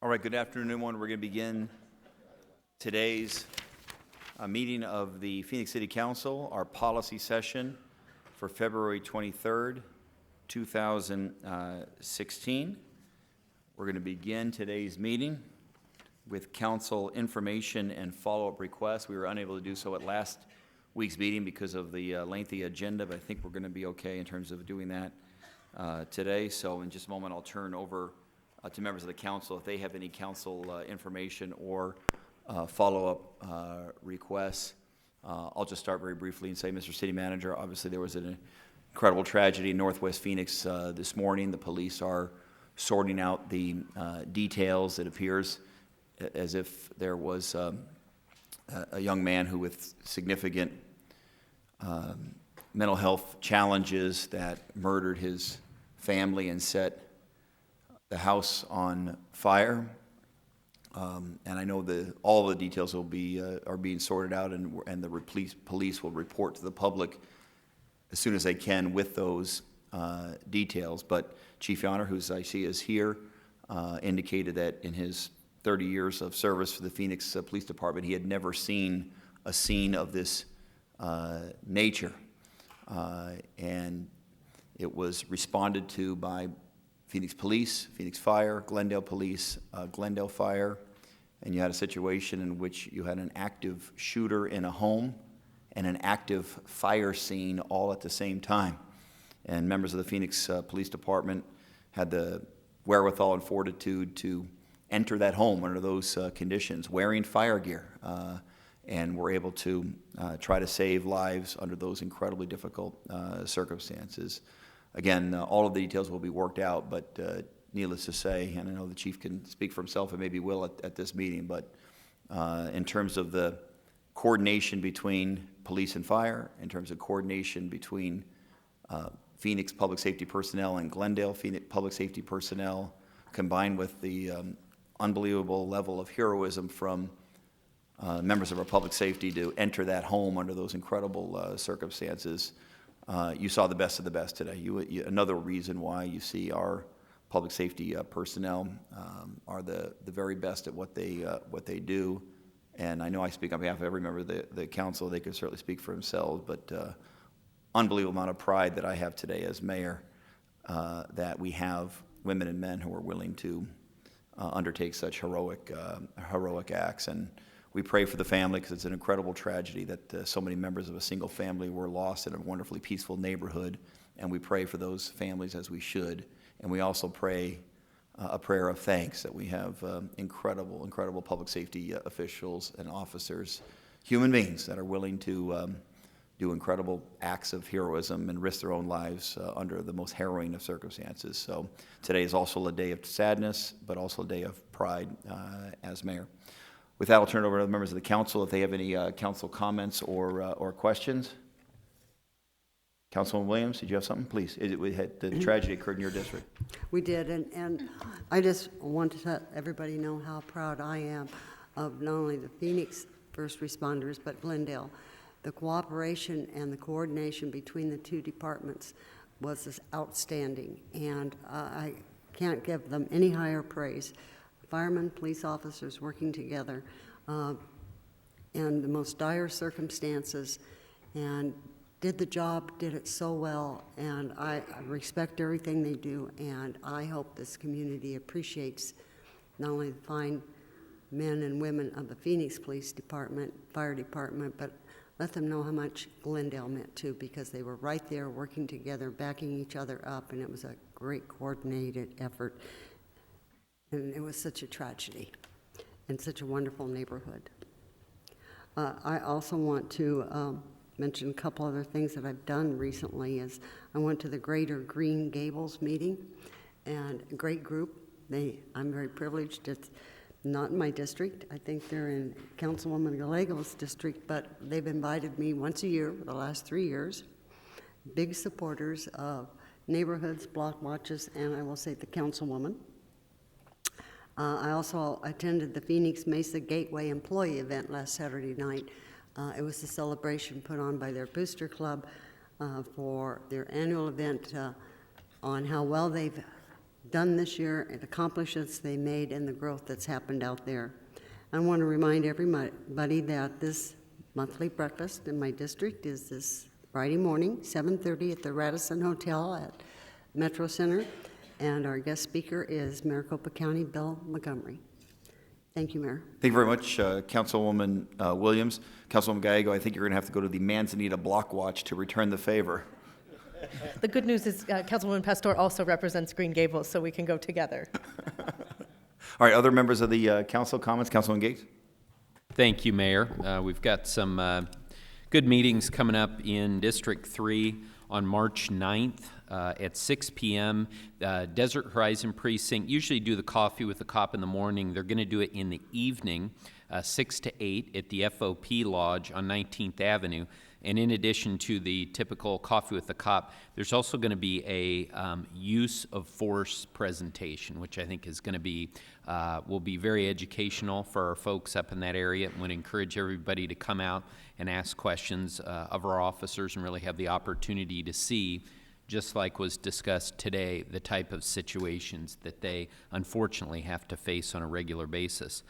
All right, good afternoon, everyone. We're going to begin today's meeting of the Phoenix City Council, our policy session for February 23rd, 2016. We're going to begin today's meeting with council information and follow-up requests. We were unable to do so at last week's meeting because of the lengthy agenda, but I think we're going to be okay in terms of doing that today. So in just a moment, I'll turn over to members of the council if they have any council information or follow-up requests. I'll just start very briefly and say, Mr. City Manager, obviously there was an incredible tragedy in Northwest Phoenix this morning. The police are sorting out the details. It appears as if there was a young man who with significant mental health challenges that murdered his family and set the house on fire, and I know all the details will be are being sorted out, and the police will report to the public as soon as they can with those details. But Chief Yonner, who I see is here, indicated that in his 30 years of service for the Phoenix Police Department, he had never seen a scene of this nature, and it was responded to by Phoenix Police, Phoenix Fire, Glendale Police, Glendale Fire, and you had a situation in which you had an active shooter in a home and an active fire scene all at the same time. And members of the Phoenix Police Department had the wherewithal and fortitude to enter that home under those conditions, wearing fire gear, and were able to try to save lives under those incredibly difficult circumstances. Again, all of the details will be worked out, but needless to say, and I know the chief can speak for himself and maybe will at this meeting, but in terms of the coordination between police and fire, in terms of coordination between Phoenix public safety personnel and Glendale Phoenix public safety personnel, combined with the unbelievable level of heroism from members of our public safety to enter that home under those incredible circumstances, you saw the best of the best today. Another reason why you see our public safety personnel are the very best at what they do. And I know I speak on behalf of every member of the council. They could certainly speak for themselves, but unbelievable amount of pride that I have today as mayor that we have women and men who are willing to undertake such heroic acts. And we pray for the family because it's an incredible tragedy that so many members of a single family were lost in a wonderfully peaceful neighborhood, and we pray for those families as we should. And we also pray a prayer of thanks that we have incredible public safety officials and officers, human beings that are willing to do incredible acts of heroism and risk their own lives under the most harrowing of circumstances. So today is also a day of sadness, but also a day of pride as mayor. With that, I'll turn it over to the members of the council if they have any council comments or questions. Councilman Williams, did you have something? Please. The tragedy occurred in your district. We did, and I just want to let everybody know how proud I am of not only the Phoenix first responders, but Glendale. The cooperation and the coordination between the two departments was outstanding, and I can't give them any higher praise. Firemen, police officers working together in the most dire circumstances, and did the job, did it so well, and I respect everything they do, and I hope this community appreciates not only the fine men and women of the Phoenix Police Department, Fire Department, but let them know how much Glendale meant too, because they were right there working together, backing each other up, and it was a great coordinated effort. And it was such a tragedy in such a wonderful neighborhood. I also want to mention a couple other things that I've done recently. Is I went to the Greater Green Gables meeting, and a great group. I'm very privileged. It's not in my district. I think they're in Councilwoman Gallego's district, but they've invited me once a year for the last 3 years. Big supporters of neighborhoods, block watches, and I will say the councilwoman. I also attended the Phoenix Mesa Gateway employee event last Saturday night. It was a celebration put on by their booster club for their annual event on how well they've done this year and accomplishments they made and the growth that's happened out there. I want to remind everybody that this monthly breakfast in my district is this Friday morning, 7:30 at the Radisson Hotel at Metro Center, and our guest speaker is Maricopa County Bill Montgomery. Thank you, Mayor. Thank you very much, Councilwoman Williams. Councilwoman Gallego, I think you're going to have to go to the Manzanita Block Watch to return the favor. The good news is Councilwoman Pastor also represents Green Gables, so we can go together. All right, other members of the council comments? Councilwoman Gates? Thank you, Mayor. We've got some good meetings coming up in District 3 on March 9th at 6 p.m. Desert Horizon Precinct usually do the coffee with the cop in the morning. They're going to do it in the evening, 6 to 8 at the FOP Lodge on 19th Avenue. And in addition to the typical coffee with the cop, there's also going to be a use of force presentation, which I think is going to be will be very educational for our folks up in that area, and would encourage everybody to come out and ask questions of our officers and really have the opportunity to see, just like was discussed today, the type of situations that they unfortunately have to face on a regular basis.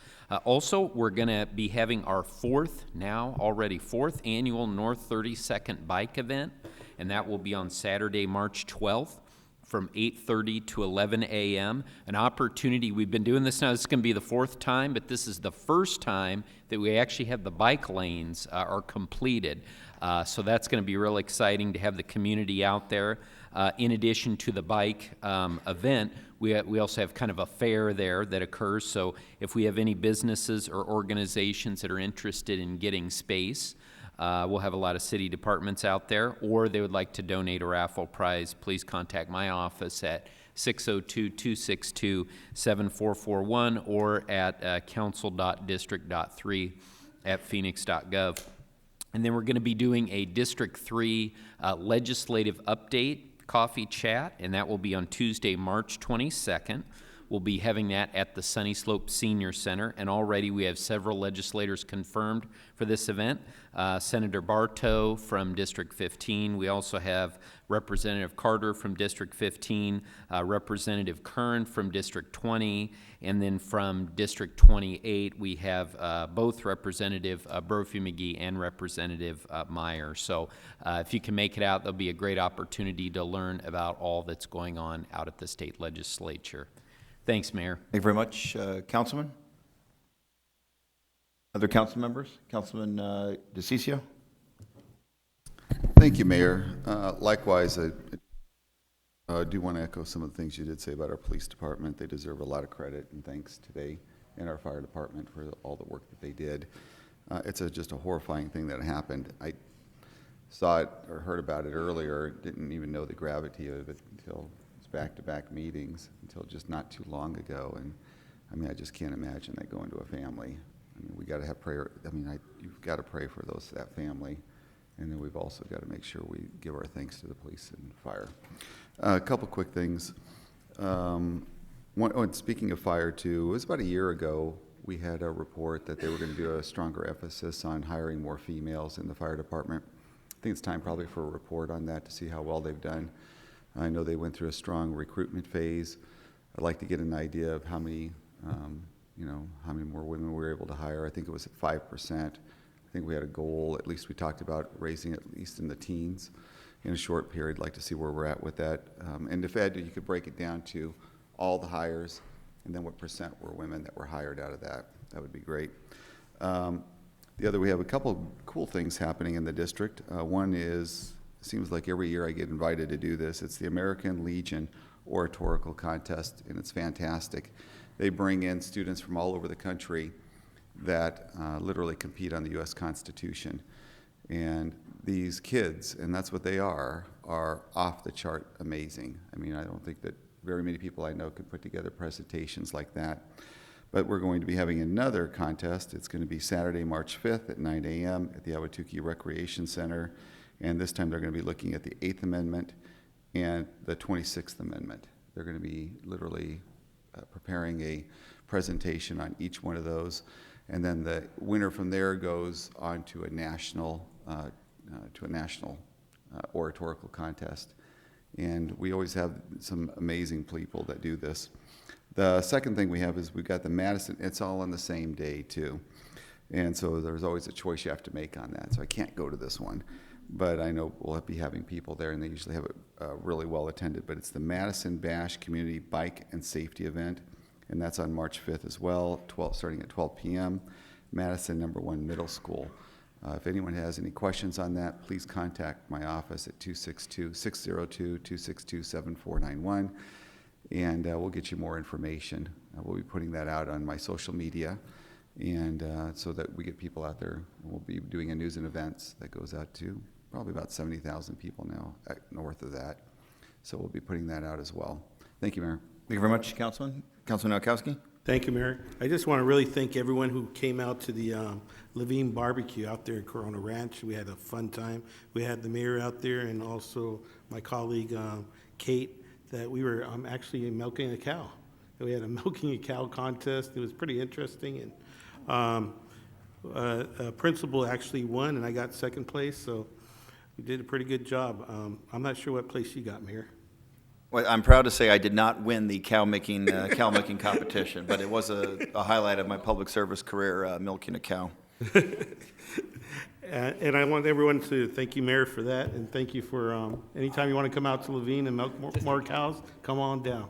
Also, we're going to be having our fourth annual North 32nd Bike Event, and that will be on Saturday, March 12th from 8:30 to 11 a.m. An opportunity, we've been doing this now, this is going to be the fourth time, but this is the first time that we actually have the bike lanes are completed. So that's going to be real exciting to have the community out there. In addition to the bike event, we also have kind of a fair there that occurs. So if we have any businesses or organizations that are interested in getting space, we'll have a lot of city departments out there, or they would like to donate a raffle prize, please contact my office at 602-262-7441 or at council.district.3 at phoenix.gov. And then we're going to be doing a District 3 legislative update coffee chat, and that will be on Tuesday, March 22nd. We'll be having that at the Sunny Slope Senior Center, and already we have several legislators confirmed for this event. Senator Bartow from District 15. We also have Representative Carter from District 15, Representative Kern from District 20, and then from District 28, we have both Representative Brophy-McGee and Representative Meyer. So if you can make it out, there'll be a great opportunity to learn about all that's going on out at the state legislature. Thanks, Mayor. Thank you very much, Councilman. Other council members? Councilman DeCiccio? Thank you, Mayor. Likewise, I do want to echo some of the things you did say about our police department. They deserve a lot of credit and thanks today, and our fire department for all the work that they did. It's just a horrifying thing that happened. I saw it or heard about it earlier, didn't even know the gravity of it until back-to-back meetings until just not too long ago, and I mean, I just can't imagine that going to a family. I mean, we got to have prayer. I mean, you've got to pray for that family, and then we've also got to make sure we give our thanks to the police and fire. A couple quick things. Speaking of fire, too, it was about a year ago we had a report that they were going to do a stronger emphasis on hiring more females in the fire department. I think it's time probably for a report on that to see how well they've done. I know they went through a strong recruitment phase. I'd like to get an idea of how many, how many more women we were able to hire. I think it was at 5%. I think we had a goal, at least we talked about raising at least in the teens in a short period. I'd like to see where we're at with that. And if Ed, you could break it down to all the hires and then what percent were women that were hired out of that. That would be great. We have a couple cool things happening in the district. One is, seems like every year I get invited to do this. It's the American Legion Oratorical Contest, and it's fantastic. They bring in students from all over the country that literally compete on the U.S. Constitution. And these kids, and that's what they are off the chart amazing. I mean, I don't think that very many people I know could put together presentations like that. But we're going to be having another contest. It's going to be Saturday, March 5th at 9 a.m. at the Ahwatukee Recreation Center. And this time they're going to be looking at the 8th Amendment and the 26th Amendment. They're going to be literally preparing a presentation on each one of those. And then the winner from there goes on to a national oratorical contest. And we always have some amazing people that do this. The second thing we have is we've got the Madison, it's all on the same day too. And so there's always a choice you have to make on that. So I can't go to this one, but I know we'll be having people there, and they usually have it really well attended. But it's the Madison Bash Community Bike and Safety Event, and that's on March 5th as well, starting at 12 p.m. Madison #1 Middle School. If anyone has any questions on that, please contact my office at 262-602-262-7491, and we'll get you more information. We'll be putting that out on my social media, and so that we get people out there. We'll be doing a news and events that goes out to probably about 70,000 people now north of that. So we'll be putting that out as well. Thank you, Mayor. Thank you very much, Councilman. Councilman Nowakowski? Thank you, Mayor. I just want to really thank everyone who came out to the Levine Barbecue out there in Corona Ranch. We had a fun time. We had the mayor out there and also my colleague Kate, that we were actually milking a cow. We had a milking a cow contest. It was pretty interesting, and a principal actually won, and I got second place, so we did a pretty good job. I'm not sure what place you got, Mayor. Well, I'm proud to say I did not win the cow milking competition, but it was a highlight of my public service career, milking a cow. And I want everyone to thank you, Mayor, for that, and thank you for, anytime you want to come out to Levine and milk more cows, come on down.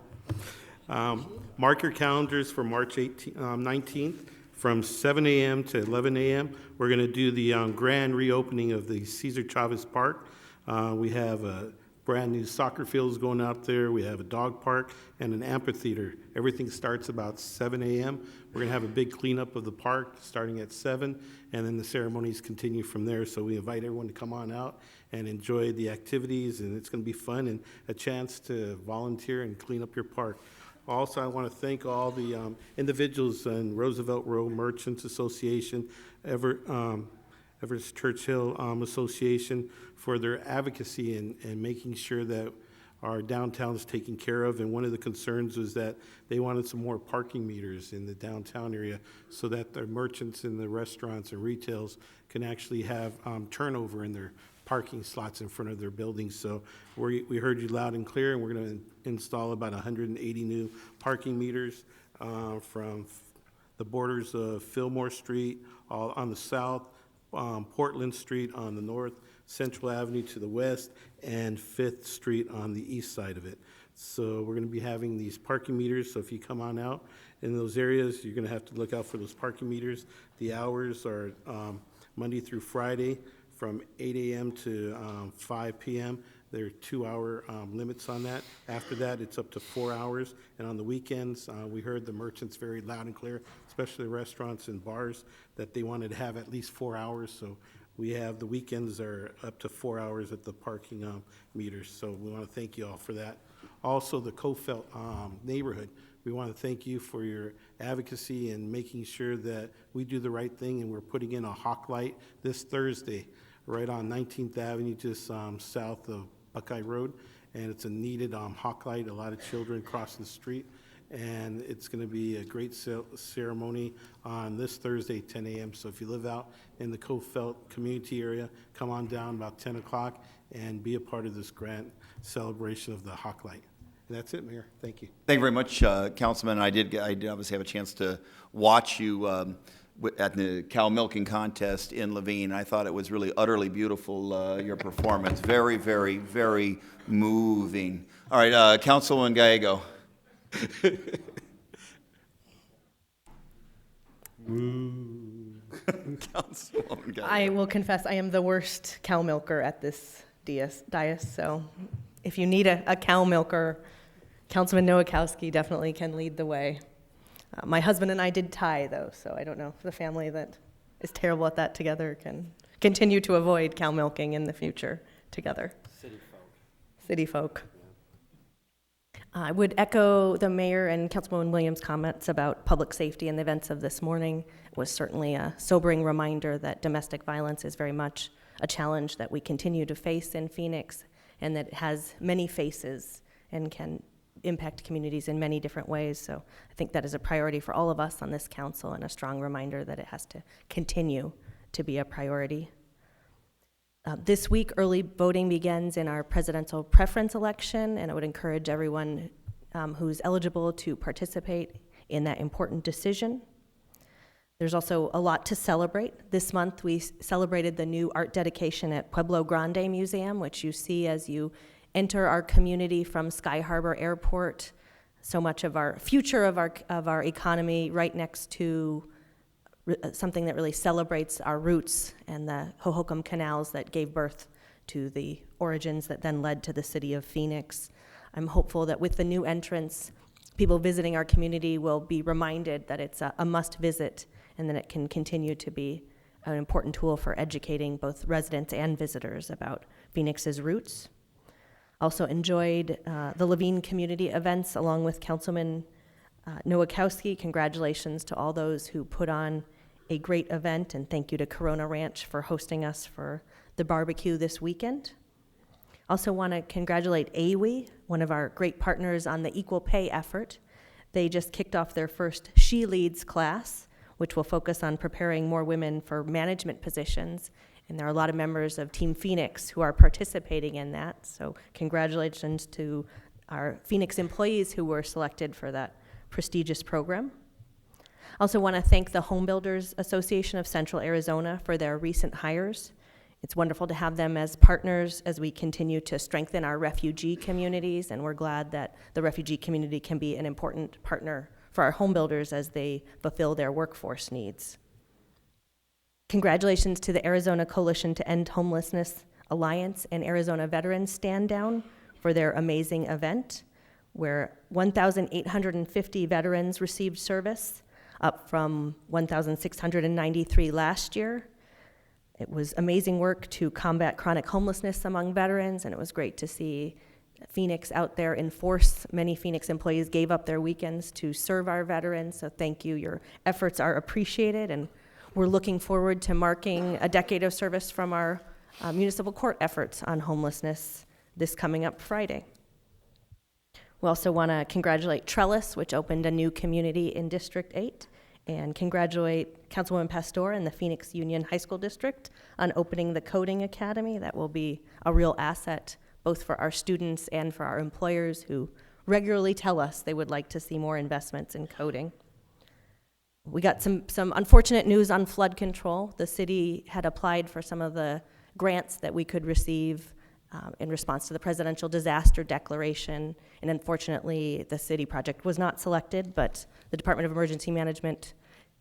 Mark your calendars for March 19th from 7 a.m. to 11 a.m. We're going to do the grand reopening of the Cesar Chavez Park. We have a brand new soccer fields going out there. We have a dog park and an amphitheater. Everything starts about 7 a.m. We're going to have a big cleanup of the park starting at 7, and then the ceremonies continue from there. So we invite everyone to come on out and enjoy the activities, and it's going to be fun and a chance to volunteer and clean up your park. Also, I want to thank all the individuals in Roosevelt Road Merchants Association, Everest Churchill Association, for their advocacy and making sure that our downtown is taken care of. And one of the concerns was that they wanted some more parking meters in the downtown area so that the merchants and the restaurants and retails can actually have turnover in their parking slots in front of their buildings. So we heard you loud and clear, and we're going to install about 180 new parking meters from the borders of Fillmore Street all on the south, Portland Street on the north, Central Avenue to the west, and 5th Street on the east side of it. So we're going to be having these parking meters, so if you come on out in those areas, you're going to have to look out for those parking meters. The hours are Monday through Friday from 8 a.m. to 5 p.m. There are 2-hour limits on that. After that, it's up to 4 hours. And on the weekends, we heard the merchants very loud and clear, especially restaurants and bars, that they wanted to have at least 4 hours. So we have the weekends are up to 4 hours at the parking meters. So we want to thank you all for that. Also, the Cofelt neighborhood, we want to thank you for your advocacy and making sure that we do the right thing, and we're putting in a hawk light this Thursday right on 19th Avenue, just south of Buckeye Road, and it's a needed hawk light. A lot of children cross the street, and it's going to be a great ceremony on this Thursday, 10 a.m. So if you live out in the Cofelt community area, come on down about 10 o'clock and be a part of this grand celebration of the hawk light. And that's it, Mayor. Thank you. Thank you very much, Councilman. I did obviously have a chance to watch you at the cow milking contest in Levine. I thought it was really utterly beautiful, your performance. Very, very, very moving. All right, Councilwoman Gallego. Councilwoman Gallego. I will confess, I am the worst cow milker at this dais, so if you need a cow milker, Councilman Nowakowski definitely can lead the way. My husband and I did tie, though, so I don't know if the family that is terrible at that together can continue to avoid cow milking in the future together. City folk. I would echo the mayor and Councilwoman Williams' comments about public safety and the events of this morning. It was certainly a sobering reminder that domestic violence is very much a challenge that we continue to face in Phoenix, and that it has many faces and can impact communities in many different ways. So I think that is a priority for all of us on this council, and a strong reminder that it has to continue to be a priority. This week, early voting begins in our presidential preference election, and I would encourage everyone who's eligible to participate in that important decision. There's also a lot to celebrate. This month, we celebrated the new art dedication at Pueblo Grande Museum, which you see as you enter our community from Sky Harbor Airport. So much of our future of our economy right next to something that really celebrates our roots and the Hohokam canals that gave birth to the origins that then led to the city of Phoenix. I'm hopeful that with the new entrance, people visiting our community will be reminded that it's a must visit and that it can continue to be an important tool for educating both residents and visitors about Phoenix's roots. Also enjoyed the Levine community events along with Councilman Nowakowski. Congratulations to all those who put on a great event, and thank you to Corona Ranch for hosting us for the barbecue this weekend. Also want to congratulate AWE, one of our great partners on the equal pay effort. They just kicked off their first She Leads class, which will focus on preparing more women for management positions. And there are a lot of members of Team Phoenix who are participating in that. So congratulations to our Phoenix employees who were selected for that prestigious program. Also want to thank the Home Builders Association of Central Arizona for their recent hires. It's wonderful to have them as partners as we continue to strengthen our refugee communities, and we're glad that the refugee community can be an important partner for our home builders as they fulfill their workforce needs. Congratulations to the Arizona Coalition to End Homelessness Alliance and Arizona Veterans Stand Down for their amazing event, where 1,850 veterans received service, up from 1,693 last year. It was amazing work to combat chronic homelessness among veterans, and it was great to see Phoenix out there in force. Many Phoenix employees gave up their weekends to serve our veterans, so thank you. Your efforts are appreciated, and we're looking forward to marking a decade of service from our municipal court efforts on homelessness this coming up Friday. We also want to congratulate Trellis, which opened a new community in District 8, and congratulate Councilwoman Pastor and the Phoenix Union High School District on opening the Coding Academy. That will be a real asset both for our students and for our employers who regularly tell us they would like to see more investments in coding. We got some unfortunate news on flood control. The city had applied for some of the grants that we could receive in response to the presidential disaster declaration, and unfortunately the city project was not selected, but the Department of Emergency Management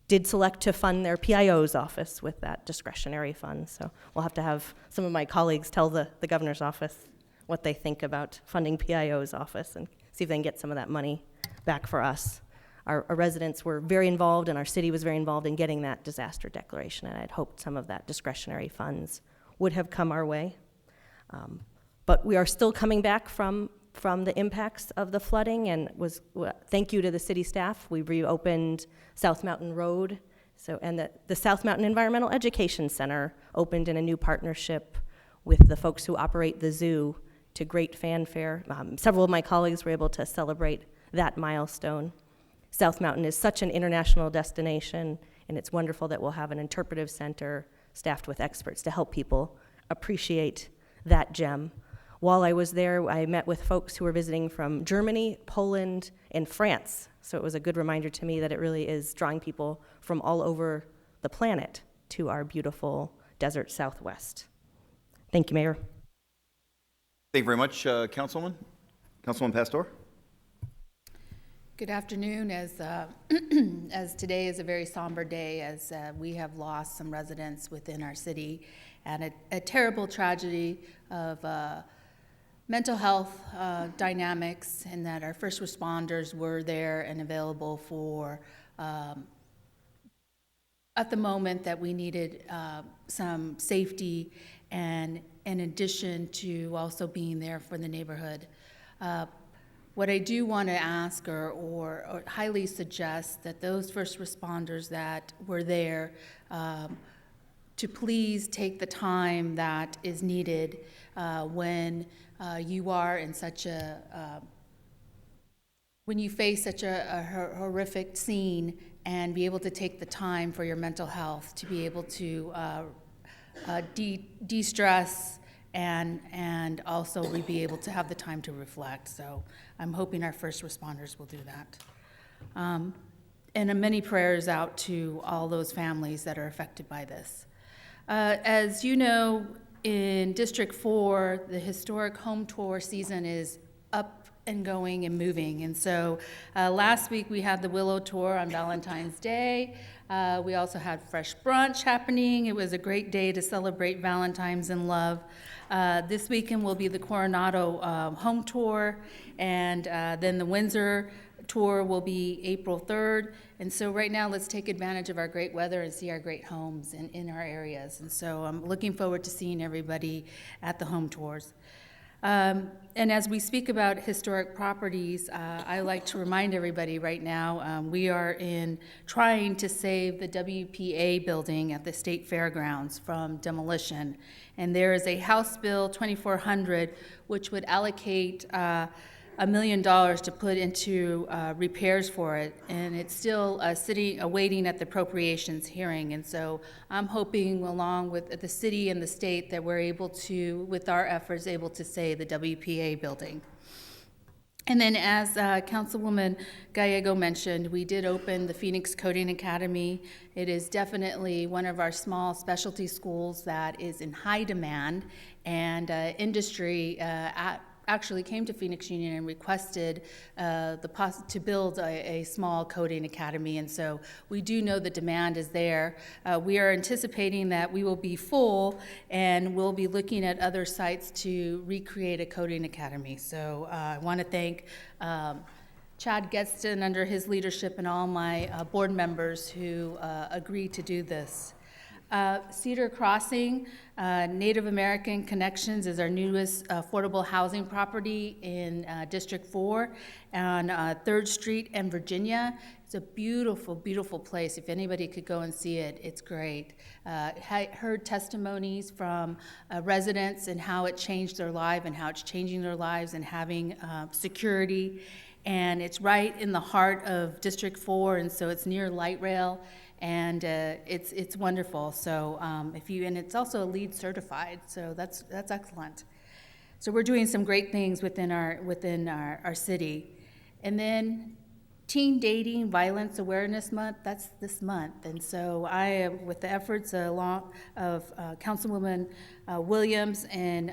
did select to fund their PIO's office with that discretionary fund. So we'll have to have some of my colleagues tell the governor's office what they think about funding PIO's office and see if they can get some of that money back for us. Our residents were very involved and our city was very involved in getting that disaster declaration, and I'd hoped some of that discretionary funds would have come our way. But we are still coming back from the impacts of the flooding, and thank you to the city staff. We reopened South Mountain Road, and the South Mountain Environmental Education Center opened in a new partnership with the folks who operate the zoo to great fanfare. Several of my colleagues were able to celebrate that milestone. South Mountain is such an international destination, and it's wonderful that we'll have an interpretive center staffed with experts to help people appreciate that gem. While I was there, I met with folks who were visiting from Germany, Poland, and France. So it was a good reminder to me that it really is drawing people from all over the planet to our beautiful desert Southwest. Thank you, Mayor. Thank you very much, Councilwoman. Councilwoman Pastor? Good afternoon. As today is a very somber day, as we have lost some residents within our city, and a terrible tragedy of mental health dynamics, and that our first responders were there and available for at the moment that we needed some safety, and in addition to also being there for the neighborhood. What I do want to ask or highly suggest that those first responders that were there to please take the time that is needed when you are in such when you face such a horrific scene, and be able to take the time for your mental health, to be able to de-stress, and also we be able to have the time to reflect. So I'm hoping our first responders will do that. And many prayers out to all those families that are affected by this. As you know, in District 4, the historic home tour season is up and going and moving. And so last week we had the Willow Tour on Valentine's Day. We also had Fresh Brunch happening. It was a great day to celebrate Valentine's and love. This weekend will be the Coronado home tour, and then the Windsor tour will be April 3rd. And so right now, let's take advantage of our great weather and see our great homes in our areas. And so I'm looking forward to seeing everybody at the home tours. And as we speak about historic properties, I like to remind everybody right now, we are trying to save the WPA building at the State Fairgrounds from demolition. And there is a House Bill 2400, which would allocate $1 million to put into repairs for it, and it's still sitting, awaiting at the appropriations hearing. And so I'm hoping, along with the city and the state, that we're able to, with our efforts, able to save the WPA building. And then, as Councilwoman Gallego mentioned, we did open the Phoenix Coding Academy. It is definitely one of our small specialty schools that is in high demand, and industry actually came to Phoenix Union and requested to build a small coding academy, and so we do know the demand is there. We are anticipating that we will be full, and we'll be looking at other sites to recreate a coding academy. So I want to thank Chad Gedston under his leadership and all my board members who agreed to do this. Cedar Crossing, Native American Connections is our newest affordable housing property in District 4 on 3rd Street and Virginia. It's a beautiful, beautiful place. If anybody could go and see it, it's great. Heard testimonies from residents and how it changed their life and how it's changing their lives and having security. And it's right in the heart of District 4, and so it's near light rail. And it's wonderful. So and it's also LEED certified, so that's excellent. So we're doing some great things within our city. And then Teen Dating Violence Awareness Month, that's this month. And so I am, with the efforts of Councilwoman Williams, and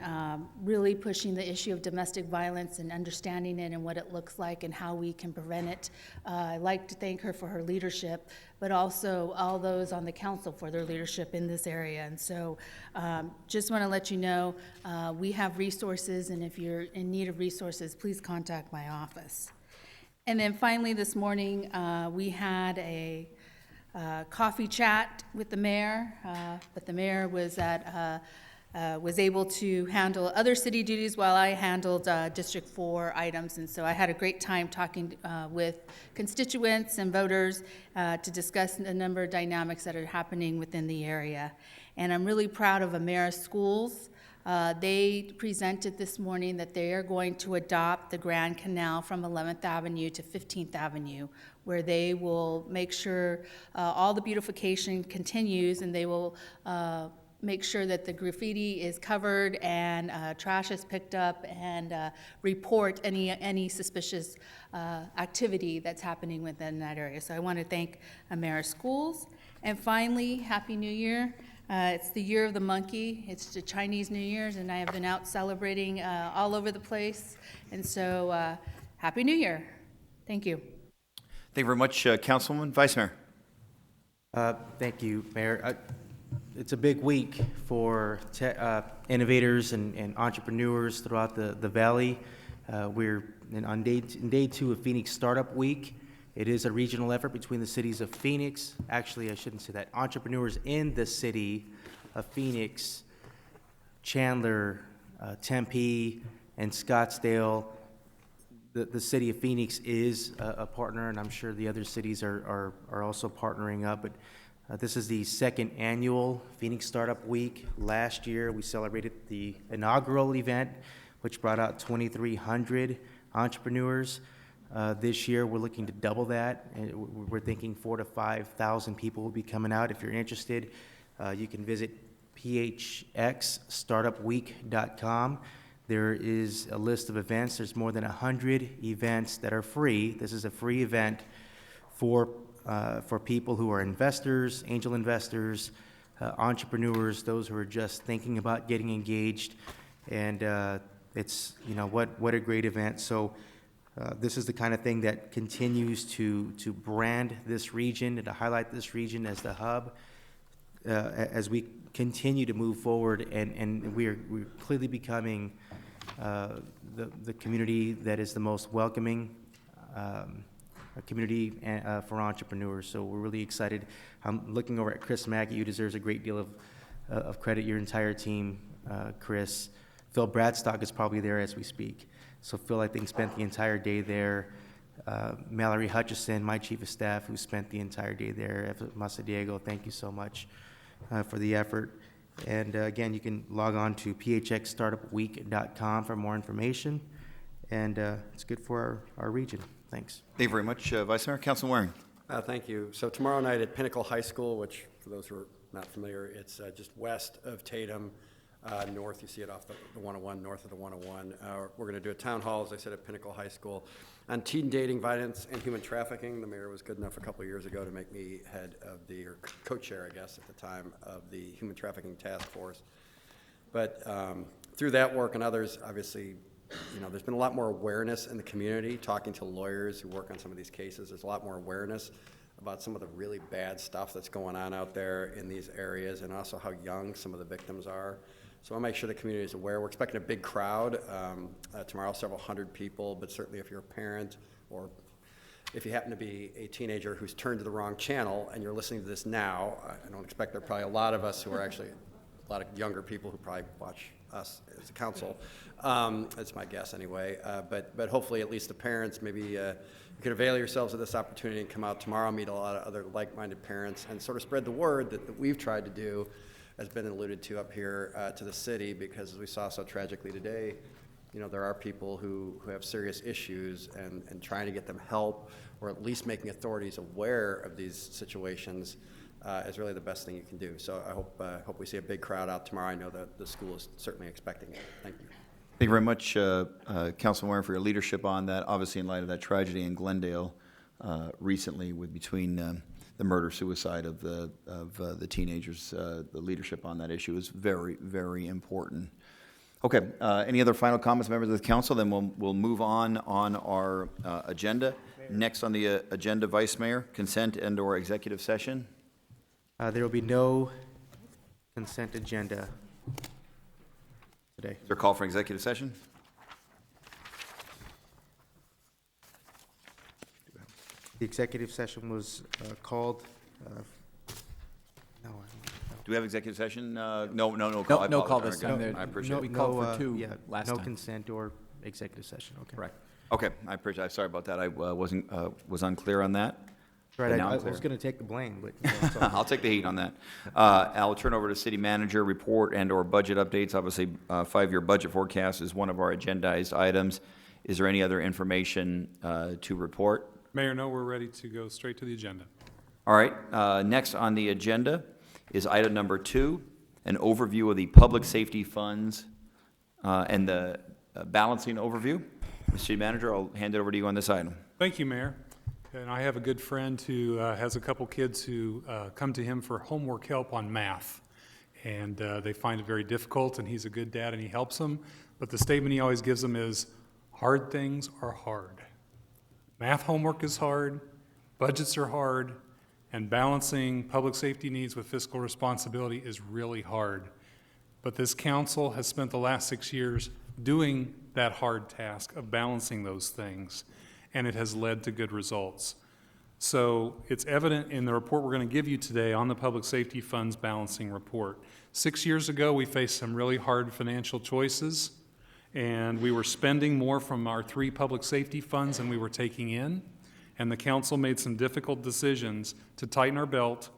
really pushing the issue of domestic violence and understanding it and what it looks like and how we can prevent it. I'd like to thank her for her leadership, but also all those on the council for their leadership in this area. And so just want to let you know, we have resources, and if you're in need of resources, please contact my office. And then finally this morning, we had a coffee chat with the mayor, but the mayor was able to handle other city duties while I handled District 4 items. And so I had a great time talking with constituents and voters to discuss a number of dynamics that are happening within the area. And I'm really proud of Ameris Schools. They presented this morning that they are going to adopt the Grand Canal from 11th Avenue to 15th Avenue, where they will make sure all the beautification continues, and they will make sure that the graffiti is covered and trash is picked up, and report any suspicious activity that's happening within that area. So I want to thank Ameris Schools. And finally, Happy New Year. It's the year of the monkey. It's the Chinese New Year's, and I have been out celebrating all over the place. And so, Happy New Year. Thank you. Thank you very much, Councilwoman. Vice Mayor. Thank you, Mayor. It's a big week for innovators and entrepreneurs throughout the valley. We're on day 2 of Phoenix Startup Week. It is a regional effort between the cities of Phoenix. Actually, I shouldn't say that. Entrepreneurs in the city of Phoenix, Chandler, Tempe, and Scottsdale. The city of Phoenix is a partner, and I'm sure the other cities are also partnering up. But this is the second annual Phoenix Startup Week. Last year, we celebrated the inaugural event, which brought out 2,300 entrepreneurs. This year, we're looking to double that, and we're thinking 4,000 to 5,000 people will be coming out. If you're interested, you can visit phxstartupweek.com. There is a list of events. There's more than 100 events that are free. This is a free event for people who are investors, angel investors, entrepreneurs, those who are just thinking about getting engaged. And it's, what a great event. So this is the kind of thing that continues to brand this region and to highlight this region as the hub as we continue to move forward, and we're clearly becoming the community that is the most welcoming community for entrepreneurs. So we're really excited. I'm looking over at Chris Mackey, who deserves a great deal of credit, your entire team, Chris. Phil Bradstock is probably there as we speak. So Phil, I think, spent the entire day there. Mallory Hutchison, my chief of staff, who spent the entire day there. Masa Diego, thank you so much for the effort. And again, you can log on to phxstartupweek.com for more information. And it's good for our region. Thanks. Thank you very much, Vice Mayor. Councilman Waring. Thank you. So tomorrow night at Pinnacle High School, which for those who are not familiar, it's just west of Tatum, north. You see it off the 101, north of the 101. We're going to do a town hall, as I said, at Pinnacle High School on teen dating, violence, and human trafficking. The mayor was good enough a couple of years ago to make me head of or co-chair, I guess, at the time, of the Human Trafficking Task Force. But through that work and others, obviously, there's been a lot more awareness in the community. Talking to lawyers who work on some of these cases, there's a lot more awareness about some of the really bad stuff that's going on out there in these areas, and also how young some of the victims are. So I'll make sure the community is aware. We're expecting a big crowd tomorrow, several hundred people, but certainly if you're a parent or if you happen to be a teenager who's turned to the wrong channel and you're listening to this now, I don't expect there are probably a lot of us who are actually, a lot of younger people who probably watch us as a council. That's my guess anyway. But hopefully at least the parents, maybe you can avail yourselves of this opportunity and come out tomorrow, meet a lot of other like-minded parents, and sort of spread the word that we've tried to do, has been alluded to up here to the city, because as we saw so tragically today, there are people who have serious issues, and trying to get them help, or at least making authorities aware of these situations is really the best thing you can do. So I hope we see a big crowd out tomorrow. I know that the school is certainly expecting it. Thank you. Thank you very much, Councilman Waring, for your leadership on that. Obviously, in light of that tragedy in Glendale recently, between the murder-suicide of the teenagers, the leadership on that issue is very, very important. Okay, any other final comments, members of the council? Then we'll move on our agenda. Next on the agenda, Vice Mayor, consent and/or executive session. There will be no consent agenda today. Is there a call for executive session? The executive session was called. No, Do we have executive session? No call. I No call apologize. this time. I appreciate We it. called for two yeah, last no time. consent or executive session. Okay. Correct. Okay, I appreciate it. Sorry about that. I was unclear on that. Right. But now I I'm clear. was going to take the blame, but it's all I'll take the heat on that. I'll turn over to city manager report and/or budget updates. Obviously, 5-year budget forecast is one of our agendized items. Is there any other information to report? Mayor, no, we're ready to go straight to the agenda. All right, next on the agenda is item number 2, an overview of the public safety funds and the balancing overview. Mr. City Manager, I'll hand it over to you on this item. Thank you, Mayor. And I have a good friend who has a couple kids who come to him for homework help on math. And they find it very difficult, and he's a good dad and he helps them. But the statement he always gives them is, hard things are hard. Math homework is hard, budgets are hard, and balancing public safety needs with fiscal responsibility is really hard. But this council has spent the last 6 years doing that hard task of balancing those things, and it has led to good results. So it's evident in the report we're going to give you today on the Public Safety Funds Balancing Report. 6 years ago, we faced some really hard financial choices, and we were spending more from our 3 public safety funds than we were taking in, and the council made some difficult decisions to tighten our belt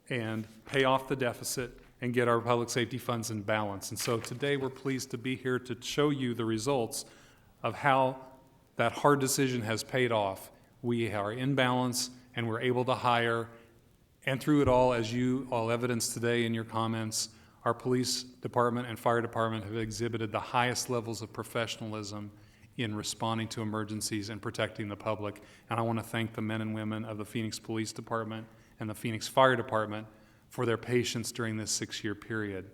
and pay off the deficit and get our public safety funds in balance. And so today we're pleased to be here to show you the results of how that hard decision has paid off. We are in balance and we're able to hire, and through it all, as you all evidenced today in your comments, our police department and fire department have exhibited the highest levels of professionalism in responding to emergencies and protecting the public. And I want to thank the men and women of the Phoenix Police Department and the Phoenix Fire Department for their patience during this 6-year period.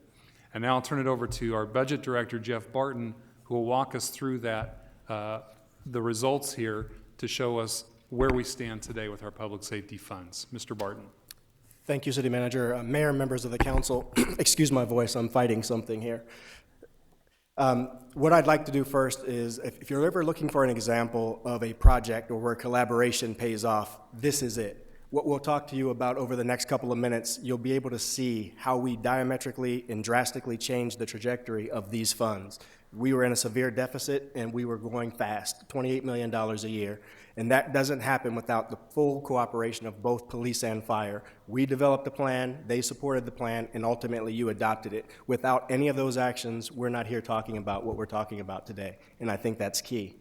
And now I'll turn it over to our Budget Director, Jeff Barton, who will walk us through that, the results here to show us where we stand today with our public safety funds. Mr. Barton. Thank you, City Manager. Mayor, members of the council, excuse my voice, I'm fighting something here. What I'd like to do first is, if you're ever looking for an example of a project or where collaboration pays off, this is it. What we'll talk to you about over the next couple of minutes, you'll be able to see how we diametrically and drastically changed the trajectory of these funds. We were in a severe deficit and we were going fast, $28 million a year. And that doesn't happen without the full cooperation of both police and fire. We developed the plan, they supported the plan, and ultimately you adopted it. Without any of those actions, we're not here talking about what we're talking about today. And I think that's key.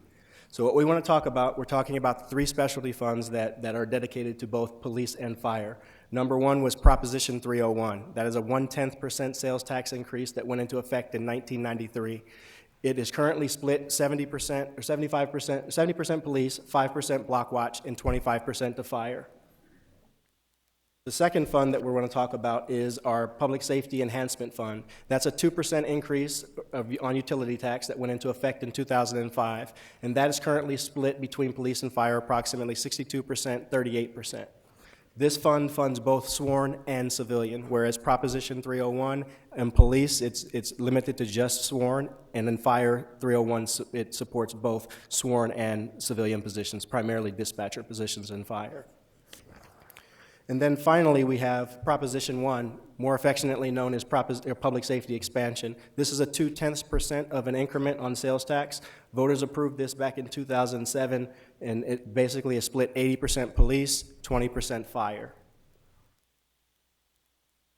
So what we want to talk about, we're talking about 3 specialty funds that are dedicated to both police and fire. Number 1 was Proposition 301. That is a 0.1% sales tax increase that went into effect in 1993. It is currently split 70% or 75%, 70% police, 5% block watch, and 25% to fire. The second fund that we're going to talk about is our Public Safety Enhancement Fund. That's a 2% increase on utility tax that went into effect in 2005, and that is currently split between police and fire, approximately 62%, 38%. This fund funds both sworn and civilian, whereas Proposition 301 and police, it's limited to just sworn, and in fire, 301, it supports both sworn and civilian positions, primarily dispatcher positions in fire. And then finally, we have Proposition 1, more affectionately known as Public Safety Expansion. This is a 0.2% of an increment on sales tax. Voters approved this back in 2007, and it basically is split 80% police, 20% fire.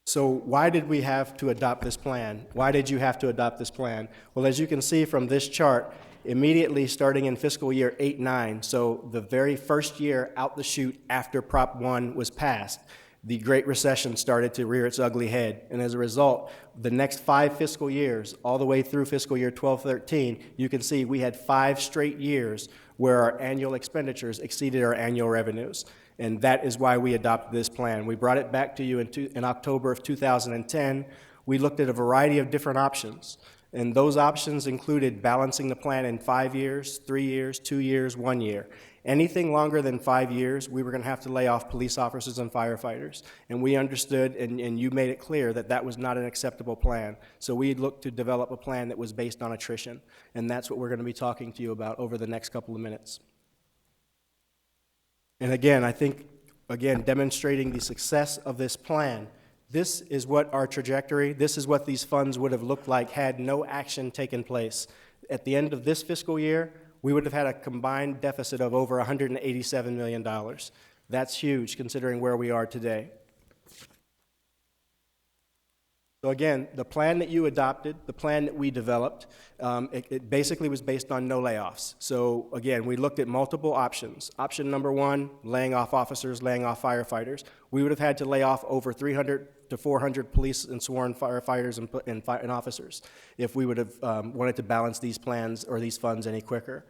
So why did we have to adopt this plan? Why did you have to adopt this plan? Well, as you can see from this chart, immediately starting in fiscal year 8-9, so the very first year out the chute after Prop 1 was passed, the Great Recession started to rear its ugly head. And as a result, the next 5 fiscal years, all the way through fiscal year 12-13, you can see we had 5 straight years where our annual expenditures exceeded our annual revenues. And that is why we adopted this plan. We brought it back to you in October of 2010. We looked at a variety of different options. And those options included balancing the plan in 5 years, 3 years, 2 years, 1 year. Anything longer than 5 years, we were going to have to lay off police officers and firefighters. And we understood, and you made it clear, that that was not an acceptable plan. So we looked to develop a plan that was based on attrition. And that's what we're going to be talking to you about over the next couple of minutes. And again, I think, demonstrating the success of this plan, this is what our trajectory, this is what these funds would have looked like had no action taken place. At the end of this fiscal year, we would have had a combined deficit of over $187 million. That's huge considering where we are today. So again, the plan that you adopted, the plan that we developed, it basically was based on no layoffs. So again, we looked at multiple options. Option number 1, laying off officers, laying off firefighters. We would have had to lay off over 300 to 400 police and sworn firefighters and officers if we would have wanted to balance these plans or these funds any quicker.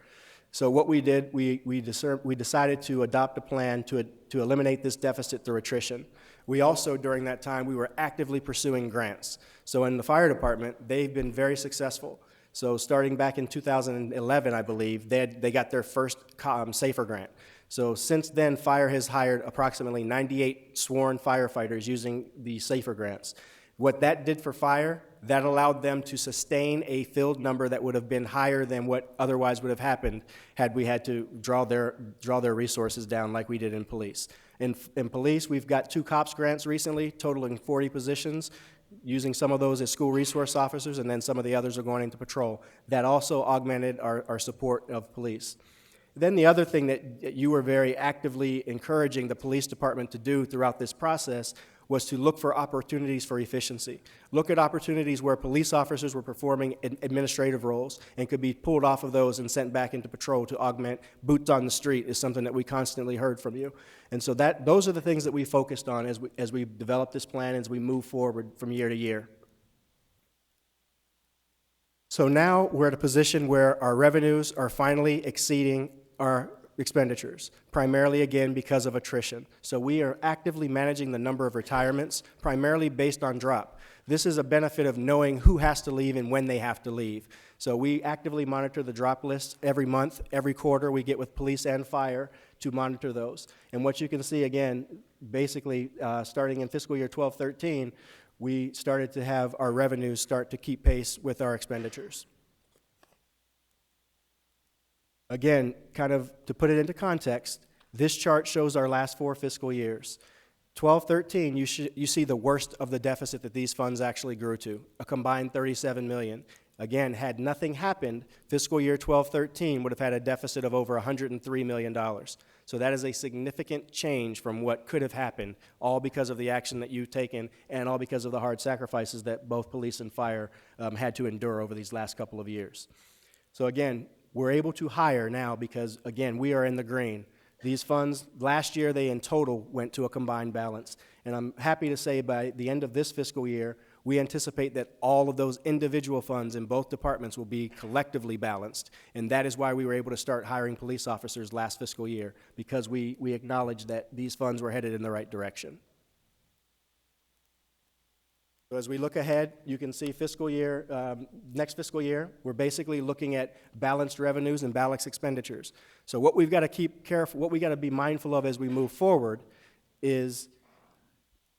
So what we did, we decided to adopt a plan to eliminate this deficit through attrition. We also, during that time, we were actively pursuing grants. So in the fire department, they've been very successful. So starting back in 2011, I believe, they got their first SAFER grant. So since then, fire has hired approximately 98 sworn firefighters using the SAFER grants. What that did for fire, that allowed them to sustain a filled number that would have been higher than what otherwise would have happened had we had to draw their resources down like we did in police. In police, we've got 2 COPS grants recently, totaling 40 positions, using some of those as school resource officers, and then some of the others are going into patrol. That also augmented our support of police. Then the other thing that you were very actively encouraging the police department to do throughout this process was to look for opportunities for efficiency. Look at opportunities where police officers were performing administrative roles and could be pulled off of those and sent back into patrol to augment boots on the street is something that we constantly heard from you. And so those are the things that we focused on as we developed this plan, as we move forward from year to year. So now we're at a position where our revenues are finally exceeding our expenditures, primarily again because of attrition. So we are actively managing the number of retirements, primarily based on drop. This is a benefit of knowing who has to leave and when they have to leave. So we actively monitor the drop lists every month, every quarter. We get with police and fire to monitor those. And what you can see again, basically starting in fiscal year 12-13, we started to have our revenues start to keep pace with our expenditures. Again, kind of to put it into context, this chart shows our last 4 fiscal years. 12-13, you see the worst of the deficit that these funds actually grew to, a combined $37 million. Again, had nothing happened, fiscal year 12-13 would have had a deficit of over $103 million. So that is a significant change from what could have happened, all because of the action that you've taken and all because of the hard sacrifices that both police and fire had to endure over these last couple of years. So again, we're able to hire now because, again, we are in the green. These funds, last year, they in total went to a combined balance. And I'm happy to say by the end of this fiscal year, we anticipate that all of those individual funds in both departments will be collectively balanced. And that is why we were able to start hiring police officers last fiscal year, because we acknowledged that these funds were headed in the right direction. So as we look ahead, you can see fiscal year, next fiscal year, we're basically looking at balanced revenues and balanced expenditures. So what we've got to keep careful, what we got to be mindful of as we move forward is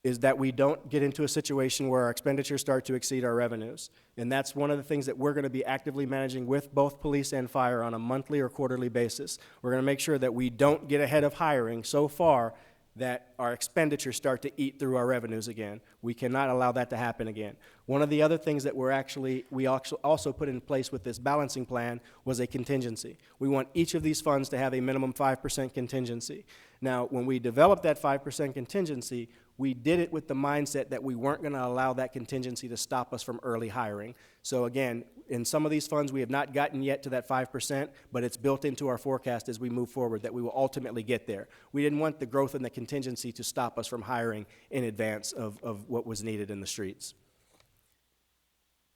that we don't get into a situation where our expenditures start to exceed our revenues. And that's one of the things that we're going to be actively managing with both police and fire on a monthly or quarterly basis. We're going to make sure that we don't get ahead of hiring so far that our expenditures start to eat through our revenues again. We cannot allow that to happen again. One of the other things that we also put in place with this balancing plan was a contingency. We want each of these funds to have a minimum 5% contingency. Now, when we developed that 5% contingency, we did it with the mindset that we weren't going to allow that contingency to stop us from early hiring. So again, in some of these funds, we have not gotten yet to that 5%, but it's built into our forecast as we move forward that we will ultimately get there. We didn't want the growth in the contingency to stop us from hiring in advance of what was needed in the streets.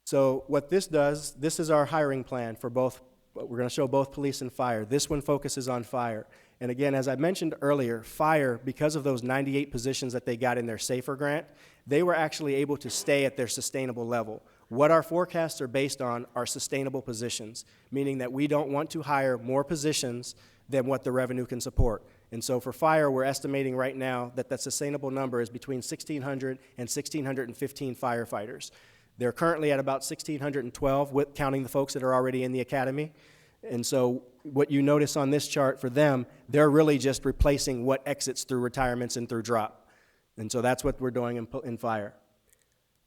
So what this does, this is our hiring plan for both, we're going to show both police and fire. This one focuses on fire. And again, as I mentioned earlier, fire, because of those 98 positions that they got in their SAFER grant, they were actually able to stay at their sustainable level. What our forecasts are based on are sustainable positions, meaning that we don't want to hire more positions than what the revenue can support. And so for fire, we're estimating right now that that sustainable number is between 1,600 and 1,615 firefighters. They're currently at about 1,612, counting the folks that are already in the academy. And so what you notice on this chart for them, they're really just replacing what exits through retirements and through drop. And so that's what we're doing in fire.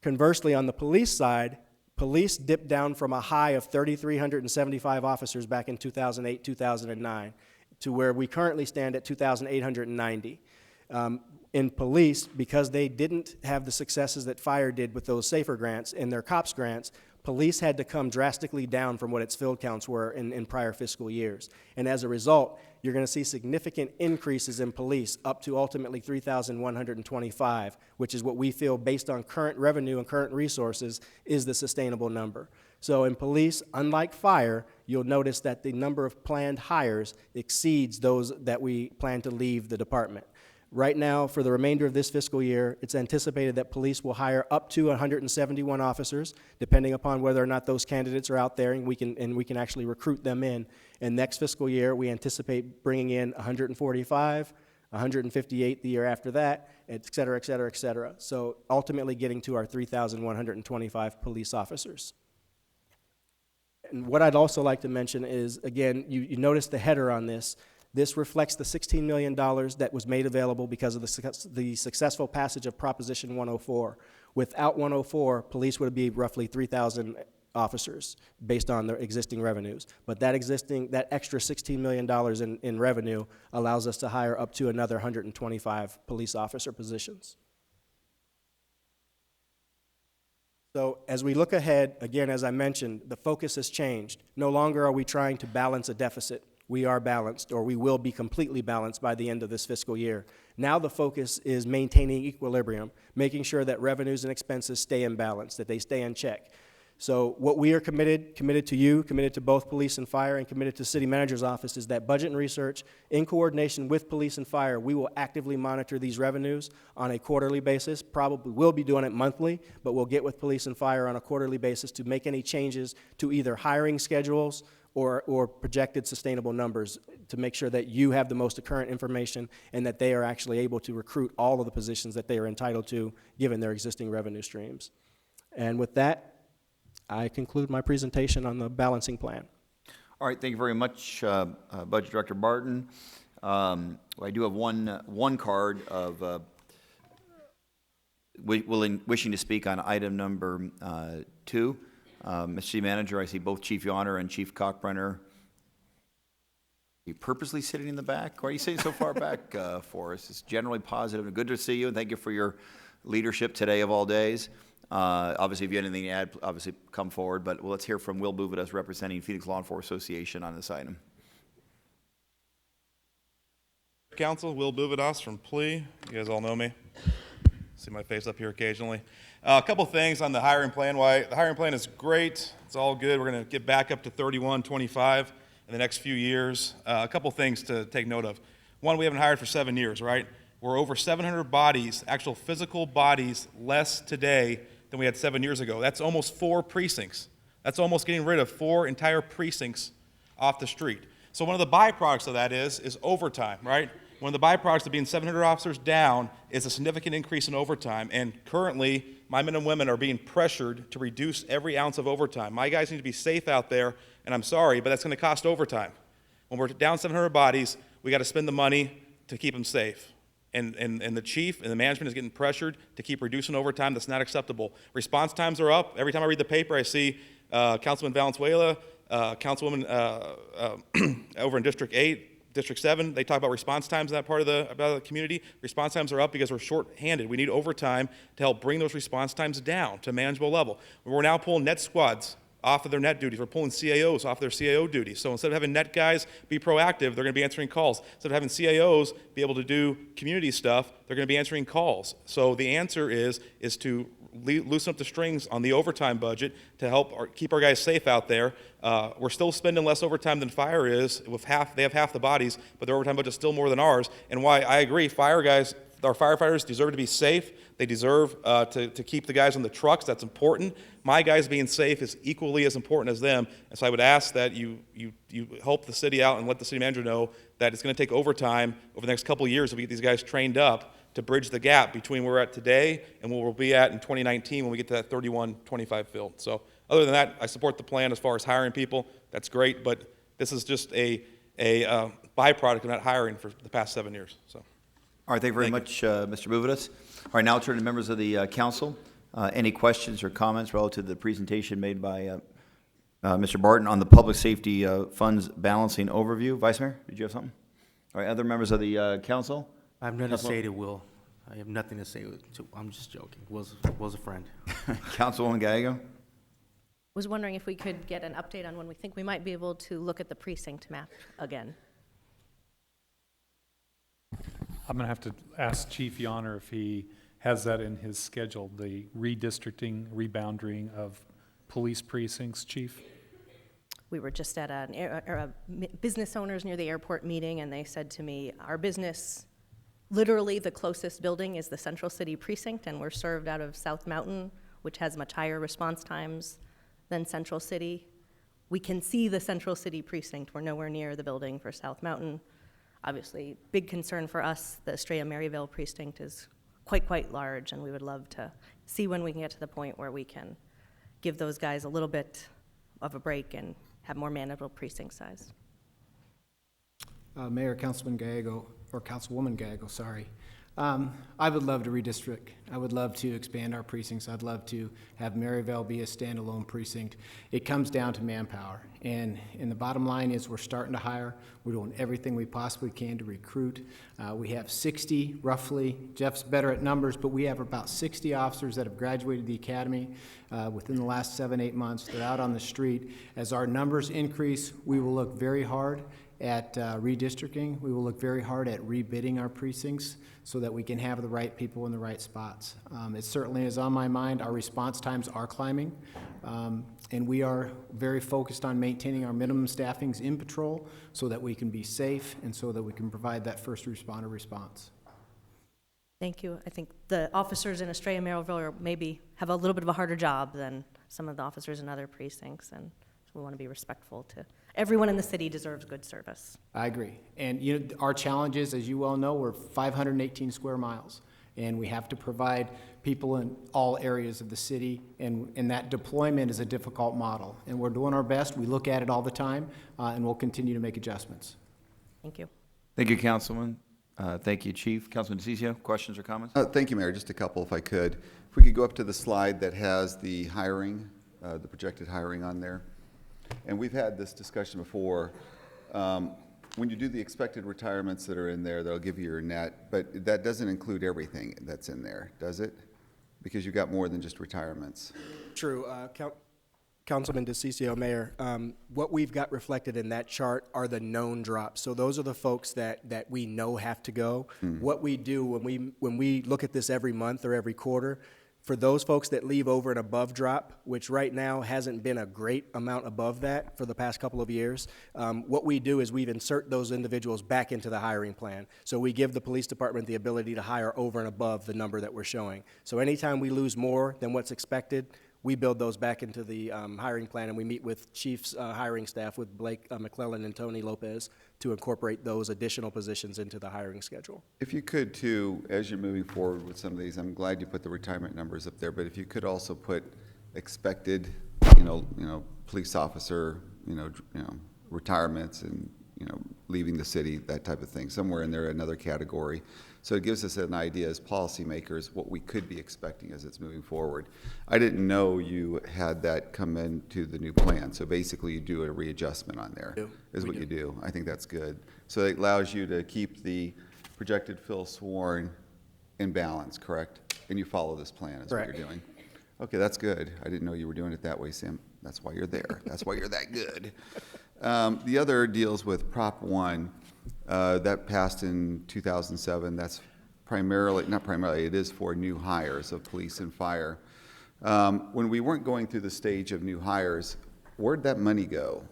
Conversely, on the police side, police dipped down from a high of 3,375 officers back in 2008, 2009, to where we currently stand at 2,890. In police, because they didn't have the successes that fire did with those SAFER grants and their COPS grants, police had to come drastically down from what its field counts were in prior fiscal years. And as a result, you're going to see significant increases in police up to ultimately 3,125, which is what we feel, based on current revenue and current resources, is the sustainable number. So in police, unlike fire, you'll notice that the number of planned hires exceeds those that we plan to leave the department. Right now, for the remainder of this fiscal year, it's anticipated that police will hire up to 171 officers, depending upon whether or not those candidates are out there, and we can actually recruit them in. And next fiscal year, we anticipate bringing in 145, 158 the year after that, et cetera, et cetera, et cetera. So ultimately getting to our 3,125 police officers. And what I'd also like to mention is, again, you notice the header on this. This reflects the $16 million that was made available because of the successful passage of Proposition 104. Without 104, police would be roughly 3,000 officers based on their existing revenues. But that extra $16 million in revenue allows us to hire up to another 125 police officer positions. So as we look ahead, again, as I mentioned, the focus has changed. No longer are we trying to balance a deficit. We are balanced, or we will be completely balanced by the end of this fiscal year. Now the focus is maintaining equilibrium, making sure that revenues and expenses stay in balance, that they stay in check. So what we are committed to you, committed to both police and fire, and committed to city manager's office is that budget and research, in coordination with police and fire, we will actively monitor these revenues on a quarterly basis. Probably will be doing it monthly, but we'll get with police and fire on a quarterly basis to make any changes to either hiring schedules or projected sustainable numbers to make sure that you have the most current information and that they are actually able to recruit all of the positions that they are entitled to given their existing revenue streams. And with that, I conclude my presentation on the balancing plan. All right, thank you very much, Budget Director Barton. I do have one card of wishing to speak on item number 2. Mr. City Manager, I see both Chief Yonner and Chief Cockbrenner. Are you purposely sitting in the back? Why are you sitting so far back for us? It's generally positive and good to see you, and thank you for your leadership today of all days. Obviously, if you have anything to add, obviously come forward, but let's hear from Will Buvidas representing Phoenix Law Enforcement Association on this item. Council, Will Buvidas from Plea. You guys all know me. See my face up here occasionally. A couple things on the hiring plan. Why the hiring plan is great. It's all good. We're going to get back up to 3125 in the next few years. A couple things to take note of. One, we haven't hired for 7 years, right? We're over 700 bodies, actual physical bodies, less today than we had 7 years ago. That's almost 4 precincts. That's almost getting rid of 4 entire precincts off the street. So one of the byproducts of that is overtime, right? One of the byproducts of being 700 officers down is a significant increase in overtime. And currently, my men and women are being pressured to reduce every ounce of overtime. My guys need to be safe out there, and I'm sorry, but that's going to cost overtime. When we're down 700 bodies, we got to spend the money to keep them safe. And the chief and the management is getting pressured to keep reducing overtime. That's not acceptable. Response times are up. Every time I read the paper, I see Councilman Valenzuela, Councilwoman over in District 8, District 7, they talk about response times in that part of the community. Response times are up because we're short-handed. We need overtime to help bring those response times down to a manageable level. We're now pulling net squads off of their net duties. We're pulling CAOs off their CAO duties. So instead of having net guys be proactive, they're going to be answering calls. Instead of having CAOs be able to do community stuff, they're going to be answering calls. So the answer is to loosen up the strings on the overtime budget to help keep our guys safe out there. We're still spending less overtime than fire is. They have half the bodies, but their overtime budget is still more than ours. And why I agree, fire guys, our firefighters deserve to be safe. They deserve to keep the guys on the trucks. That's important. My guys being safe is equally as important as them. And so I would ask that you help the city out and let the city manager know that it's going to take overtime over the next couple of years to get these guys trained up to bridge the gap between where we're at today and where we'll be at in 2019 when we get to that 3125 field. So other than that, I support the plan as far as hiring people. That's great, but this is just a byproduct of not hiring for the past 7 years. So. All right, thank you very much, Mr. Buvidas. All right, now I'll turn to members of the council. Any questions or comments relative to the presentation made by Mr. Barton on the public safety funds balancing overview? Vice Mayor, did you have something? All right, other members of the council? I have nothing to say to Will. I have nothing to say to, I'm just joking. Will's a friend. Councilwoman Gallego? Was wondering if we could get an update on when we think we might be able to look at the precinct map again. I'm going to have to ask Chief Yonner if he has that in his schedule, the redistricting, rebounding of police precincts, Chief. We were just at a business owners near the airport meeting, and they said to me, our business, literally the closest building is the Central City Precinct, and we're served out of South Mountain, which has much higher response times than Central City. We can see the Central City Precinct. We're nowhere near the building for South Mountain. Obviously, big concern for us, the Estrella Maryville Precinct is quite large, and we would love to see when we can get to the point where we can give those guys a little bit of a break and have more manageable precinct size. Mayor, Councilman Gallego, or Councilwoman Gallego, sorry. I would love to redistrict. I would love to expand our precincts. I'd love to have Maryville be a standalone precinct. It comes down to manpower. And the bottom line is we're starting to hire. We're doing everything we possibly can to recruit. We have 60, roughly. Jeff's better at numbers, but we have about 60 officers that have graduated the academy within the last 7-8 months. They're out on the street. As our numbers increase, we will look very hard at redistricting. We will look very hard at rebidding our precincts so that we can have the right people in the right spots. It certainly is on my mind. Our response times are climbing, and we are very focused on maintaining our minimum staffings in patrol so that we can be safe and so that we can provide that first responder response. Thank you. I think the officers in Estrella Merrillville are maybe have a little bit of a harder job than some of the officers in other precincts, and so we want to be respectful to everyone in the city deserves good service. I agree. And you know, our challenges, as you well know, we're 518 square miles, and we have to provide people in all areas of the city, and that deployment is a difficult model. And we're doing our best. We look at it all the time, and we'll continue to make adjustments. Thank you. Thank you, Councilman. Thank you, Chief. Councilman DeCiccio, questions or comments? Thank you, Mayor. Just a couple, if I could. If we could go up to the slide that has the hiring, the projected hiring on there. And we've had this discussion before. When you do the expected retirements that are in there, they'll give you your net, but that doesn't include everything that's in there, does it? Because you've got more than just retirements. True. Councilman DeCiccio, Mayor, what we've got reflected in that chart are the known drops. So those are the folks that we know have to go. What we do when we look at this every month or every quarter, for those folks that leave over and above drop, which right now hasn't been a great amount above that for the past couple of years, what we do is we insert those individuals back into the hiring plan. So we give the police department the ability to hire over and above the number that we're showing. So anytime we lose more than what's expected, we build those back into the hiring plan, and we meet with Chief's hiring staff with Blake McClellan and Tony Lopez to incorporate those additional positions into the hiring schedule. If you could, too, as you're moving forward with some of these, I'm glad you put the retirement numbers up there, but if you could also put expected, police officer, retirements and, leaving the city, that type of thing, somewhere in there, another category. So it gives us an idea as policymakers what we could be expecting as it's moving forward. I didn't know you had that come into the new plan. So basically you do a readjustment on there, is what you do. I think that's good. So it allows you to keep the projected fill sworn in balance, correct? And you follow this plan is what you're doing. Okay, that's good. I didn't know you were doing it that way, Sam. That's why you're there. That's why you're that good. The other deals with Prop 1. That passed in 2007. That's not primarily, it is for new hires of police and fire. When we weren't going through the stage of new hires, where'd that money go?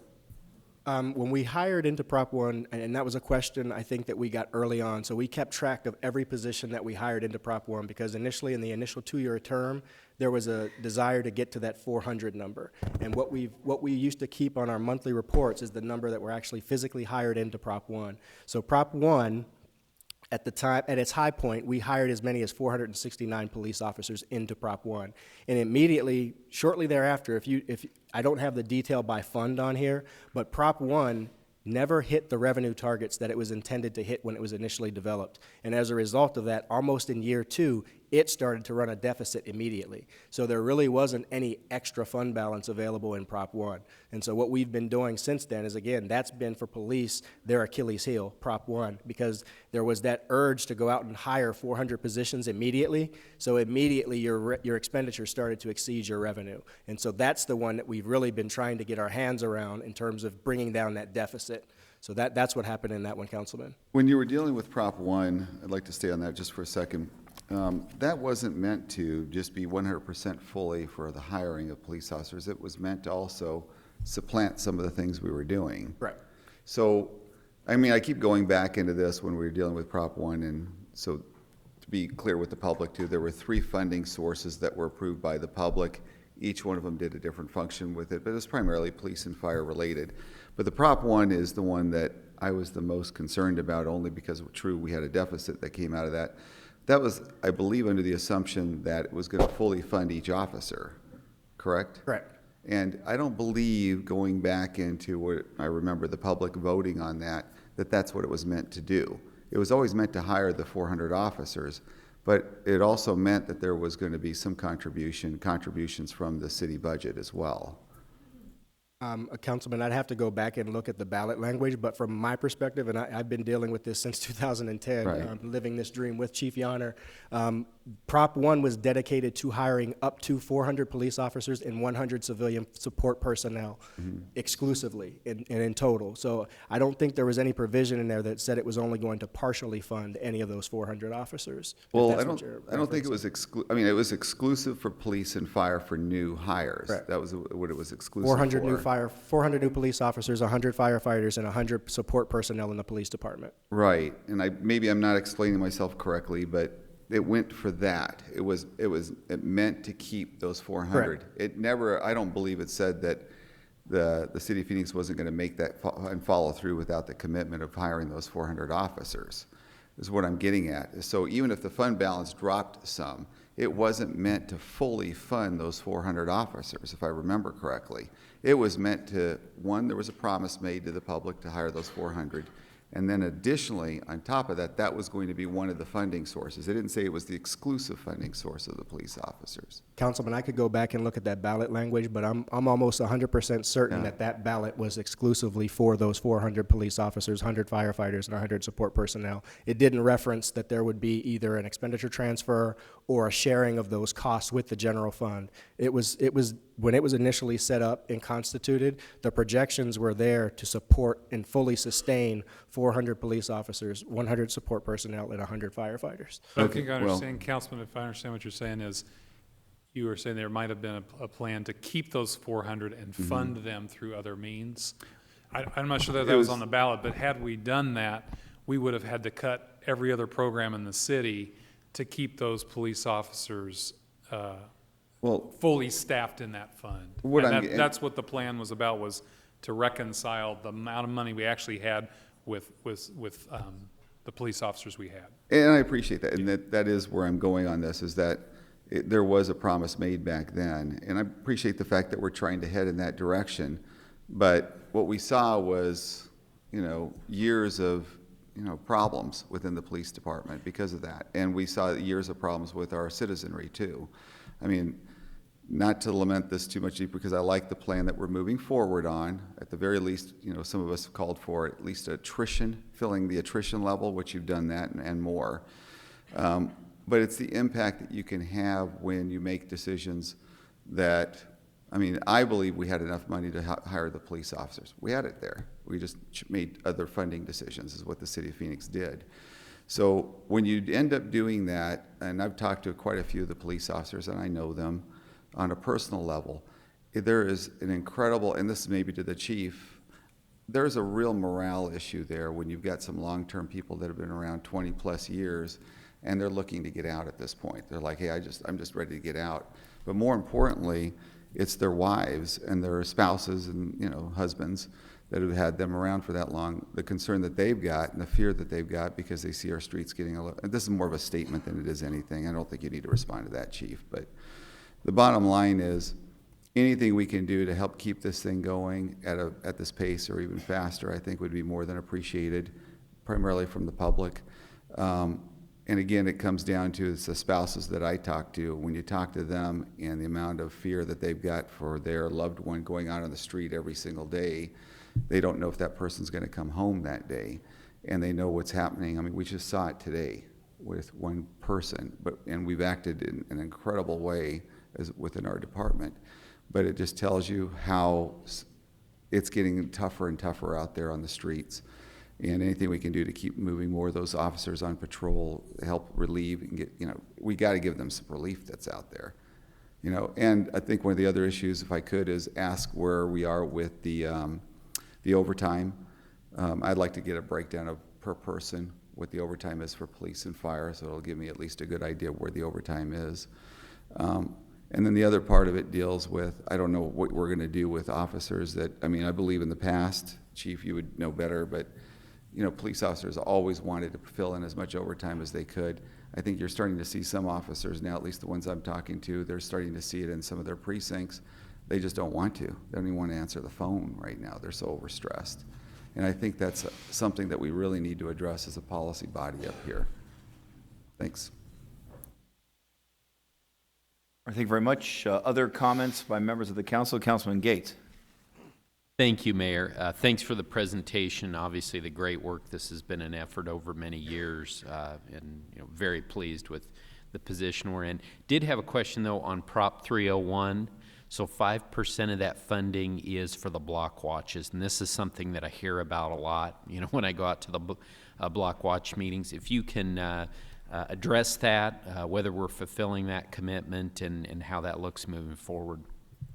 When we hired into Prop 1, and that was a question I think that we got early on, so we kept track of every position that we hired into Prop 1 because initially in the initial 2-year term, there was a desire to get to that 400 number. And what we used to keep on our monthly reports is the number that were actually physically hired into Prop 1. So Prop 1, at the time, at its high point, we hired as many as 469 police officers into Prop 1. And immediately, shortly thereafter, if I don't have the detail by fund on here, but Prop 1 never hit the revenue targets that it was intended to hit when it was initially developed. And as a result of that, almost in year 2, it started to run a deficit immediately. So there really wasn't any extra fund balance available in Prop 1. And so what we've been doing since then is, again, that's been for police, their Achilles heel, Prop 1, because there was that urge to go out and hire 400 positions immediately. So immediately your expenditure started to exceed your revenue. And so that's the one that we've really been trying to get our hands around in terms of bringing down that deficit. So that's what happened in that one, Councilman. When you were dealing with Prop 1, I'd like to stay on that just for a second. That wasn't meant to just be 100% fully for the hiring of police officers. It was meant to also supplant some of the things we were doing. Right. So, I mean, I keep going back into this when we were dealing with Prop 1, and so to be clear with the public too, there were 3 funding sources that were approved by the public. Each one of them did a different function with it, but it's primarily police and fire related. But the Prop 1 is the one that I was the most concerned about, only because, true, we had a deficit that came out of that. That was, I believe, under the assumption that it was going to fully fund each officer, correct? Correct. And I don't believe, going back into what I remember the public voting on that that's what it was meant to do. It was always meant to hire the 400 officers, but it also meant that there was going to be some contributions from the city budget as well. Councilman, I'd have to go back and look at the ballot language, but from my perspective, and I've been dealing with this since 2010, Right. Living this dream with Chief Yonner, Prop 1 was dedicated to hiring up to 400 police officers and 100 civilian support personnel exclusively and in total. So I don't think there was any provision in there that said it was only going to partially fund any of those 400 officers. if Well, that's I what don't, you're I don't think it referencing. was I mean, it was exclusive for police and fire for new hires. Correct. That was what it was exclusive 400 new for. 400 new police officers, 100 firefighters, and 100 support personnel in the police department. Right, and maybe I'm not explaining myself correctly, but it went for that. It meant to keep those 400. It never, I don't believe it said that the city of Phoenix wasn't going to make that and follow through without the commitment of hiring those 400 officers, is what I'm getting at. So even if the fund balance dropped some, it wasn't meant to fully fund those 400 officers, if I remember correctly. It was meant to, one, there was a promise made to the public to hire those 400. And then additionally, on top of that, that was going to be one of the funding sources. It didn't say it was the exclusive funding source of the police officers. Councilman, I could go back and look at that ballot language, but I'm almost 100% certain that that ballot was exclusively for those 400 police officers, 100 firefighters, and 100 support personnel. It didn't reference that there would be either an expenditure transfer or a sharing of those costs with the general fund. It was when it was initially set up and constituted, the projections were there to support and fully sustain 400 police officers, 100 support personnel, and 100 firefighters. I think I understand, Councilman, if I understand what you're saying is, you were saying there might have been a plan to keep those 400 and fund them through other means. I'm not sure that was on the ballot, but had we done that, we would have had to cut every other program in the city to keep those police officers fully staffed in that fund. And that's what the plan was about, was to reconcile the amount of money we actually had with the police officers we had. And I appreciate that, and that is where I'm going on this, is that there was a promise made back then. And I appreciate the fact that we're trying to head in that direction. But what we saw was, years of problems within the police department because of that. And we saw years of problems with our citizenry too. I mean, not to lament this too much deeper, because I like the plan that we're moving forward on. At the very least, some of us have called for at least attrition, filling the attrition level, which you've done that and more. But it's the impact that you can have when you make decisions that, I believe we had enough money to hire the police officers. We had it there. We just made other funding decisions, is what the city of Phoenix did. So when you end up doing that, and I've talked to quite a few of the police officers, and I know them on a personal level, there is an incredible, and this is maybe to the chief, there's a real morale issue there when you've got some long-term people that have been around 20 plus years, and they're looking to get out at this point. They're like, hey, I'm just ready to get out. But more importantly, it's their wives and their spouses and husbands that have had them around for that long, the concern that they've got and the fear that they've got because they see our streets getting and this is more of a statement than it is anything. I don't think you need to respond to that, Chief. But the bottom line is, anything we can do to help keep this thing going at this pace or even faster, I think would be more than appreciated, primarily from the public. And again, it comes down to the spouses that I talk to. When you talk to them and the amount of fear that they've got for their loved one going out on the street every single day, they don't know if that person's going to come home that day. And they know what's happening. We just saw it today with one person, and we've acted in an incredible way within our department. But it just tells you how it's getting tougher and tougher out there on the streets. And anything we can do to keep moving more of those officers on patrol, help relieve and get, we got to give them some relief that's out there. And I think one of the other issues, if I could, is ask where we are with the overtime. I'd like to get a breakdown of per person what the overtime is for police and fire, so it'll give me at least a good idea of where the overtime is. And then the other part of it deals with, I don't know what we're going to do with officers that, I believe in the past, Chief, you would know better, but police officers always wanted to fill in as much overtime as they could. I think you're starting to see some officers now, at least the ones I'm talking to, they're starting to see it in some of their precincts. They just don't want to. They don't even want to answer the phone right now. They're so overstressed. And I think that's something that we really need to address as a policy body up here. Thanks. Thank you very much. Other comments by members of the council? Councilman Gates. Thank you, Mayor. Thanks for the presentation. Obviously, the great work. This has been an effort over many years, and very pleased with the position we're in. Did have a question, though, on Prop 301. So 5% of that funding is for the block watches, and this is something that I hear about a lot, when I go out to the block watch meetings. If you can address that, whether we're fulfilling that commitment and how that looks moving forward.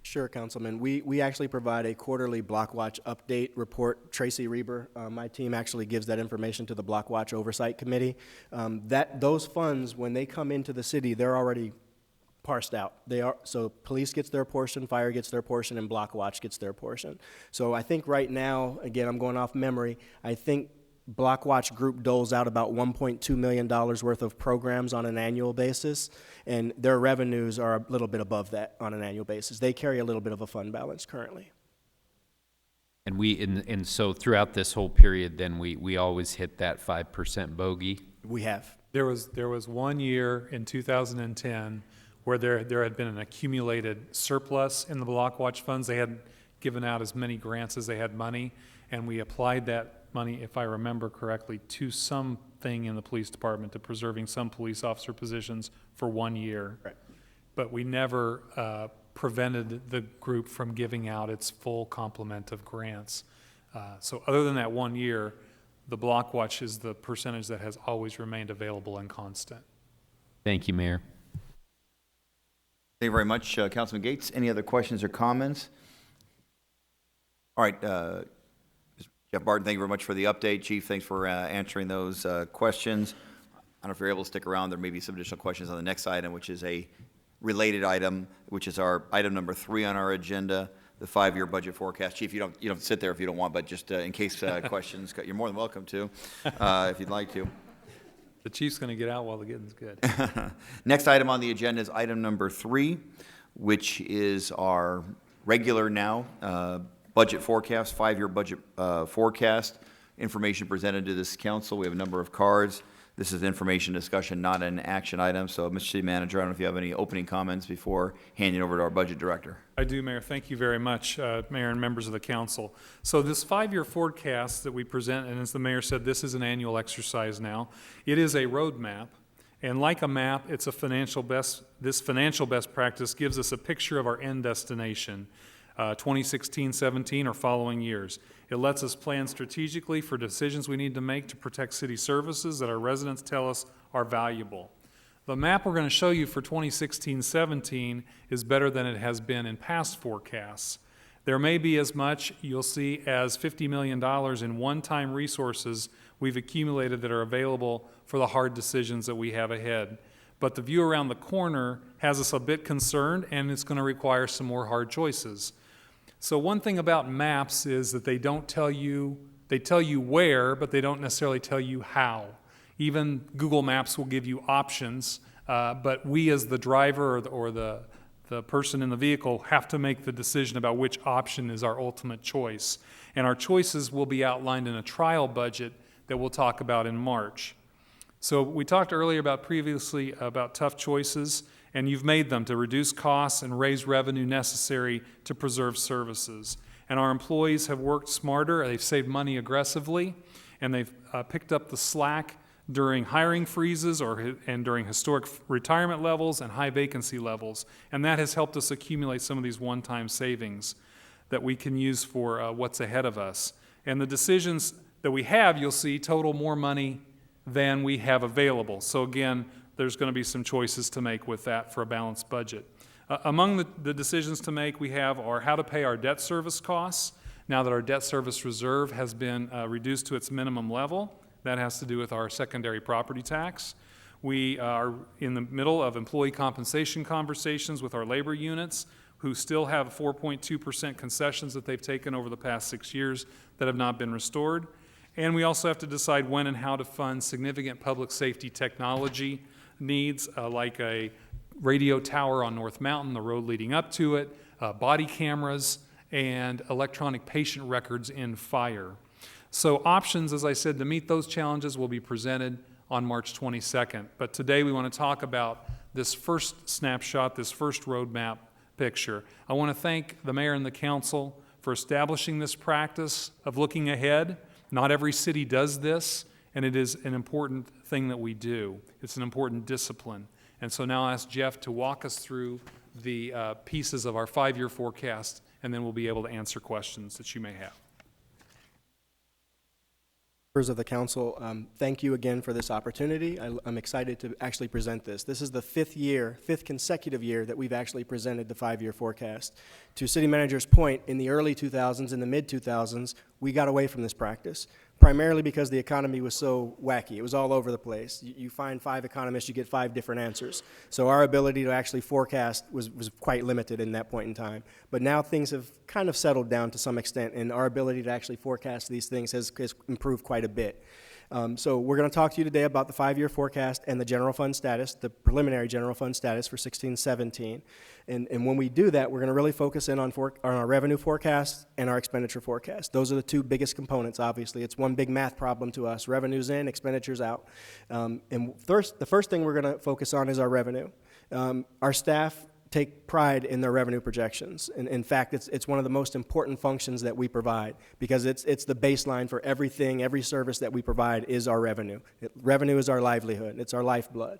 Sure, Councilman. We actually provide a quarterly Block Watch update report. Tracy Reber, my team actually gives that information to the Block Watch Oversight Committee. Those funds, when they come into the city, they're already parsed out. So police gets their portion, fire gets their portion, and Block Watch gets their portion. So I think right now, again, I'm going off memory, I think Block Watch Group doles out about $1.2 million worth of programs on an annual basis, and their revenues are a little bit above that on an annual basis. They carry a little bit of a fund balance currently. And and so throughout this whole period, then we always hit that 5% bogey. We have. There was 1 year in 2010 where there had been an accumulated surplus in the block watch funds. They hadn't given out as many grants as they had money, and we applied that money, if I remember correctly, to something in the police department, to preserving some police officer positions for 1 year. Right. But we never prevented the group from giving out its full complement of grants. So other than that 1 year, the block watch is the percentage that has always remained available and constant. Thank you, Mayor. Thank you very much, Councilman Gates. Any other questions or comments? All right, Jeff Barton, thank you very much for the update. Chief, thanks for answering those questions. I don't know if you're able to stick around. There may be some additional questions on the next item, which is a related item, which is our item number 3 on our agenda, the 5-year budget forecast. Chief, you don't sit there if you don't want, but just in case questions, you're more than welcome to, if you'd like to. The chief's going to get out while the getting's good. Next item on the agenda is item number 3, which is our regular now budget forecast, 5-year budget forecast. Information presented to this council. We have a number of cards. This is information discussion, not an action item. So, Mr. City Manager, I don't know if you have any opening comments before handing over to our budget director. I do, Mayor. Thank you very much, Mayor and members of the council. So this 5-year forecast that we present, and as the mayor said, this is an annual exercise now. It is a roadmap, and like a map, this financial best practice gives us a picture of our end destination, 2016, 17, or following years. It lets us plan strategically for decisions we need to make to protect city services that our residents tell us are valuable. The map we're going to show you for 2016-17 is better than it has been in past forecasts. There may be as much, you'll see, as $50 million in one-time resources we've accumulated that are available for the hard decisions that we have ahead. But the view around the corner has us a bit concerned, and it's going to require some more hard choices. So one thing about maps is that they tell you where, but they don't necessarily tell you how. Even Google Maps will give you options, but we as the driver or the person in the vehicle have to make the decision about which option is our ultimate choice. And our choices will be outlined in a trial budget that we'll talk about in March. So we talked earlier previously about tough choices, and you've made them to reduce costs and raise revenue necessary to preserve services. And our employees have worked smarter, they've saved money aggressively, and they've picked up the slack during hiring freezes and during historic retirement levels and high vacancy levels. And that has helped us accumulate some of these one-time savings that we can use for what's ahead of us. And the decisions that we have, you'll see, total more money than we have available. So again, there's going to be some choices to make with that for a balanced budget. Among the decisions to make we have are how to pay our debt service costs now that our debt service reserve has been reduced to its minimum level. That has to do with our secondary property tax. We are in the middle of employee compensation conversations with our labor units who still have 4.2% concessions that they've taken over the past 6 years that have not been restored. And we also have to decide when and how to fund significant public safety technology needs, like a radio tower on North Mountain, the road leading up to it, body cameras, and electronic patient records in fire. So options, as I said, to meet those challenges will be presented on March 22nd. But today we want to talk about this first snapshot, this first roadmap picture. I want to thank the mayor and the council for establishing this practice of looking ahead. Not every city does this, and it is an important thing that we do. It's an important discipline. And so now I'll ask Jeff to walk us through the pieces of our 5-year forecast, and then we'll be able to answer questions that you may have. Members of the council, thank you again for this opportunity. I'm excited to actually present this. This is the fifth consecutive year that we've actually presented the 5-year forecast. To City Manager's point, in the early 2000s, in the mid-2000s, we got away from this practice, primarily because the economy was so wacky. It was all over the place. You find 5 economists, you get 5 different answers. So our ability to actually forecast was quite limited in that point in time. But now things have kind of settled down to some extent, and our ability to actually forecast these things has improved quite a bit. So we're going to talk to you today about the 5-year forecast and the general fund status, the preliminary general fund status for 16-17. And when we do that, we're going to really focus in on our revenue forecast and our expenditure forecast. Those are the 2 biggest components, obviously. It's one big math problem to us. Revenues in, expenditures out. And first, the first thing we're going to focus on is our revenue. Our staff take pride in their revenue projections. And in fact, it's one of the most important functions that we provide, because it's the baseline for everything, every service that we provide is our revenue. Revenue is our livelihood. It's our lifeblood.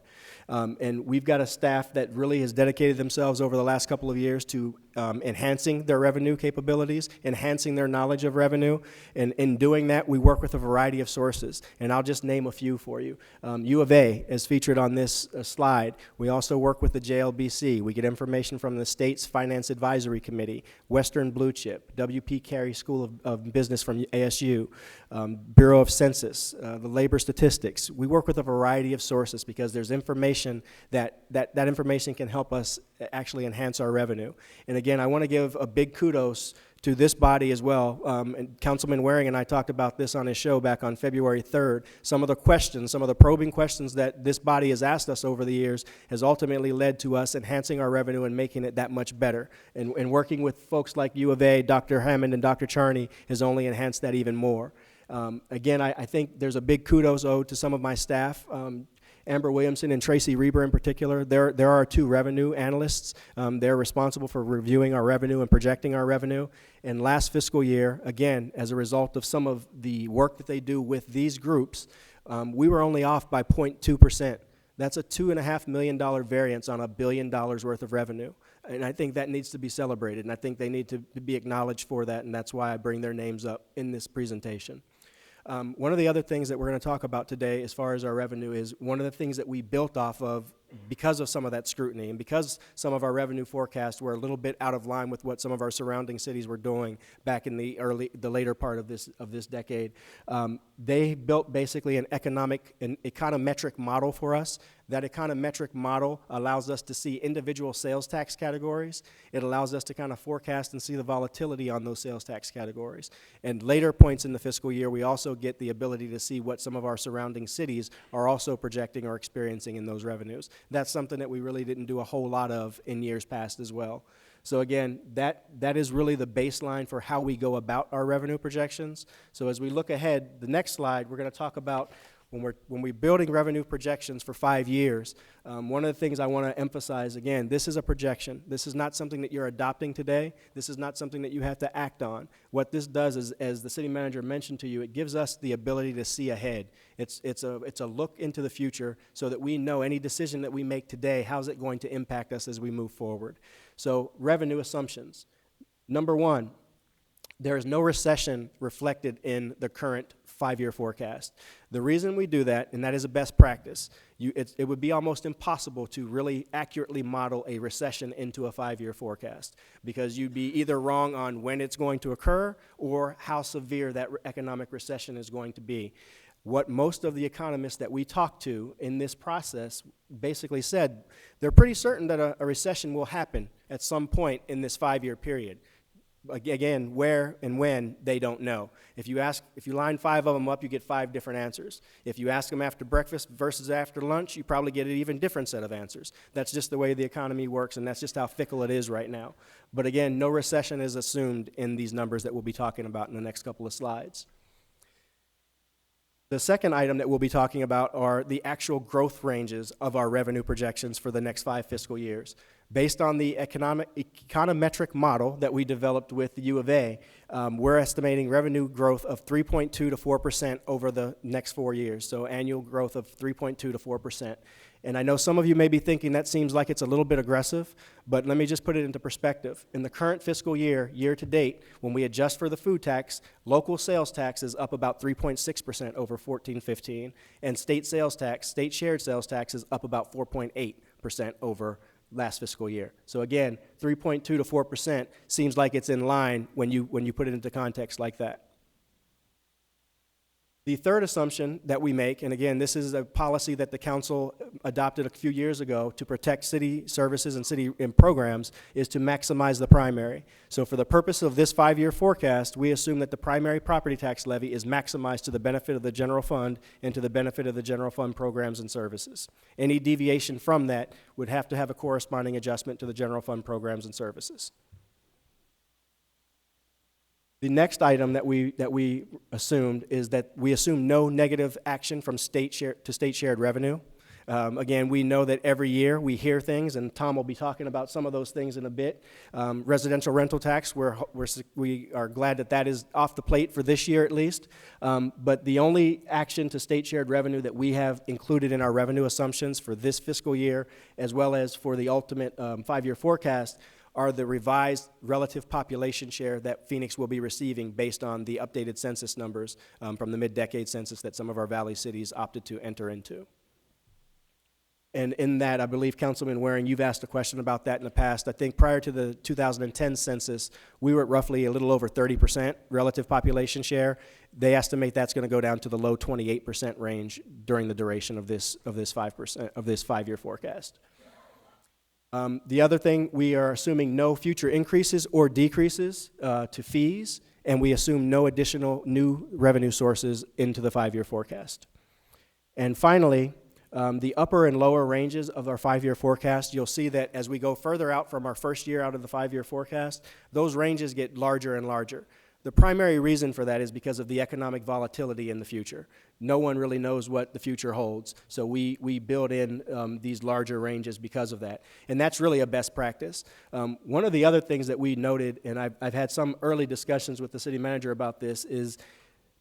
And we've got a staff that really has dedicated themselves over the last couple of years to enhancing their revenue capabilities, enhancing their knowledge of revenue. And in doing that, we work with a variety of sources. And I'll just name a few for you. U of A, as featured on this slide. We also work with the JLBC. We get information from the state's Finance Advisory Committee, Western Blue Chip, W.P. Carey School of Business from ASU, Bureau of Census, the labor statistics. We work with a variety of sources because there's information that information can help us actually enhance our revenue. And again, I want to give a big kudos to this body as well. And Councilman Waring and I talked about this on his show back on February 3rd. Some of the probing questions that this body has asked us over the years has ultimately led to us enhancing our revenue and making it that much better. And working with folks like U of A, Dr. Hammond and Dr. Charney has only enhanced that even more. Again, I think there's a big kudos owed to some of my staff. Amber Williamson and Tracy Reber in particular, there are 2 revenue analysts. They're responsible for reviewing our revenue and projecting our revenue. And last fiscal year, again, as a result of some of the work that they do with these groups, we were only off by 0.2%. That's a $2.5 million variance on $1 billion worth of revenue. And I think that needs to be celebrated, and I think they need to be acknowledged for that, and that's why I bring their names up in this presentation. One of the other things that we're going to talk about today as far as our revenue is one of the things that we built off of because of some of that scrutiny and because some of our revenue forecasts were a little bit out of line with what some of our surrounding cities were doing back in the later part of this decade. They built basically an econometric model for us. That econometric model allows us to see individual sales tax categories. It allows us to kind of forecast and see the volatility on those sales tax categories. And later points in the fiscal year, we also get the ability to see what some of our surrounding cities are also projecting or experiencing in those revenues. That's something that we really didn't do a whole lot of in years past as well. So again, that is really the baseline for how we go about our revenue projections. So as we look ahead, the next slide, we're going to talk about when we're building revenue projections for 5 years, one of the things I want to emphasize, again, this is a projection. This is not something that you're adopting today. This is not something that you have to act on. What this does is, as the city manager mentioned to you, it gives us the ability to see ahead. It's a look into the future so that we know any decision that we make today, how's it going to impact us as we move forward. So revenue assumptions. Number 1, there is no recession reflected in the current 5-year forecast. The reason we do that, and that is a best practice, it would be almost impossible to really accurately model a recession into a 5-year forecast because you'd be either wrong on when it's going to occur or how severe that economic recession is going to be. What most of the economists that we talked to in this process basically said, they're pretty certain that a recession will happen at some point in this 5-year period. Again, where and when, they don't know. If you line 5 of them up, you get 5 different answers. If you ask them after breakfast versus after lunch, you probably get an even different set of answers. That's just the way the economy works, and that's just how fickle it is right now. But again, no recession is assumed in these numbers that we'll be talking about in the next couple of slides. The second item that we'll be talking about are the actual growth ranges of our revenue projections for the next 5 fiscal years. Based on the econometric model that we developed with the U of A, we're estimating revenue growth of 3.2 to 4% over the next 4 years. So annual growth of 3.2 to 4%. And I know some of you may be thinking that seems like it's a little bit aggressive, but let me just put it into perspective. In the current fiscal year, year to date, when we adjust for the food tax, local sales tax is up about 3.6% over 14-15, and state sales tax, state shared sales tax is up about 4.8% over last fiscal year. So again, 3.2 to 4% seems like it's in line when you put it into context like that. The third assumption that we make, and again, this is a policy that the council adopted a few years ago to protect city services and city programs, is to maximize the primary. So for the purpose of this 5-year forecast, we assume that the primary property tax levy is maximized to the benefit of the general fund and to the benefit of the general fund programs and services. Any deviation from that would have to have a corresponding adjustment to the general fund programs and services. The next item that we assumed is that we assume no negative action from state shared revenue. Again, we know that every year we hear things, and Tom will be talking about some of those things in a bit. Residential rental tax, we are glad that that is off the plate for this year at least. But the only action to state shared revenue that we have included in our revenue assumptions for this fiscal year, as well as for the ultimate 5-year forecast, are the revised relative population share that Phoenix will be receiving based on the updated census numbers from the mid-decade census that some of our valley cities opted to enter into. And in that, I believe, Councilman Waring, you've asked a question about that in the past. I think prior to the 2010 census, we were at roughly a little over 30% relative population share. They estimate that's going to go down to the low 28% range during the duration of this 5-year forecast. The other thing, we are assuming no future increases or decreases to fees, and we assume no additional new revenue sources into the 5-year forecast. And finally, the upper and lower ranges of our 5-year forecast, you'll see that as we go further out from our first year out of the 5-year forecast, those ranges get larger and larger. The primary reason for that is because of the economic volatility in the future. No one really knows what the future holds, so we build in these larger ranges because of that. And that's really a best practice. One of the other things that we noted, and I've had some early discussions with the city manager about this, is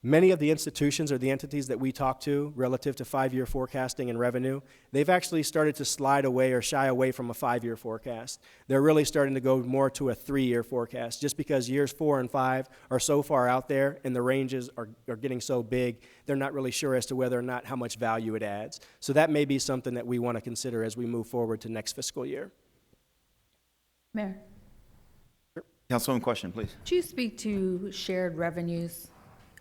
many of the institutions or the entities that we talk to relative to 5-year forecasting and revenue, they've actually started to slide away or shy away from a 5-year forecast. They're really starting to go more to a 3-year forecast, just because years 4 and 5 are so far out there and the ranges are getting so big, they're not really sure as to whether or not how much value it adds. So that may be something that we want to consider as we move forward to next fiscal year. Mayor, Councilwoman, question, please. could you speak to shared revenues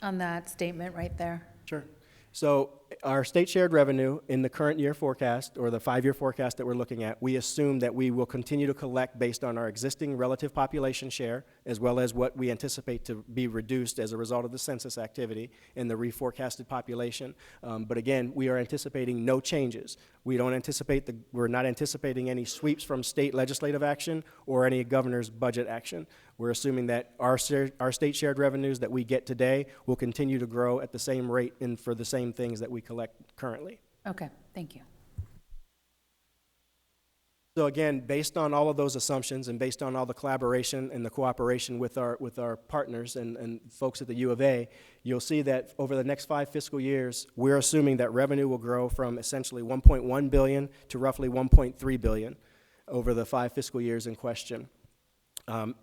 on that statement right there? Sure. So our state shared revenue in the current year forecast, or the 5-year forecast that we're looking at, we assume that we will continue to collect based on our existing relative population share, as well as what we anticipate to be reduced as a result of the census activity and the reforecasted population. But again, we are anticipating no changes. We're not anticipating any sweeps from state legislative action or any governor's budget action. We're assuming that our state shared revenues that we get today will continue to grow at the same rate and for the same things that we collect currently. Okay, thank you. So again, based on all of those assumptions and based on all the collaboration and the cooperation with our partners and folks at the U of A, you'll see that over the next 5 fiscal years, we're assuming that revenue will grow from essentially $1.1 billion to roughly $1.3 billion over the 5 fiscal years in question.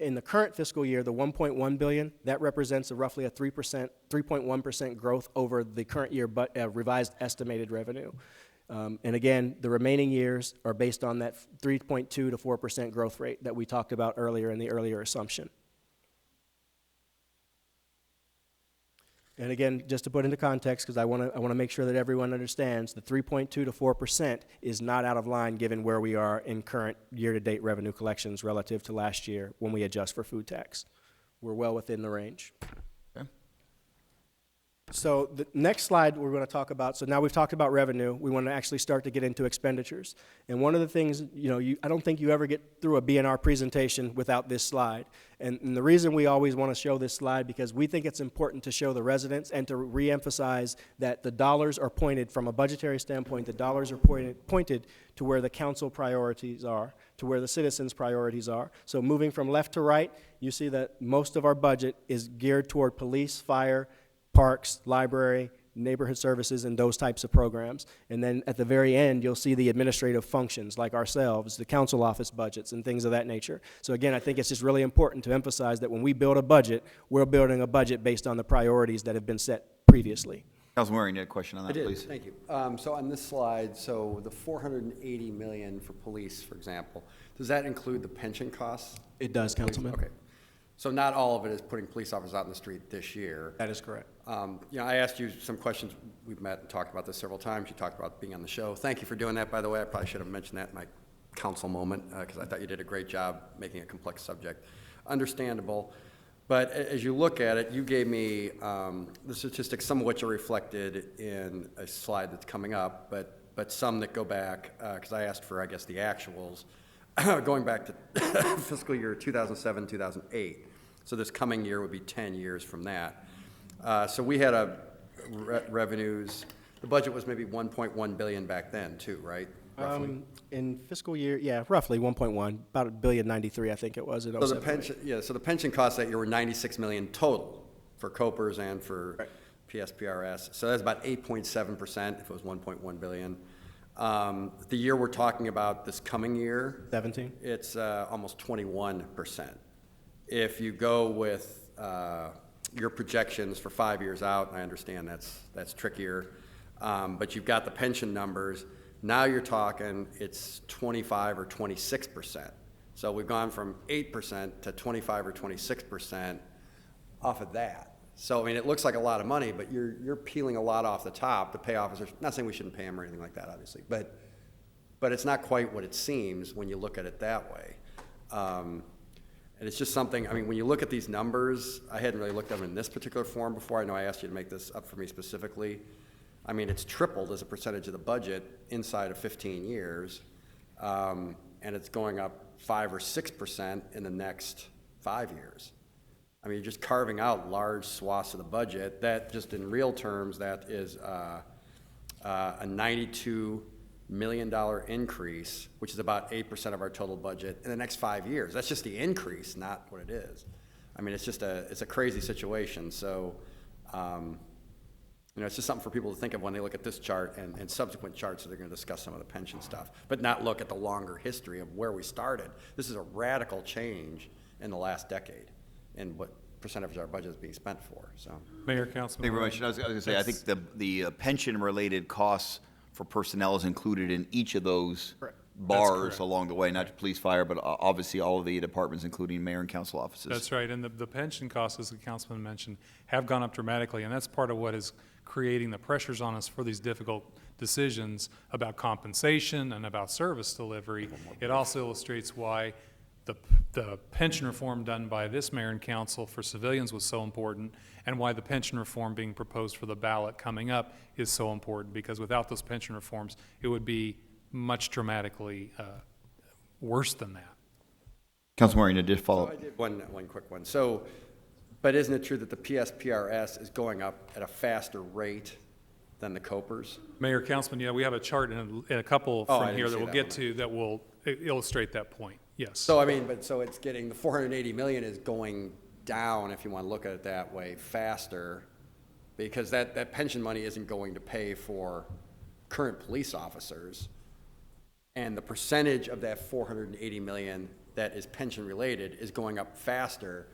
In the current fiscal year, the $1.1 billion, that represents roughly a 3.1% growth over the current year revised estimated revenue. And again, the remaining years are based on that 3.2 to 4% growth rate that we talked about earlier in the earlier assumption. And again, just to put into context, because I want to make sure that everyone understands, the 3.2 to 4% is not out of line given where we are in current year-to-date revenue collections relative to last year when we adjust for food tax. We're well within the range. Okay. So the next slide we're going to talk about, so now we've talked about revenue, we want to actually start to get into expenditures. And one of the things, I don't think you ever get through a BNR presentation without this slide. And the reason we always want to show this slide, because we think it's important to show the residents and to reemphasize that the dollars are pointed, from a budgetary standpoint, the dollars are pointed to where the council priorities are, to where the citizens' priorities are. So moving from left to right, you see that most of our budget is geared toward police, fire, parks, library, neighborhood services, and those types of programs. And then at the very end, you'll see the administrative functions like ourselves, the council office budgets, and things of that nature. So again, I think it's just really important to emphasize that when we build a budget, we're building a budget based on the priorities that have been set previously. Councilman Waring, you had a question on that, please? Thank you. So on this slide, so the $480 million for police, for example, does that include the pension costs? It does, Councilman. Okay. So not all of it is putting police officers out in the street this year. That is correct. I asked you some questions. We've met and talked about this several times. You talked about being on the show. Thank you for doing that, by the way. I probably should have mentioned that in my council moment because I thought you did a great job making a complex subject understandable. But as you look at it, you gave me the statistics, some of which are reflected in a slide that's coming up, but some that go back, because I asked for, I guess, the actuals, going back to fiscal year 2007, 2008. So this coming year would be 10 years from that. So we had revenues, the budget was maybe 1.1 billion back then too, right? Roughly. In fiscal year, yeah, roughly 1.1, about $1.093, I think it was. So the pension, so the pension costs that year were 96 million total for COPERS and for PSPRS. So that's about 8.7% if it was 1.1 billion. The year we're talking about this coming year, 17, it's almost 21%. If you go with your projections for 5 years out, I understand that's trickier, but you've got the pension numbers. Now you're talking it's 25 or 26%. So we've gone from 8% to 25 or 26% off of that. So, I mean, it looks like a lot of money, but you're peeling a lot off the top to pay officers. Not saying we shouldn't pay them or anything like that, obviously, but it's not quite what it seems when you look at it that way. And it's just something, I mean, when you look at these numbers, I hadn't really looked at them in this particular form before. I know I asked you to make this up for me specifically. I mean, it's tripled as a percentage of the budget inside of 15 years, and it's going up 5 or 6% in the next 5 years. I mean, you're just carving out large swaths of the budget that just in real terms, that is a $92 million increase, which is about 8% of our total budget in the next 5 years. That's just the increase, not what it is. I mean, it's just it's a crazy situation. So, it's just something for people to think of when they look at this chart and subsequent charts that they're going to discuss some of the pension stuff, but not look at the longer history of where we started. This is a radical change in the last decade in what percentage of our budget is being spent for. So, Mayor, Councilman. Thank you very much. I was going to say, I think the pension-related costs for personnel is included in each of those bars along the way, not just police, fire, but obviously all of the departments, including mayor and council offices. That's right, and the pension costs, as the councilman mentioned, have gone up dramatically, and that's part of what is creating the pressures on us for these difficult decisions about compensation and about service delivery. It also illustrates why the pension reform done by this mayor and council for civilians was so important, and why the pension reform being proposed for the ballot coming up is so important, because without those pension reforms, it would be much dramatically worse than that. Councilman Waring, did follow. So I did one quick one. So, but isn't it true that the PSPRS is going up at a faster rate than the COPERS? Mayor, Councilman, yeah, we have a chart in a couple I from didn't here see that we'll that get one. to that will illustrate that point, yes. So, I mean, so it's getting, the 480 million is going down, if you want to look at it that way, faster, because that pension money isn't going to pay for current police officers. And the percentage of that 480 million that is pension related is going up faster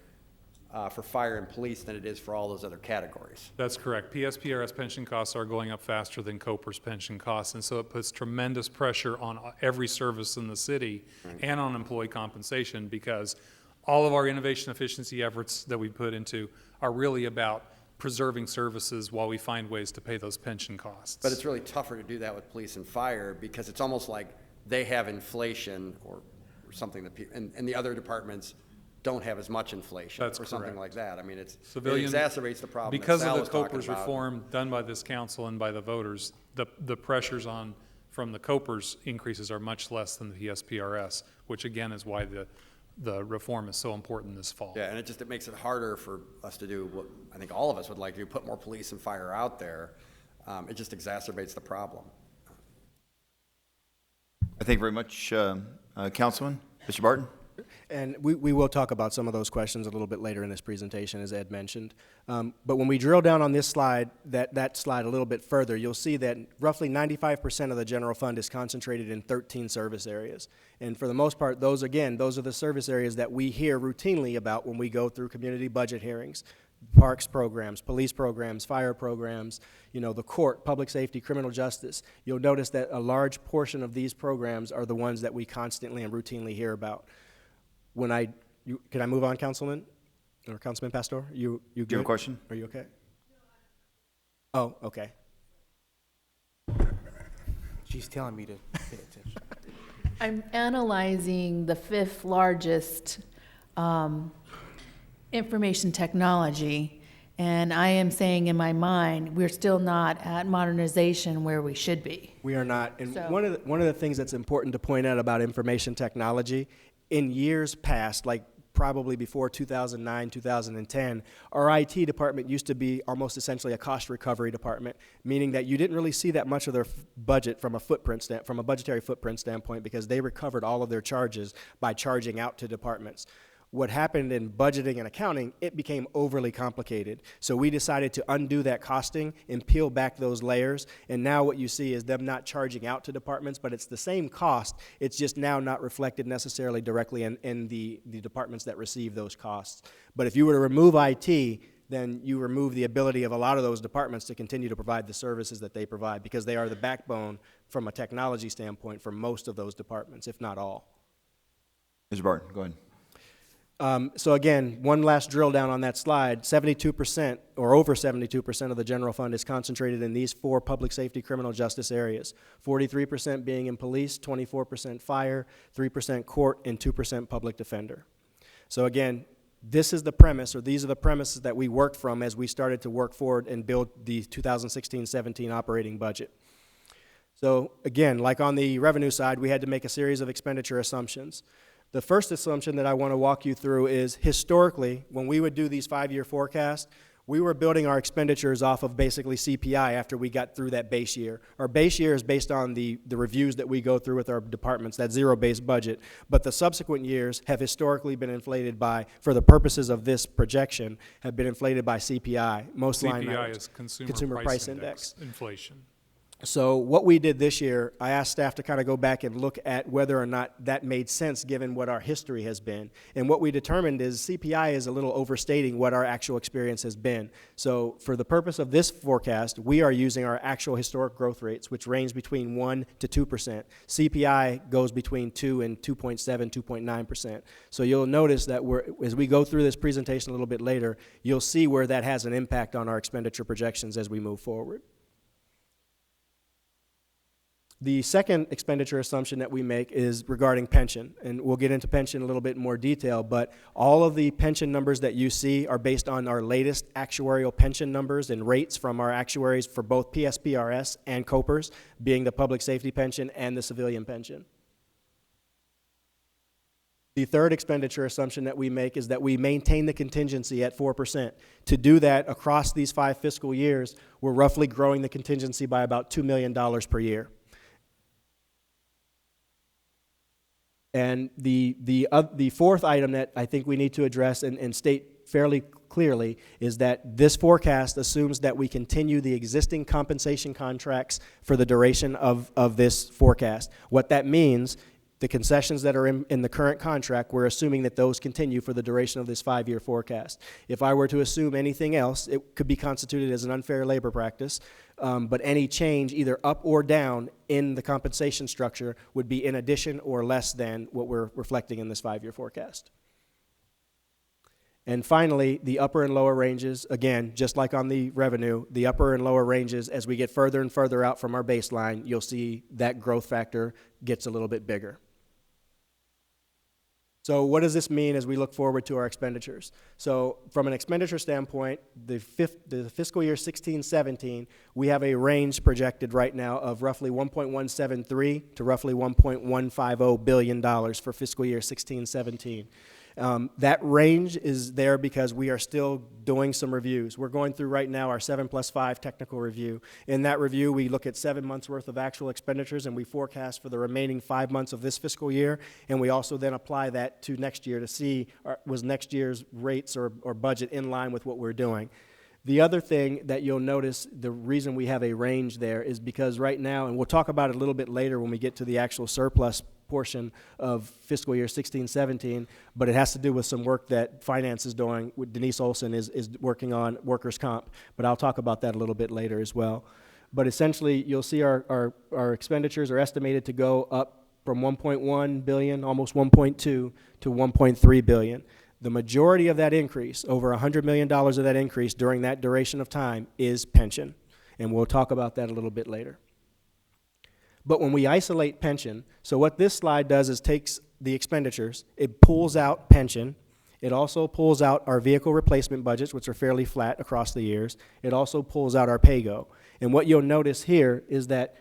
for fire and police than it is for all those other categories. That's correct. PSPRS pension costs are going up faster than COPERS pension costs, and so it puts tremendous pressure on every service in the city and on employee compensation, because all of our innovation efficiency efforts that we put into are really about preserving services while we find ways to pay those pension costs. But it's really tougher to do that with police and fire, because it's almost like they have inflation or something that and the other departments don't have as much inflation That's or something correct. like that. I mean, it Civilian- exacerbates the problem that Because Sal of was the talking COPERS about. reform done by this council and by the voters, the pressures on, from the COPERS increases are much less than the PSPRS, which again is why the reform is so important this fall. Yeah, and it makes it harder for us to do what I think all of us would like to do, put more police and fire out there. It just exacerbates the problem. I thank you very much, Councilman. Mr. Barton? And we will talk about some of those questions a little bit later in this presentation, as Ed mentioned. But when we drill down on this slide, that slide a little bit further, you'll see that roughly 95% of the general fund is concentrated in 13 service areas. And for the most part, those are the service areas that we hear routinely about when we go through community budget hearings. Parks programs, police programs, fire programs, the court, public safety, criminal justice. You'll notice that a large portion of these programs are the ones that we constantly and routinely hear about. Can I move on, Councilman? Or Councilman Pastor? You good? Do you have a question? Are you okay? Oh, okay. She's telling me to pay attention. I'm analyzing the fifth largest information technology, and I am saying in my mind, we're still not at modernization where we should be. We are not. And So- one of the things that's important to point out about information technology, in years past, like probably before 2009, 2010, our IT department used to be almost essentially a cost recovery department, meaning that you didn't really see that much of their budget from a budgetary footprint standpoint, because they recovered all of their charges by charging out to departments. What happened in budgeting and accounting, it became overly complicated. So we decided to undo that costing and peel back those layers. And now what you see is them not charging out to departments, but it's the same cost. It's just now not reflected necessarily directly in the departments that receive those costs. But if you were to remove IT, then you remove the ability of a lot of those departments to continue to provide the services that they provide, because they are the backbone from a technology standpoint for most of those departments, if not all. Mr. Barton, go ahead. So again, one last drill down on that slide, 72% or over 72% of the general fund is concentrated in these four public safety criminal justice areas, 43% being in police, 24% fire, 3% court, and 2% public defender. So again, this is the premise, or these are the premises that we worked from as we started to work forward and build the 2016-17 operating budget. So again, like on the revenue side, we had to make a series of expenditure assumptions. The first assumption that I want to walk you through is, historically, when we would do these 5-year forecasts, we were building our expenditures off of basically CPI after we got through that base year. Our base year is based on the reviews that we go through with our departments, that zero-based budget. But the subsequent years have historically been inflated by, for the purposes of this projection, have been inflated by CPI. Most line CPI items. is Consumer Price Index, inflation. So what we did this year, I asked staff to kind of go back and look at whether or not that made sense given what our history has been. And what we determined is CPI is a little overstating what our actual experience has been. So for the purpose of this forecast, we are using our actual historic growth rates, which range between 1% to 2%. CPI goes between 2 and 2.7, 2.9%. So you'll notice that as we go through this presentation a little bit later, you'll see where that has an impact on our expenditure projections as we move forward. The second expenditure assumption that we make is regarding pension, and we'll get into pension a little bit more detail, but all of the pension numbers that you see are based on our latest actuarial pension numbers and rates from our actuaries for both PSPRS and COPERS, being the public safety pension and the civilian pension. The third expenditure assumption that we make is that we maintain the contingency at 4%. To do that across these 5 fiscal years, we're roughly growing the contingency by about $2 million per year. And the fourth item that I think we need to address and state fairly clearly is that this forecast assumes that we continue the existing compensation contracts for the duration of this forecast. What that means, the concessions that are in the current contract, we're assuming that those continue for the duration of this 5-year forecast. If I were to assume anything else, it could be constituted as an unfair labor practice, but any change, either up or down, in the compensation structure would be in addition or less than what we're reflecting in this 5-year forecast. And finally, the upper and lower ranges, again, just like on the revenue, the upper and lower ranges, as we get further and further out from our baseline, you'll see that growth factor gets a little bit bigger. So what does this mean as we look forward to our expenditures? So from an expenditure standpoint, the fiscal year 16-17, we have a range projected right now of roughly $1.173 to roughly $1.150 billion for fiscal year 16-17. That range is there because we are still doing some reviews. We're going through right now our 7+5 technical review. In that review, we look at 7 months worth of actual expenditures and we forecast for the remaining 5 months of this fiscal year. And we also then apply that to next year to see was next year's rates or budget in line with what we're doing. The other thing that you'll notice, the reason we have a range there is because right now, and we'll talk about it a little bit later when we get to the actual surplus portion of fiscal year 16-17, but it has to do with some work that finance is doing. Denise Olson is working on workers' comp, but I'll talk about that a little bit later as well. But essentially, you'll see our expenditures are estimated to go up from 1.1 billion, almost 1.2, to 1.3 billion. The majority of that increase, over $100 million of that increase during that duration of time, is pension. And we'll talk about that a little bit later. But when we isolate pension, so what this slide does is takes the expenditures, it pulls out pension, it also pulls out our vehicle replacement budgets, which are fairly flat across the years. It also pulls out our pay-go. And what you'll notice here is that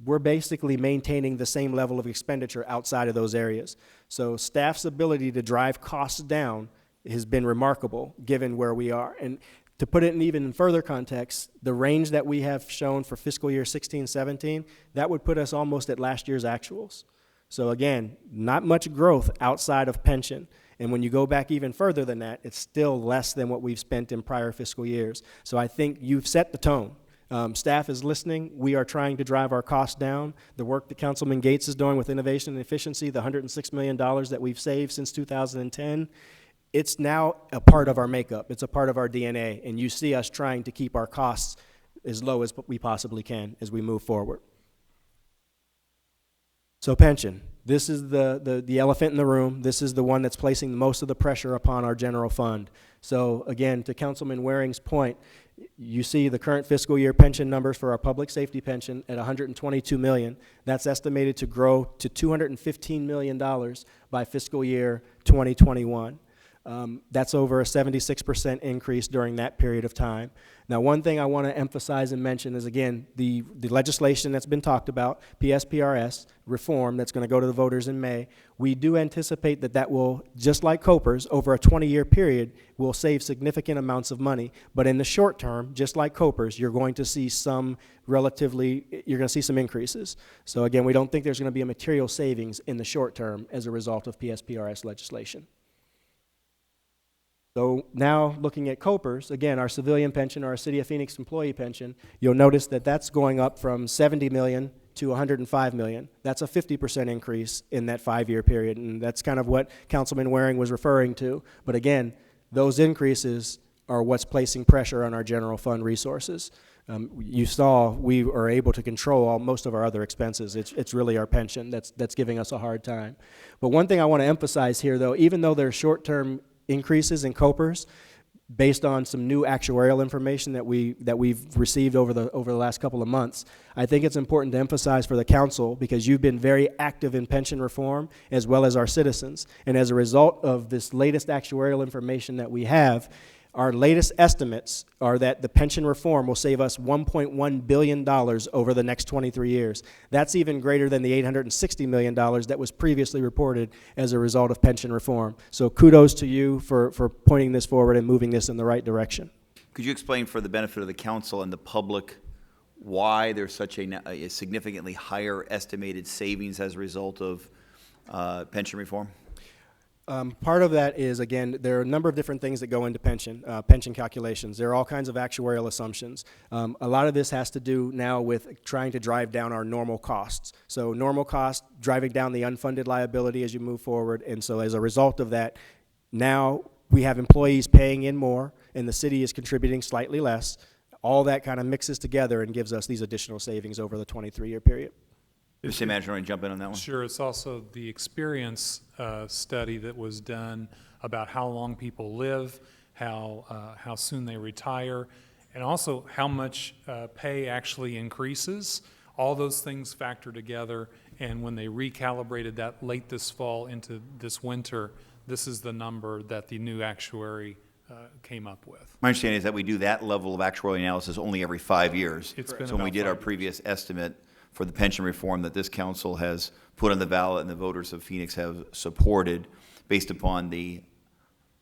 we're basically maintaining the same level of expenditure outside of those areas. So staff's ability to drive costs down has been remarkable given where we are. And to put it in even further context, the range that we have shown for fiscal year 16-17, that would put us almost at last year's actuals. So again, not much growth outside of pension. And when you go back even further than that, it's still less than what we've spent in prior fiscal years. So I think you've set the tone. Staff is listening. We are trying to drive our costs down. The work that Councilman Gates is doing with innovation and efficiency, the $106 million that we've saved since 2010, it's now a part of our makeup. It's a part of our DNA. And you see us trying to keep our costs as low as we possibly can as we move forward. So pension. This is the elephant in the room. This is the one that's placing most of the pressure upon our general fund. So again, to Councilman Waring's point, you see the current fiscal year pension numbers for our public safety pension at $122 million. That's estimated to grow to $215 million by fiscal year 2021. That's over a 76% increase during that period of time. Now, one thing I want to emphasize and mention is, again, the legislation that's been talked about, PSPRS reform, that's going to go to the voters in May. We do anticipate that that will, just like COPERS, over a 20-year period, will save significant amounts of money. But in the short term, just like COPERS, you're going to see some increases. So again, we don't think there's going to be a material savings in the short term as a result of PSPRS legislation. So now looking at COPERS, again, our civilian pension or our City of Phoenix employee pension, you'll notice that that's going up from $70 million to $105 million. That's a 50% increase in that 5-year period, and that's kind of what Councilman Waring was referring to. But again, those increases are what's placing pressure on our general fund resources. You saw we are able to control most of our other expenses. It's really our pension that's giving us a hard time. But one thing I want to emphasize here, though, even though there's short-term increases in COPERS based on some new actuarial information that we've received over the last couple of months, I think it's important to emphasize for the council, because you've been very active in pension reform as well as our citizens. And as a result of this latest actuarial information that we have, our latest estimates are that the pension reform will save us $1.1 billion over the next 23 years. That's even greater than the $860 million that was previously reported as a result of pension reform. So kudos to you for pointing this forward and moving this in the right direction. Could you explain for the benefit of the council and the public why there's such a significantly higher estimated savings as a result of pension reform? Part of that is, again, there are a number of different things that go into pension calculations. There are all kinds of actuarial assumptions. A lot of this has to do now with trying to drive down our normal costs. So normal cost, driving down the unfunded liability as you move forward. And so as a result of that, now we have employees paying in more and the city is contributing slightly less. All that kind of mixes together and gives us these additional savings over the 23-year period. City Manager, want to jump in on that one? Sure. It's also the experience study that was done about how long people live, how soon they retire, and also how much pay actually increases All those things factor together, and when they recalibrated that late this fall into this winter, this is the number that the new actuary came up with. My understanding is that we do that level of actuarial analysis only every 5 years. It's been So when we about did our 5 years. previous estimate for the pension reform that this council has put on the ballot and the voters of Phoenix have supported, based upon the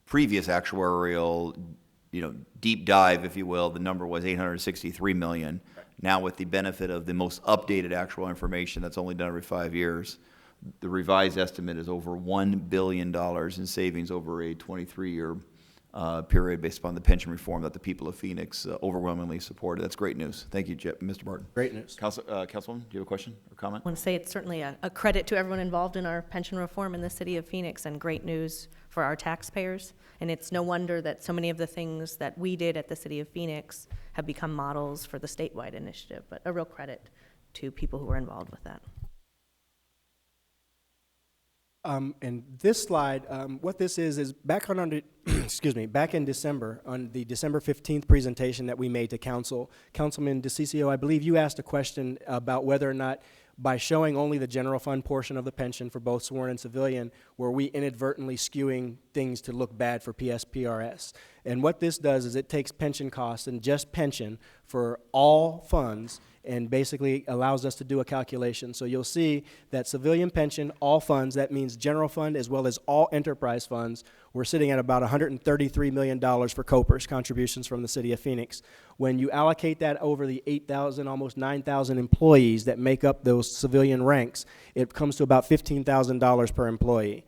previous actuarial, deep dive, if you will, the number was $863 million. Now with the benefit of the most updated actual information that's only done every 5 years, the revised estimate is over $1 billion in savings over a 23-year period based upon the pension reform that the people of Phoenix overwhelmingly supported. That's great news. Thank you, Mr. Martin. Great news. Councilwoman, do you have a question or comment? I want to say it's certainly a credit to everyone involved in our pension reform in the city of Phoenix, and great news for our taxpayers. And it's no wonder that so many of the things that we did at the city of Phoenix have become models for the statewide initiative, but a real credit to people who were involved with that. And this slide, what this is back on excuse me, back in December, on the December 15th presentation that we made to council, Councilman DeCiccio, I believe you asked a question about whether or not by showing only the general fund portion of the pension for both sworn and civilian, were we inadvertently skewing things to look bad for PSPRS. And what this does is it takes pension costs and just pension for all funds and basically allows us to do a calculation. So you'll see that civilian pension, all funds, that means general fund as well as all enterprise funds, we're sitting at about $133 million for COPERS, contributions from the city of Phoenix. When you allocate that over the 8,000, almost 9,000 employees that make up those civilian ranks, it comes to about $15,000 per employee.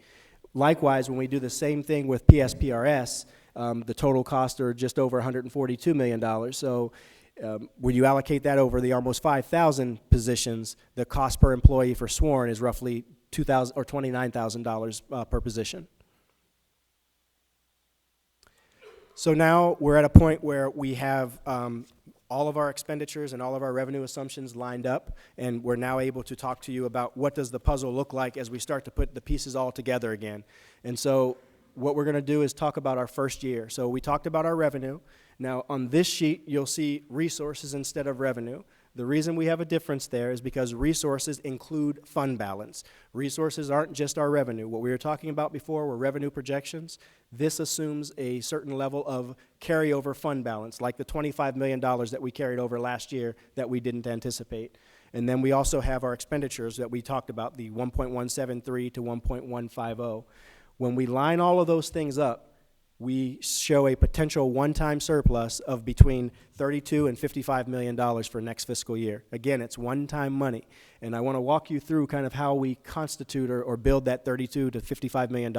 Likewise, when we do the same thing with PSPRS, the total costs are just over $142 million. So when you allocate that over the almost 5,000 positions, the cost per employee for sworn is roughly $2,000 or $29,000 per position. So now we're at a point where we have all of our expenditures and all of our revenue assumptions lined up, and we're now able to talk to you about what does the puzzle look like as we start to put the pieces all together again. And so what we're going to do is talk about our first year. So we talked about our revenue. Now on this sheet, you'll see resources instead of revenue. The reason we have a difference there is because resources include fund balance. Resources aren't just our revenue. What we were talking about before were revenue projections. This assumes a certain level of carryover fund balance, like the $25 million that we carried over last year that we didn't anticipate. And then we also have our expenditures that we talked about, the 1.173 to 1.150. When we line all of those things up, we show a potential one-time surplus of between $32 and $55 million for next fiscal year. Again, it's one-time money. And I want to walk you through kind of how we constitute or build that $32 to $55 million.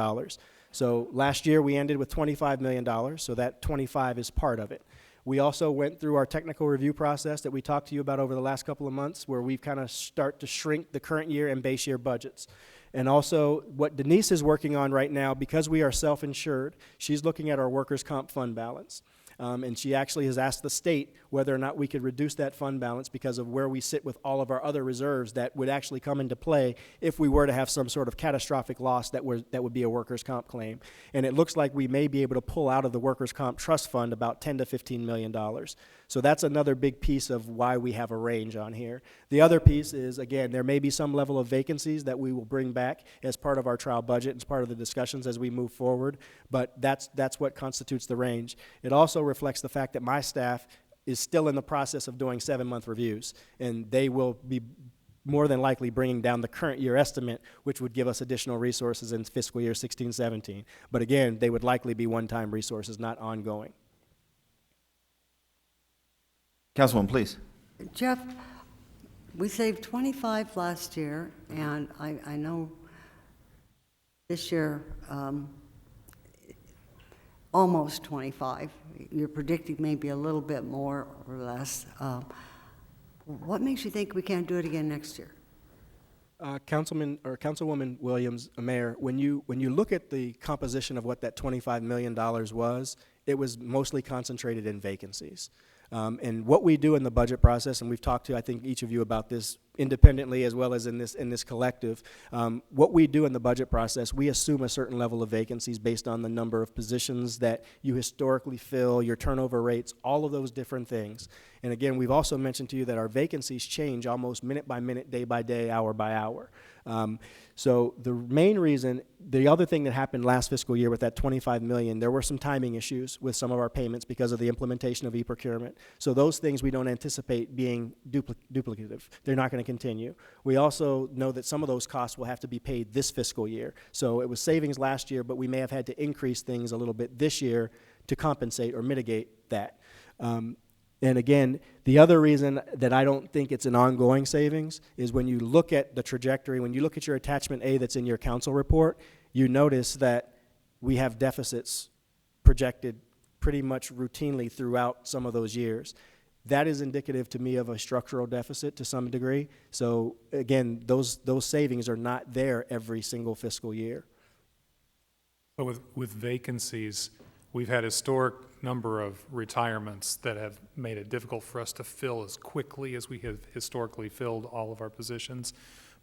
So last year we ended with $25 million, so that 25 is part of it. We also went through our technical review process that we talked to you about over the last couple of months, where we've kind of start to shrink the current year and base year budgets. And also what Denise is working on right now, because we are self-insured, she's looking at our workers' comp fund balance. And she actually has asked the state whether or not we could reduce that fund balance because of where we sit with all of our other reserves that would actually come into play if we were to have some sort of catastrophic loss that would be a workers' comp claim. And it looks like we may be able to pull out of the workers' comp trust fund about $10 to $15 million. So that's another big piece of why we have a range on here. The other piece is, again, there may be some level of vacancies that we will bring back as part of our trial budget, as part of the discussions as we move forward, but that's what constitutes the range. It also reflects the fact that my staff is still in the process of doing 7-month reviews, and they will be more than likely bringing down the current year estimate, which would give us additional resources in fiscal year 16-17. But again, they would likely be one-time resources, not ongoing. Councilwoman, please. Jeff, we saved 25 last year, and I know this year almost 25. You're predicting maybe a little bit more or less. What makes you think we can't do it again next year? Councilman or Councilwoman Williams, Mayor, when you look at the composition of what that $25 million was, it was mostly concentrated in vacancies. And what we do in the budget process, and we've talked to, I think, each of you about this independently as well as in this collective. What we do in the budget process, we assume a certain level of vacancies based on the number of positions that you historically fill, your turnover rates, all of those different things. And again, we've also mentioned to you that our vacancies change almost minute by minute, day by day, hour by hour. So the main reason, the other thing that happened last fiscal year with that $25 million, there were some timing issues with some of our payments because of the implementation of e-procurement. So those things we don't anticipate being duplicative. They're not going to continue. We also know that some of those costs will have to be paid this fiscal year. So it was savings last year, but we may have had to increase things a little bit this year to compensate or mitigate that. And again, the other reason that I don't think it's an ongoing savings is when you look at the trajectory, when you look at your attachment A that's in your council report, you notice that we have deficits projected pretty much routinely throughout some of those years. That is indicative to me of a structural deficit to some degree. So again, those savings are not there every single fiscal year. But with vacancies, we've had historic number of retirements that have made it difficult for us to fill as quickly as we have historically filled all of our positions.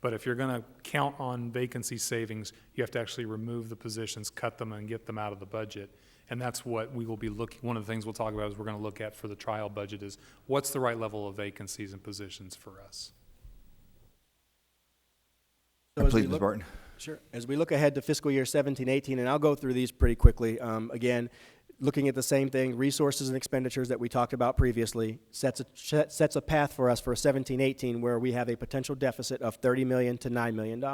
But if you're going to count on vacancy savings, you have to actually remove the positions, cut them, and get them out of the budget. And that's what we will be looking, one of the things we'll talk about is we're going to look at for the trial budget is what's the right level of vacancies and positions for us. So Please, Ms. Barton. Sure. As we look ahead to fiscal year 17-18, and I'll go through these pretty quickly, again, looking at the same thing, resources and expenditures that we talked about previously, sets a path for us for 17-18 where we have a potential deficit of $30 million to $9 million.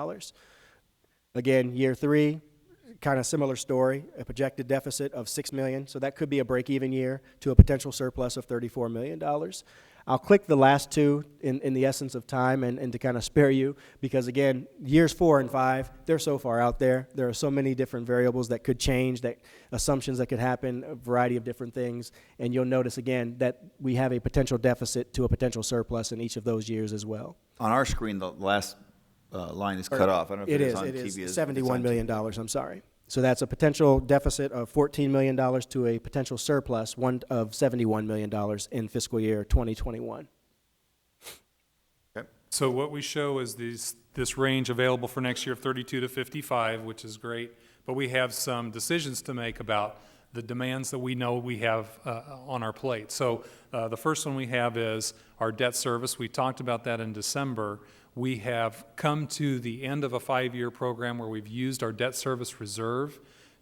Again, year 3, kind of similar story, a projected deficit of $6 million, so that could be a break-even year to a potential surplus of $34 million. I'll click the last two in the essence of time and to kind of spare you because, again, years 4 and 5, they're so far out there. There are so many different variables that could change, that assumptions that could happen, a variety of different things. And you'll notice, again, that we have a potential deficit to a potential surplus in each of those years as well. On our screen, the last line is cut off. I don't know if it is on TV. It is $71 million, I'm sorry. So that's a potential deficit of $14 million to a potential surplus of $71 million in fiscal year 2021. Okay. So what we show is this range available for next year of 32 to 55, which is great, but we have some decisions to make about the demands that we know we have on our plate. So the first one we have is our debt service. We talked about that in December. We have come to the end of a 5-year program where we've used our debt service reserve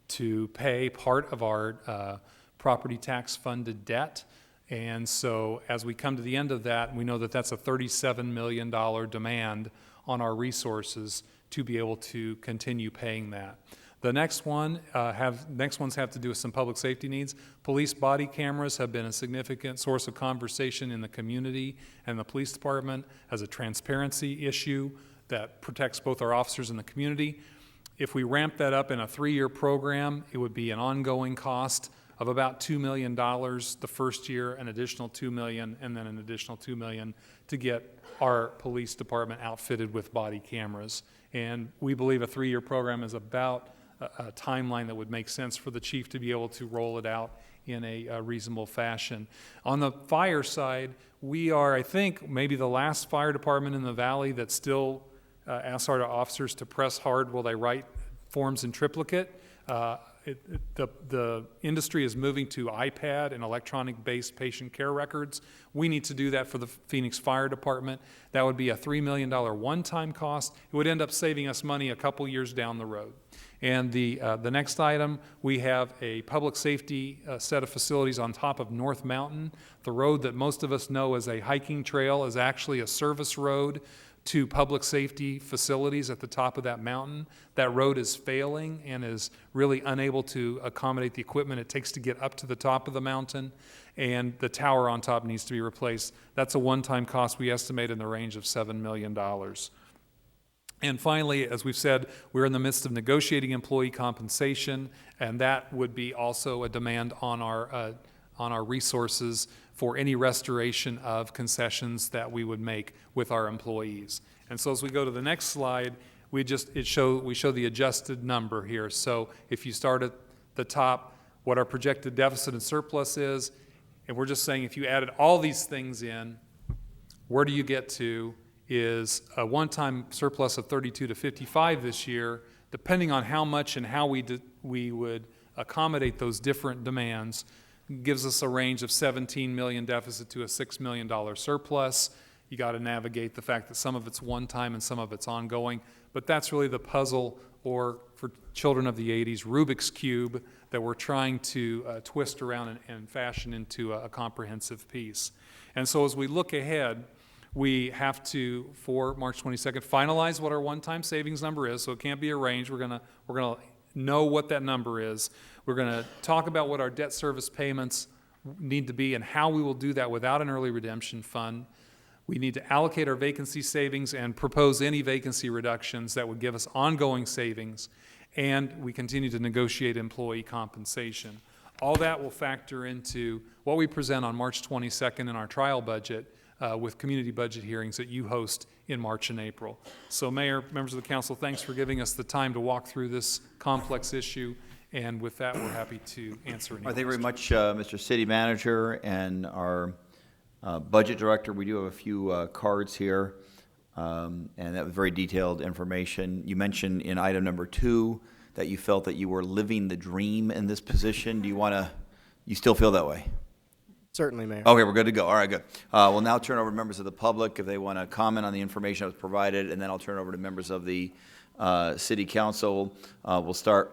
to pay part of our property tax funded debt. And so as we come to the end of that, we know that that's a $37 million demand on our resources to be able to continue paying that. The next ones have to do with some public safety needs. Police body cameras have been a significant source of conversation in the community and the police department as a transparency issue that protects both our officers and the community. If we ramp that up in a 3-year program, it would be an ongoing cost of about $2 million the first year, an additional $2 million, and then an additional $2 million to get our police department outfitted with body cameras. And we believe a 3-year program is about a timeline that would make sense for the chief to be able to roll it out in a reasonable fashion. On the fire side, we are, I think, maybe the last fire department in the valley that still asks our officers to press hard while they write forms in triplicate. The industry is moving to iPad and electronic-based patient care records. We need to do that for the Phoenix Fire Department. That would be a $3 million one-time cost. It would end up saving us money a couple years down the road. And the next item, we have a public safety set of facilities on top of North Mountain. The road that most of us know as a hiking trail is actually a service road to public safety facilities at the top of that mountain. That road is failing and is really unable to accommodate the equipment it takes to get up to the top of the mountain, and the tower on top needs to be replaced. That's a one-time cost we estimate in the range of $7 million. And finally, as we've said, we're in the midst of negotiating employee compensation, and that would be also a demand on our resources for any restoration of concessions that we would make with our employees. And so as we go to the next slide, we show the adjusted number here. So if you start at the top, what our projected deficit and surplus is, and we're just saying if you added all these things in, where do you get to is a one-time surplus of 32 to 55 this year, depending on how much and how we would accommodate those different demands, gives us a range of 17 million deficit to a $6 million surplus. You got to navigate the fact that some of it's one-time and some of it's ongoing, but that's really the puzzle, or for children of the 80s, Rubik's Cube, that we're trying to twist around and fashion into a comprehensive piece. And so as we look ahead, we have to, for March 22nd, finalize what our one-time savings number is, so it can't be a range. We're gonna know what that number is. We're gonna talk about what our debt service payments need to be and how we will do that without an early redemption fund. We need to allocate our vacancy savings and propose any vacancy reductions that would give us ongoing savings, and we continue to negotiate employee compensation. All that will factor into what we present on March 22nd in our trial budget with community budget hearings that you host in March and April. So Mayor, members of the council, thanks for giving us the time to walk through this complex issue, and with that, we're happy to answer any questions. Thank you very much, Mr. City Manager and our Budget Director. We do have a few cards here, and that was very detailed information. You mentioned in item number 2 that you felt that you were living the dream in this position. Do you still feel that way? Certainly, Mayor. Okay, we're good to go. All right, good. We'll now turn over to members of the public if they want to comment on the information that was provided, and then I'll turn over to members of the City Council. We'll start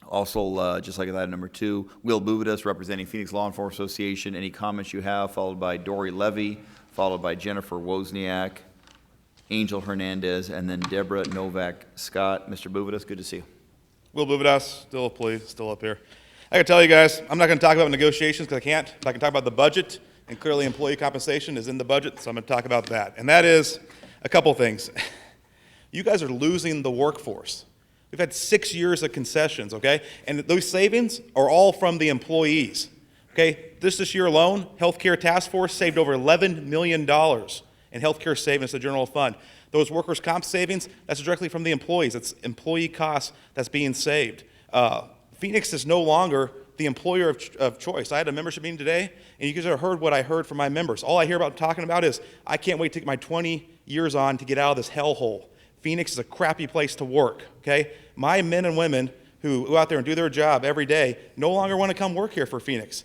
also, just like item number 2, Will Buvidas, representing Phoenix Law Enforcement Association. Any comments you have, followed by Dory Levy, followed by Jennifer Wozniak, Angel Hernandez, and then Deborah Novak Scott. Mr. Buvidas, good to see you. Will Buvidas, still up here. I can tell you guys, I'm not going to talk about negotiations because I can't, but I can talk about the budget, and clearly employee compensation is in the budget, so I'm going to talk about that. And that is a couple things. You guys are losing the workforce. We've had 6 years of concessions, okay? And those savings are all from the employees, okay? This year alone, Healthcare Task Force saved over $11 million in healthcare savings to the general fund. Those workers' comp savings, that's directly from the employees. It's employee costs that's being saved. Phoenix is no longer the employer of choice. I had a membership meeting today, and you guys have heard what I heard from my members. All I hear about talking about is, I can't wait to get my 20 years on to get out of this hellhole. Phoenix is a crappy place to work, okay? My men and women who go out there and do their job every day no longer want to come work here for Phoenix.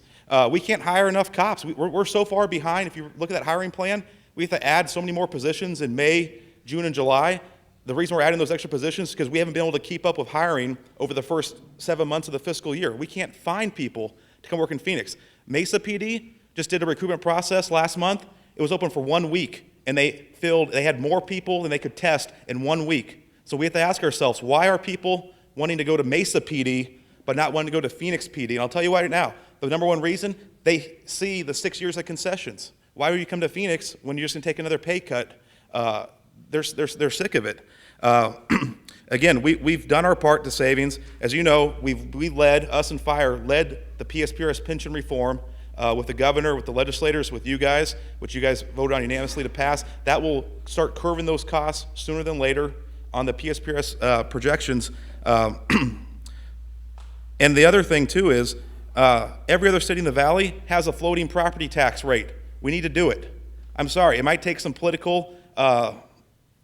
We can't hire enough cops. We're so far behind. If you look at that hiring plan, we have to add so many more positions in May, June, and July. The reason we're adding those extra positions is because we haven't been able to keep up with hiring over the first 7 months of the fiscal year. We can't find people to come work in Phoenix. Mesa PD just did a recruitment process last month. It was open for 1 week, and they had more people than they could test in 1 week. So we have to ask ourselves, why are people wanting to go to Mesa PD but not wanting to go to Phoenix PD? And I'll tell you why right now. The number one reason, they see the 6 years of concessions. Why would you come to Phoenix when you're just going to take another pay cut? They're sick of it. Again, we've done our part to savings. As you know, us and Fire led the PSPRS pension reform with the governor, with the legislators, with you guys, which you guys voted on unanimously to pass. That will start curving those costs sooner than later on the PSPRS projections. And the other thing, too, is every other city in the valley has a floating property tax rate. We need to do it. I'm sorry, it might take some political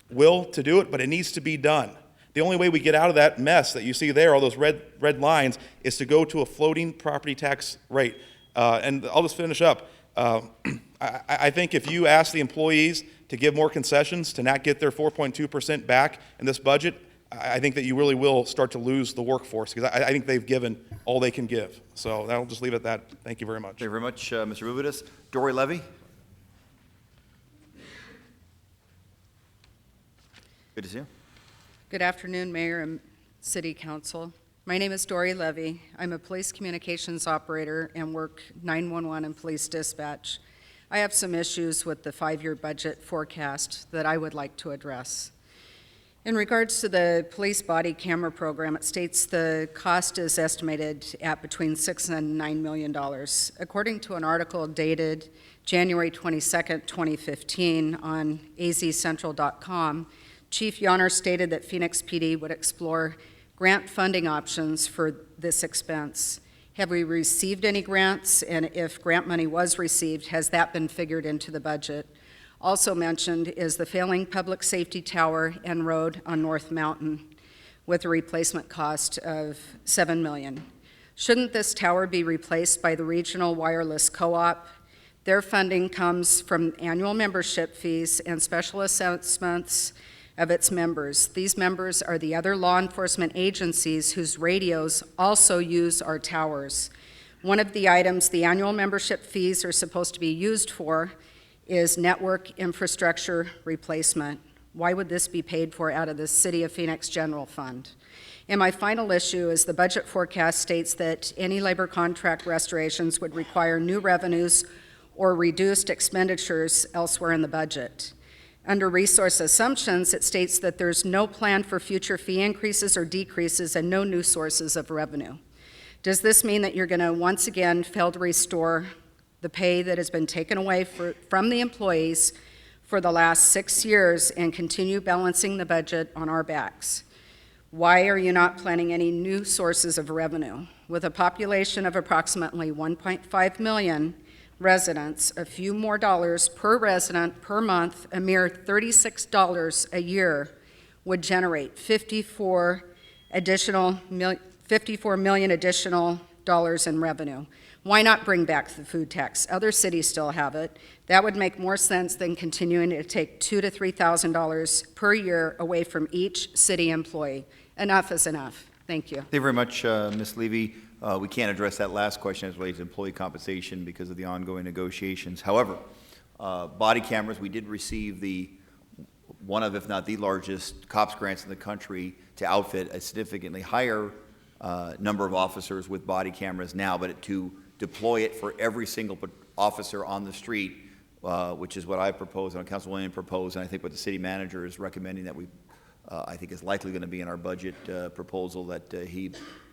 will to do it, but it needs to be done. The only way we get out of that mess that you see there, all those red lines, is to go to a floating property tax rate. And I'll just finish up. I think if you ask the employees to give more concessions, to not get their 4.2% back in this budget, I think that you really will start to lose the workforce, because I think they've given all they can give. So I'll just leave it at that. Thank you very much. Thank you very much, Mr. Buvidas. Dory Levy? Good to see you. Good afternoon, Mayor and City Council. My name is Dory Levy. I'm a police communications operator and work 911 and police dispatch. I have some issues with the 5-year budget forecast that I would like to address. In regards to the police body camera program, it states the cost is estimated at between $6 and $9 million. According to an article dated January 22nd, 2015 on azcentral.com, Chief Yonner stated that Phoenix PD would explore grant funding options for this expense. Have we received any grants? And if grant money was received, has that been figured into the budget? Also mentioned is the failing public safety tower and road on North Mountain with a replacement cost of $7 million. Shouldn't this tower be replaced by the Regional Wireless Co-op? Their funding comes from annual membership fees and special assessments of its members. These members are the other law enforcement agencies whose radios also use our towers. One of the items the annual membership fees are supposed to be used for is network infrastructure replacement. Why would this be paid for out of the City of Phoenix General Fund? And my final issue is the budget forecast states that any labor contract restorations would require new revenues or reduced expenditures elsewhere in the budget. Under resource assumptions, it states that there's no plan for future fee increases or decreases and no new sources of revenue. Does this mean that you're going to once again fail to restore the pay that has been taken away from the employees for the last 6 years and continue balancing the budget on our backs? Why are you not planning any new sources of revenue? With a population of approximately 1.5 million residents, a few more dollars per resident per month, a mere $36 a year, would generate $54 million additional dollars in revenue. Why not bring back the food tax? Other cities still have it. That would make more sense than continuing to take $2,000 to $3,000 per year away from each city employee. Enough is enough. Thank you. Thank you very much, Ms. Levy. We can't address that last question as relates to employee compensation because of the ongoing negotiations. However, body cameras, we did receive one of, if not the largest, COPS grants in the country to outfit a significantly higher number of officers with body cameras now, but to deploy it for every single officer on the street, which is what I proposed and Council Williams proposed, and I think what the city manager is recommending that I think is likely going to be in our budget proposal that he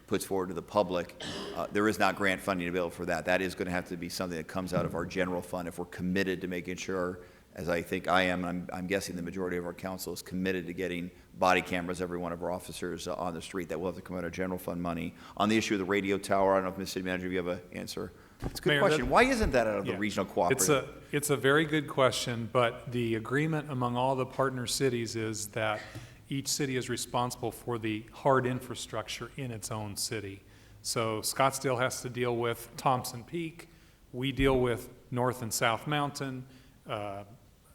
puts forward to the public. There is not grant funding available for that. That is going to have to be something that comes out of our general fund if we're committed to making sure, as I think I am, I'm guessing the majority of our council is committed to getting body cameras, every one of our officers on the street. That will have to come out of general fund money. On the issue of the radio tower, I don't know if Ms. City Manager, if you have an answer. It's a good Mayor, question. Why isn't that out of the regional cooperative? It's a very good question, but the agreement among all the partner cities is that each city is responsible for the hard infrastructure in its own city. So Scottsdale has to deal with Thompson Peak. We deal with North and South Mountain.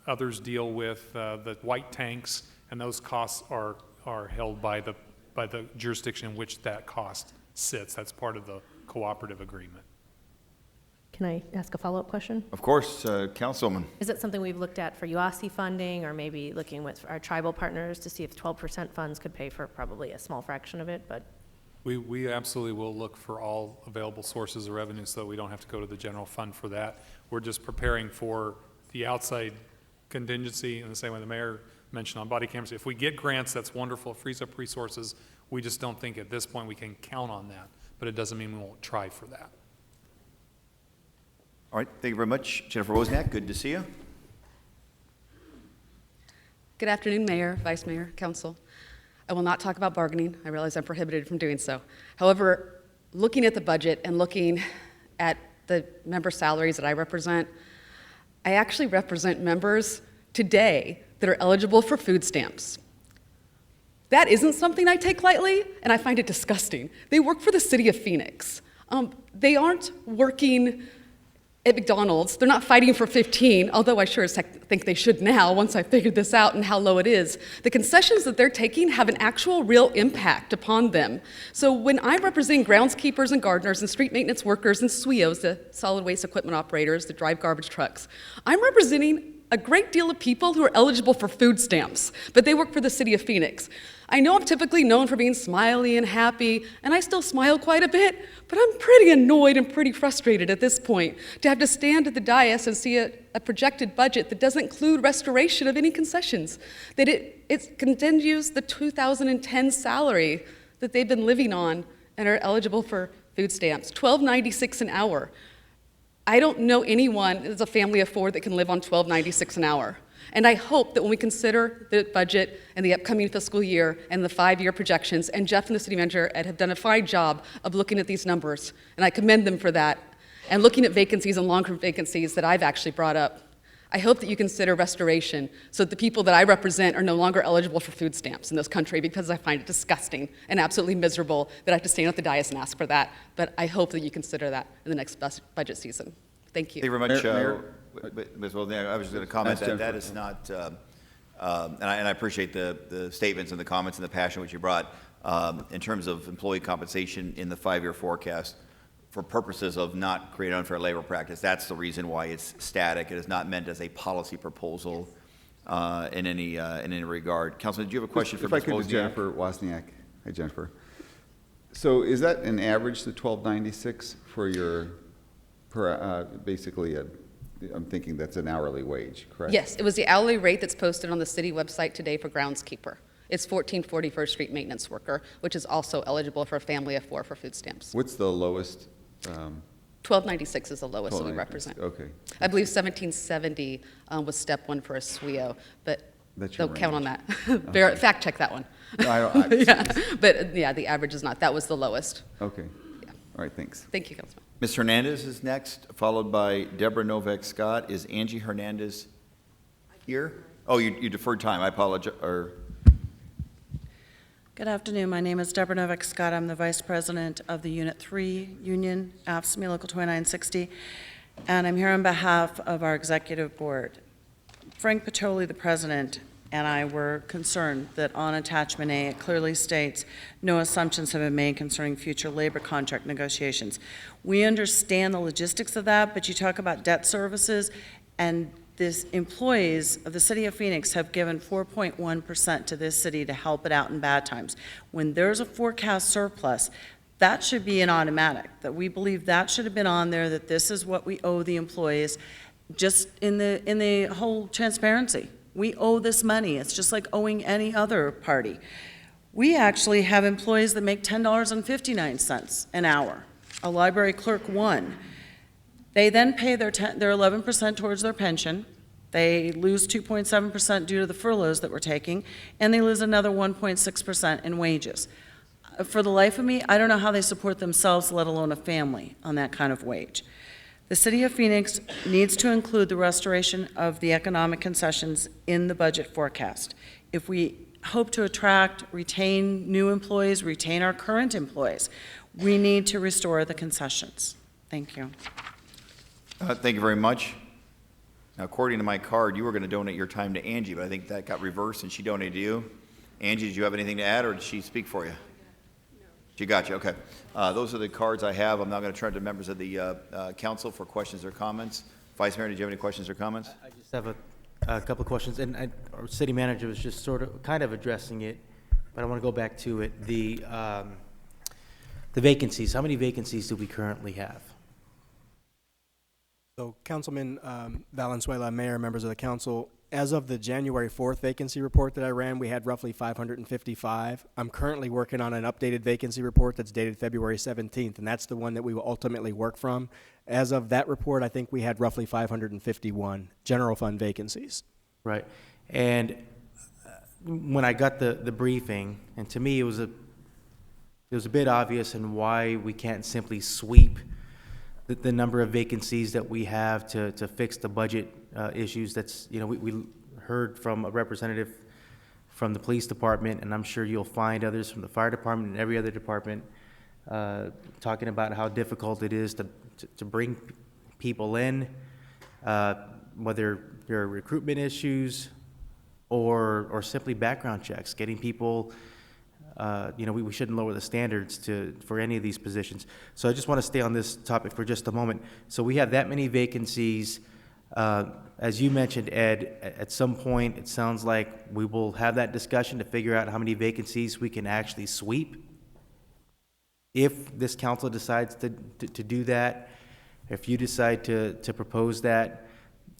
Others deal with the white tanks, and those costs are held by the jurisdiction in which that cost sits. That's part of the cooperative agreement. Can I ask a follow-up question? Of course, Councilwoman. Is it something we've looked at for UASI funding, or maybe looking with our tribal partners to see if 12% funds could pay for probably a small fraction of it? But We absolutely will look for all available sources of revenue so that we don't have to go to the general fund for that. We're just preparing for the outside contingency in the same way the mayor mentioned on body cameras. If we get grants, that's wonderful, it frees up resources. We just don't think at this point we can count on that, but it doesn't mean we won't try for that. All right, thank you very much. Jennifer Wozniak, good to see you. Good afternoon, Mayor, Vice Mayor, Council. I will not talk about bargaining. I realize I'm prohibited from doing so. However, looking at the budget and looking at the member salaries that I represent, I actually represent members today that are eligible for food stamps. That isn't something I take lightly, and I find it disgusting. They work for the city of Phoenix. They aren't working at McDonald's. They're not fighting for 15, although I sure as heck think they should now once I figured this out and how low it is. The concessions that they're taking have an actual real impact upon them. So when I represent groundskeepers and gardeners and street maintenance workers and SWEOs, the solid waste equipment operators that drive garbage trucks, I'm representing a great deal of people who are eligible for food stamps, but they work for the city of Phoenix. I know I'm typically known for being smiley and happy, and I still smile quite a bit, but I'm pretty annoyed and pretty frustrated at this point to have to stand at the dais and see a projected budget that doesn't include restoration of any concessions, that it continues the 2010 salary that they've been living on and are eligible for food stamps, $12.96 an hour. I don't know anyone that's a family of four that can live on $12.96 an hour. And I hope that when we consider the budget and the upcoming fiscal year and the 5-year projections, and Jeff and the city manager have done a fine job of looking at these numbers, and I commend them for that, and looking at vacancies and long-term vacancies that I've actually brought up, I hope that you consider restoration so that the people that I represent are no longer eligible for food stamps in this country, because I find it disgusting and absolutely miserable that I have to stand at the dais and ask for that. But I hope that you consider that in the next budget season. Thank you. Thank you very much, Mayor- Ms. Wilden. I was just going to comment Ask that that Jennifer. is not, and I appreciate the statements and the comments and the passion which you brought in terms of employee compensation in the 5-year forecast for purposes of not creating unfair labor practice. That's the reason why it's static. It is not meant as a policy proposal in any regard. Councilman, do you have a question for If I Ms. could, to Wozniak? Jennifer Wozniak. Hi, Jennifer. So is that an average, the 1296 for your, basically, I'm thinking that's an hourly wage, correct? Yes, it was the hourly rate that's posted on the city website today for groundskeeper. It's $14.40 for a street maintenance worker, which is also eligible for a family of 4 for food stamps. What's the lowest? $12.96 is the lowest that we $12.96, represent. okay. I believe $17.70 was step 1 for a SWIO, but That's your don't count on range. that. Fact check that one. No, I Yeah, but yeah, the average is not. That was the lowest. Okay. All right, thanks. Thank you, Councilman. Ms. Hernandez is next, followed by Deborah Novak Scott. Is Angie Hernandez here? Oh, you deferred time. I apologize. Good afternoon. My name is Deborah Novak Scott. I'm the Vice President of the Unit 3 Union, AFSCME Local 2960, and I'm here on behalf of our Executive Board. Frank Petoli, the President, and I were concerned that on Attachment A, it clearly states no assumptions have been made concerning future labor contract negotiations. We understand the logistics of that, but you talk about debt services, and these employees of the City of Phoenix have given 4.1% to this city to help it out in bad times. When there's a forecast surplus, that should be an automatic, that we believe that should have been on there, that this is what we owe the employees, just in the whole transparency. We owe this money. It's just like owing any other party. We actually have employees that make $10.59 an hour, a library clerk 1. They then pay their 11% towards their pension. They lose 2.7% due to the furloughs that we're taking, and they lose another 1.6% in wages. For the life of me, I don't know how they support themselves, let alone a family, on that kind of wage. The City of Phoenix needs to include the restoration of the economic concessions in the budget forecast. If we hope to attract, retain new employees, retain our current employees, we need to restore the concessions. Thank you. Thank you very much. Now, according to my card, you were going to donate your time to Angie, but I think that got reversed and she donated to you. Angie, did you have anything to add, or did she speak for you? She got you, okay. Those are the cards I have. I'm now going to turn to members of the council for questions or comments. Vice Mayor, did you have any questions or comments? I just have a couple of questions, and our city manager was just kind of addressing it, but I want to go back to it. The vacancies, how many vacancies do we currently have? So Councilman Valenzuela, Mayor, members of the council, as of the January 4th vacancy report that I ran, we had roughly 555. I'm currently working on an updated vacancy report that's dated February 17th, and that's the one that we will ultimately work from. As of that report, I think we had roughly 551 general fund vacancies. Right. And when I got the briefing, and to me it was a bit obvious in why we can't simply sweep the number of vacancies that we have to fix the budget issues. That's, we heard from a representative from the police department, and I'm sure you'll find others from the fire department and every other department talking about how difficult it is to bring people in, whether there are recruitment issues or simply background checks, getting people. We shouldn't lower the standards for any of these positions. So I just want to stay on this topic for just a moment. So we have that many vacancies. As you mentioned, Ed, at some point, it sounds like we will have that discussion to figure out how many vacancies we can actually sweep. If this council decides to do that, if you decide to propose that.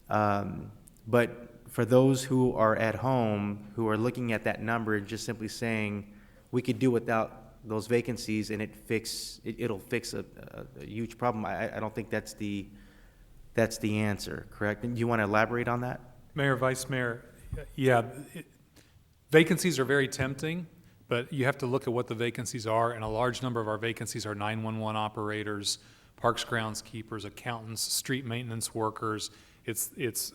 But for those who are at home, who are looking at that number and just simply saying, we could do without those vacancies and it'll fix a huge problem. I don't think that's the answer, correct? And you want to elaborate on that? Mayor, Vice Mayor, yeah, vacancies are very tempting, but you have to look at what the vacancies are, and a large number of our vacancies are 911 operators, parks groundskeepers, accountants, street maintenance workers, It's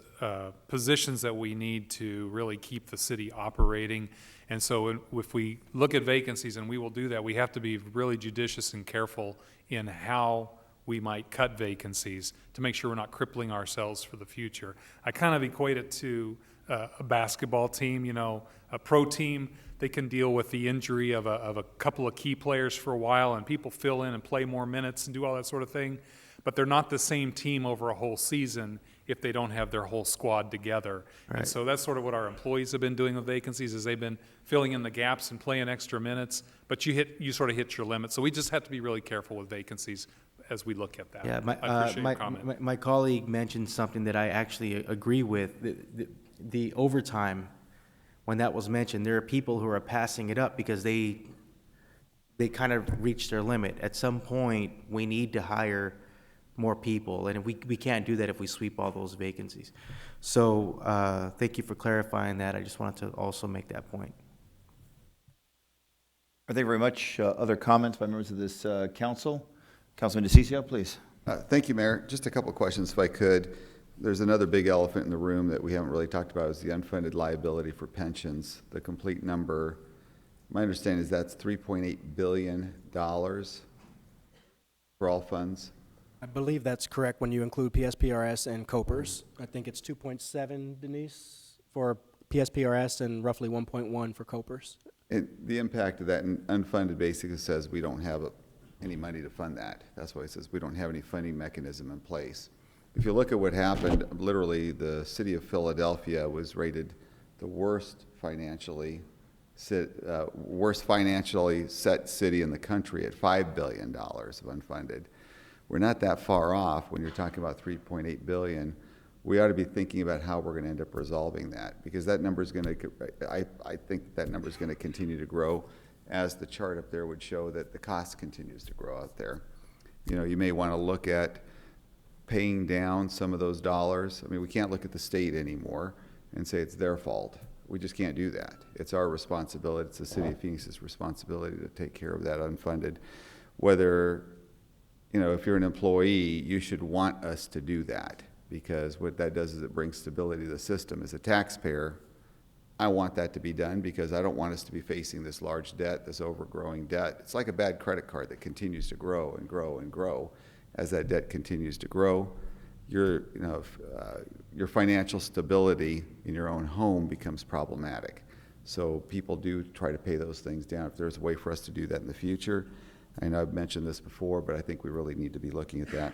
positions that we need to really keep the city operating. And so if we look at vacancies, and we will do that, we have to be really judicious and careful in how we might cut vacancies to make sure we're not crippling ourselves for the future. I kind of equate it to a basketball team, you know, a pro team. They can deal with the injury of a couple of key players for a while, and people fill in and play more minutes and do all that sort of thing. But they're not the same team over a whole season if they don't have their whole squad together. Right. And so that's sort of what our employees have been doing with vacancies, is they've been filling in the gaps and playing extra minutes, but you sort of hit your limit. So we just have to be really careful with vacancies as we look at that. Yeah, I appreciate your comment. my colleague mentioned something that I actually agree with. The overtime, when that was mentioned, there are people who are passing it up because they kind of reached their limit. At some point, we need to hire more people, and we can't do that if we sweep all those vacancies. So thank you for clarifying that. I just wanted to also make that point. Thank you very much. Other comments by members of this council? Councilman DeCiccio, please. Thank you, Mayor. Just a couple of questions, if I could. There's another big elephant in the room that we haven't really talked about, is the unfunded liability for pensions. The complete number, my understanding is that's $3.8 billion for all funds. I believe that's correct when you include PSPRS and COPERS. I think it's 2.7, Denise, for PSPRS and roughly 1.1 for COPERS. The impact of that unfunded basically says we don't have any money to fund that. That's why it says we don't have any funding mechanism in place. If you look at what happened, literally the city of Philadelphia was rated the worst financially set city in the country at $5 billion of unfunded. We're not that far off when you're talking about $3.8 billion. We ought to be thinking about how we're going to end up resolving that, because that number is going to, I think that number is going to continue to grow, as the chart up there would show that the cost continues to grow out there. You know, you may want to look at paying down some of those dollars. I mean, we can't look at the state anymore and say it's their fault. We just can't do that. It's our responsibility. It's the city of Phoenix's responsibility to take care of that unfunded. Whether, you know, if you're an employee, you should want us to do that, because what that does is it brings stability to the system. As a taxpayer, I want that to be done because I don't want us to be facing this large debt, this overgrowing debt. It's like a bad credit card that continues to grow and grow and grow. As that debt continues to grow, your financial stability in your own home becomes problematic. So people do try to pay those things down. If there's a way for us to do that in the future, I know I've mentioned this before, but I think we really need to be looking at that.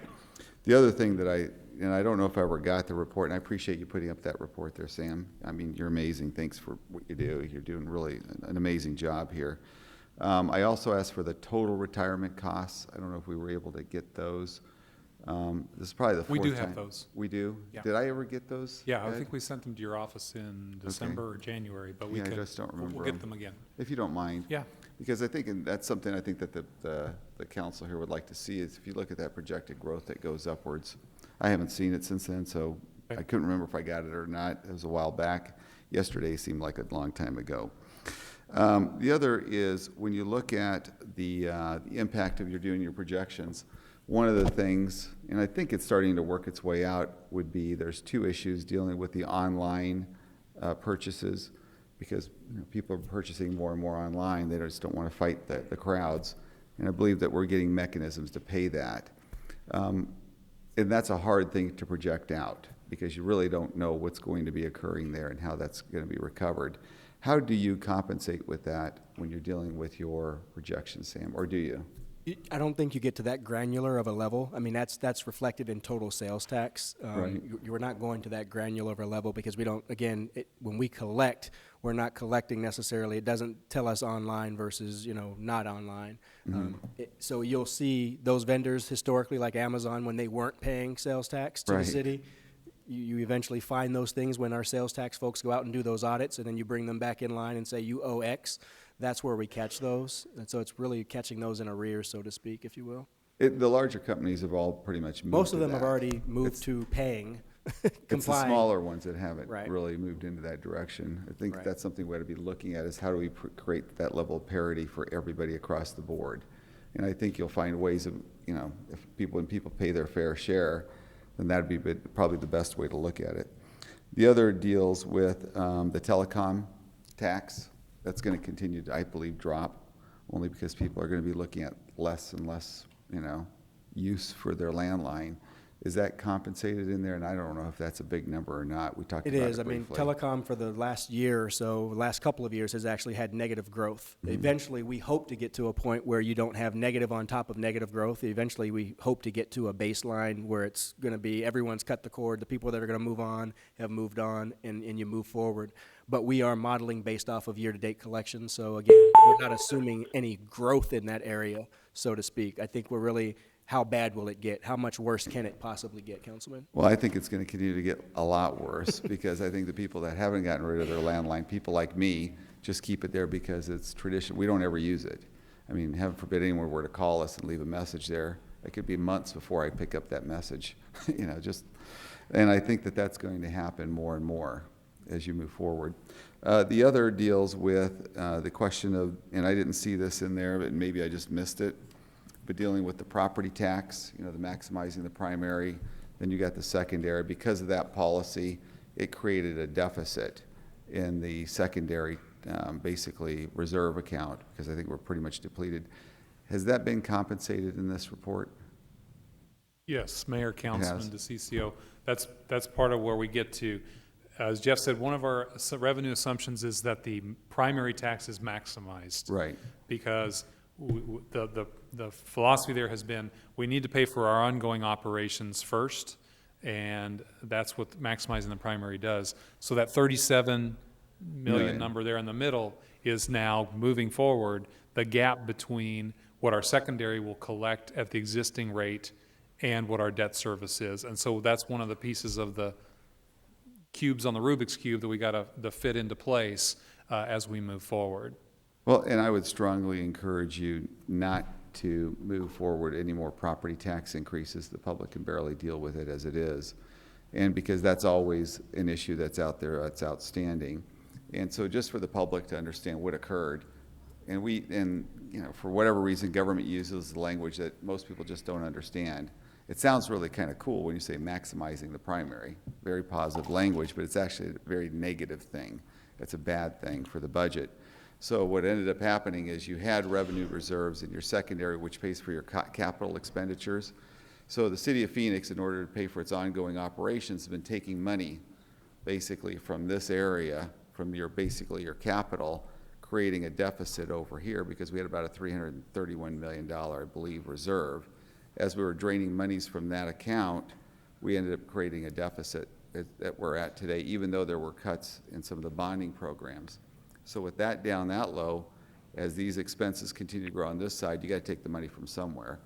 The other thing that I don't know if I ever got the report, and I appreciate you putting up that report there, Sam. I mean, you're amazing. Thanks for what you do. You're doing really an amazing job here. I also asked for the total retirement costs. I don't know if we were able to get those. This is probably the fourth time. We do have those. We do? Yeah. Did I ever get those? Yeah, I Ed? think we sent them to your office in December or January, but we I could, just don't remember we'll get them again. If you don't mind. Yeah. Because I think, and that's something I think that the council here would like to see, is if you look at that projected growth that goes upwards. I haven't seen it since then, so I couldn't remember if I got it or not. It was a while back. Yesterday seemed like a long time ago. The other is, when you look at the impact of doing your projections, one of the things, and I think it's starting to work its way out, would be there's two issues dealing with the online purchases, because people are purchasing more and more online. They just don't want to fight the crowds. And I believe that we're getting mechanisms to pay that. And that's a hard thing to project out, because you really don't know what's going to be occurring there and how that's going to be recovered. How do you compensate with that when you're dealing with your projections, Sam, or do you? I don't think you get to that granular of a level. I mean, that's reflected in total sales tax. Right. You're not going to that granular of a level because we don't, again, when we collect, we're not collecting necessarily. It doesn't tell us online versus, not online. Mm-hmm. So you'll see those vendors historically, like Amazon, when they weren't paying sales tax to Right. the city. You eventually find those things when our sales tax folks go out and do those audits, and then you bring them back in line and say, you owe X. That's where we catch those. And so it's really catching those in arrears, so to speak, if you will. The larger companies have all pretty much moved Most to of them that. have already moved to paying, It's the complying. smaller ones that haven't Right. really moved into that direction. I think Right. that's something we ought to be looking at, is how do we create that level of parity for everybody across the board. And I think you'll find ways of, if people pay their fair share, then that'd be probably the best way to look at it. The other deals with the telecom tax. That's going to continue to, I believe, drop, only because people are going to be looking at less and less, use for their landline. Is that compensated in there? And I don't know if that's a big number or not. We talked It about is. it I mean, briefly. telecom for the last year or so, last couple of years, has actually had negative growth. Eventually, we hope to get to a point where you don't have negative on top of negative growth. Eventually, we hope to get to a baseline where it's going to be everyone's cut the cord. The people that are going to move on have moved on, and you move forward. But we are modeling based off of year-to-date collections. So again, we're not assuming any growth in that area, so to speak. I think we're really, how bad will it get? How much worse can it possibly get, Councilman? Well, I think it's going to continue to get a lot worse because I think the people that haven't gotten rid of their landline, people like me, just keep it there because it's tradition. We don't ever use it. I mean, heaven forbid anyone were to call us and leave a message there. It could be months before I pick up that message, and I think that that's going to happen more and more as you move forward. The other deals with the question of, and I didn't see this in there, but maybe I just missed it, but dealing with the property tax, the maximizing the primary, then you got the secondary. Because of that policy, it created a deficit in the secondary, basically reserve account, because I think we're pretty much depleted. Has that been compensated in this report? Yes, Mayor, Councilman, has. the CCO. That's part of where we get to. As Jeff said, one of our revenue assumptions is that the primary tax is maximized. Right. Because the philosophy there has been, we need to pay for our ongoing operations first, and that's what maximizing the primary does. So that 37 million number there in the middle is now moving forward, the gap between what our secondary will collect at the existing rate and what our debt service is. And so that's one of the pieces of the cubes on the Rubik's Cube that we got to fit into place as we move forward. Well, and I would strongly encourage you not to move forward any more property tax increases. The public can barely deal with it as it is. And because that's always an issue that's out there, that's outstanding. And so just for the public to understand what occurred, and for whatever reason, government uses the language that most people just don't understand. It sounds really kind of cool when you say maximizing the primary. Very positive language, but it's actually a very negative thing. It's a bad thing for the budget. So what ended up happening is you had revenue reserves in your secondary, which pays for your capital expenditures. So the city of Phoenix, in order to pay for its ongoing operations, has been taking money basically from this area, from basically your capital, creating a deficit over here because we had about a $331 million, I believe, reserve. As we were draining monies from that account, we ended up creating a deficit that we're at today, even though there were cuts in some of the bonding programs. So with that down that low, as these expenses continue to grow on this side, you got to take the money from somewhere,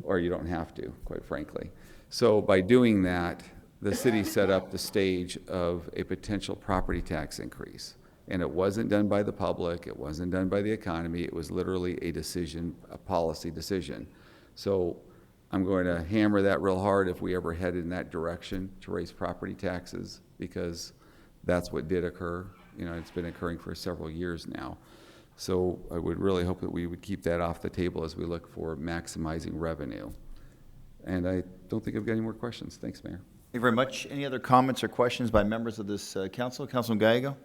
or you don't have to, quite frankly. So by doing that, the city set up the stage of a potential property tax increase. And it wasn't done by the public, it wasn't done by the economy, it was literally a decision, a policy decision. So I'm going to hammer that real hard if we ever head in that direction to raise property taxes, because that's what did occur. It's been occurring for several years now. So I would really hope that we would keep that off the table as we look for maximizing revenue. And I don't think I've got any more questions. Thanks, Mayor. Thank you very much. Any other comments or questions by members of this council? Councilman Gallego?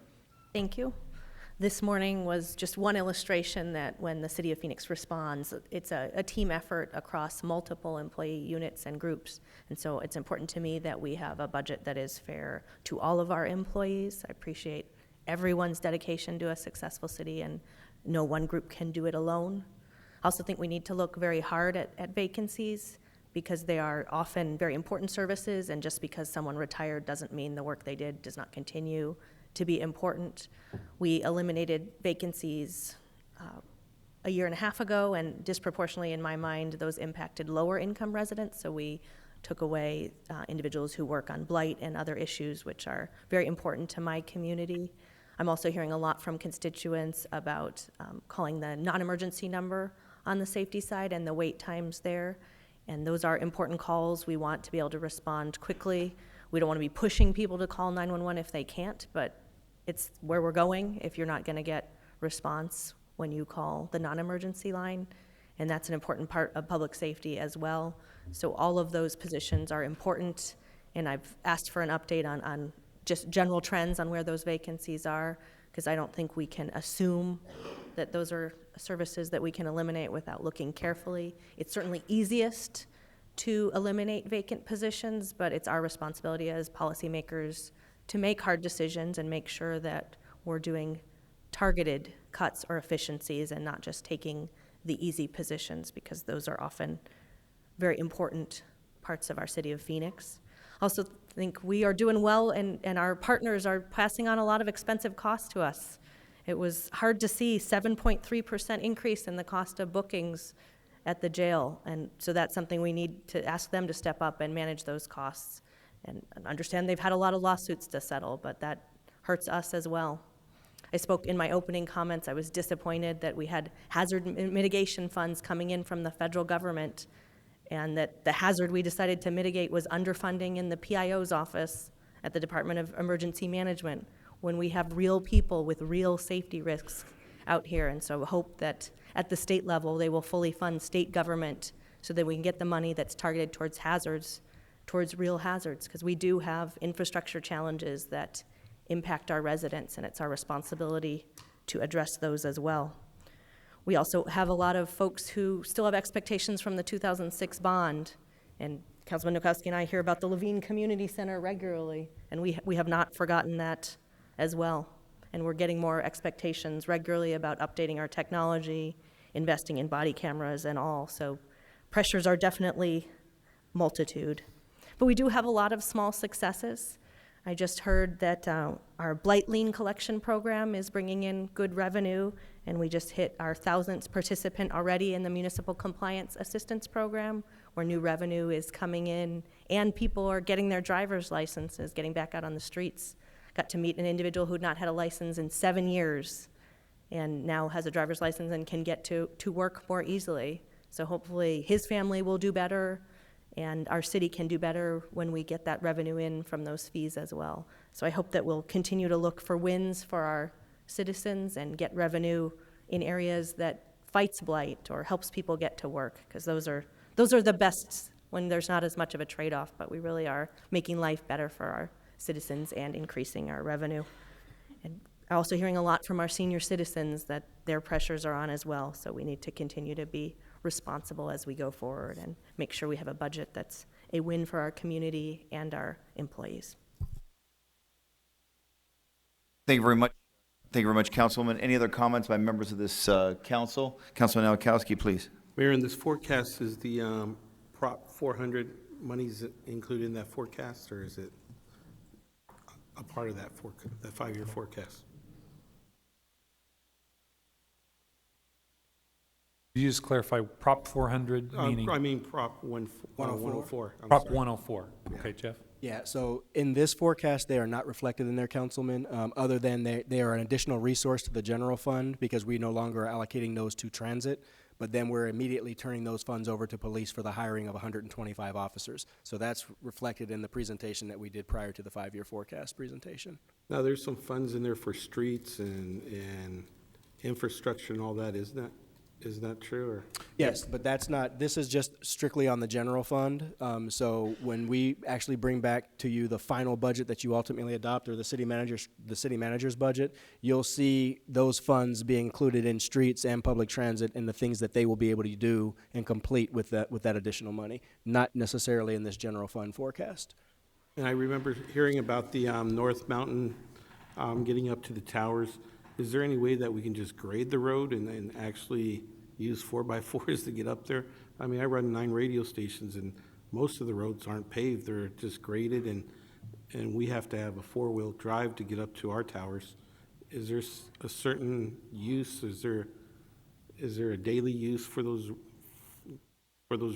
Thank you. This morning was just one illustration that when the City of Phoenix responds, it's a team effort across multiple employee units and groups. And so it's important to me that we have a budget that is fair to all of our employees. I appreciate everyone's dedication to a successful city, and no one group can do it alone. I also think we need to look very hard at vacancies, because they are often very important services, and just because someone retired doesn't mean the work they did does not continue to be important. We eliminated vacancies a year and a half ago, and disproportionately in my mind, those impacted lower income residents. So we took away individuals who work on blight and other issues which are very important to my community. I'm also hearing a lot from constituents about calling the non-emergency number on the safety side and the wait times there. And those are important calls. We want to be able to respond quickly. We don't want to be pushing people to call 911 if they can't, but it's where we're going if you're not going to get response when you call the non-emergency line. And that's an important part of public safety as well. So all of those positions are important, and I've asked for an update on just general trends on where those vacancies are, because I don't think we can assume that those are services that we can eliminate without looking carefully. It's certainly easiest to eliminate vacant positions, but it's our responsibility as policymakers to make hard decisions and make sure that we're doing targeted cuts or efficiencies and not just taking the easy positions, because those are often very important parts of our city of Phoenix. Also think we are doing well, and our partners are passing on a lot of expensive costs to us. It was hard to see 7.3% increase in the cost of bookings at the jail, and so that's something we need to ask them to step up and manage those costs. And understand they've had a lot of lawsuits to settle, but that hurts us as well. I spoke in my opening comments, I was disappointed that we had hazard mitigation funds coming in from the federal government, and that the hazard we decided to mitigate was underfunding in the PIO's office at the Department of Emergency Management, when we have real people with real safety risks out here. And so I hope that at the state level, they will fully fund state government so that we can get the money that's targeted towards hazards, towards real hazards, because we do have infrastructure challenges that impact our residents, and it's our responsibility to address those as well. We also have a lot of folks who still have expectations from the 2006 bond, and Councilman Nowakowski and I hear about the Levine Community Center regularly, and we have not forgotten that as well. And we're getting more expectations regularly about updating our technology, investing in body cameras and all, so pressures are definitely multitude. But we do have a lot of small successes. I just heard that our blight lien collection program is bringing in good revenue, and we just hit our 1,000th participant already in the Municipal Compliance Assistance Program, where new revenue is coming in, and people are getting their driver's licenses, getting back out on the streets. Got to meet an individual who'd not had a license in 7 years, and now has a driver's license and can get to work more easily. So hopefully his family will do better, and our city can do better when we get that revenue in from those fees as well. So I hope that we'll continue to look for wins for our citizens and get revenue in areas that fights blight or helps people get to work, because those are the best when there's not as much of a trade-off, but we really are making life better for our citizens and increasing our revenue. And also hearing a lot from our senior citizens that their pressures are on as well, so we need to continue to be responsible as we go forward and make sure we have a budget that's a win for our community and our employees. Thank you very much. Thank you very much, Councilwoman. Any other comments by members of this council? Councilman Nowakowski, please. Mayor, in this forecast, is the Prop 400 monies included in that forecast, or is it a part of that that 5-year forecast? Could you just clarify, Prop 400 meaning? I mean Prop 104. I'm Prop sorry. 104. Okay, Jeff? Yeah, so in this forecast, they are not reflected in there, Councilman, other than they are an additional resource to the general fund, because we no longer are allocating those to transit, but then we're immediately turning those funds over to police for the hiring of 125 officers. So that's reflected in the presentation that we did prior to the 5-year forecast presentation. Now, there's some funds in there for streets and infrastructure and all that, isn't that true, or? Yes, but that's not, this is just strictly on the general fund. So when we actually bring back to you the final budget that you ultimately adopt, or the city manager's budget, you'll see those funds being included in streets and public transit and the things that they will be able to do and complete with that additional money, not necessarily in this general fund forecast. And I remember hearing about the North Mountain getting up to the towers. Is there any way that we can just grade the road and actually use 4x4s to get up there? I mean, I run 9 radio stations, and most of the roads aren't paved. They're just graded, and we have to have a 4-wheel drive to get up to our towers. Is there a certain use? Is there a daily use for those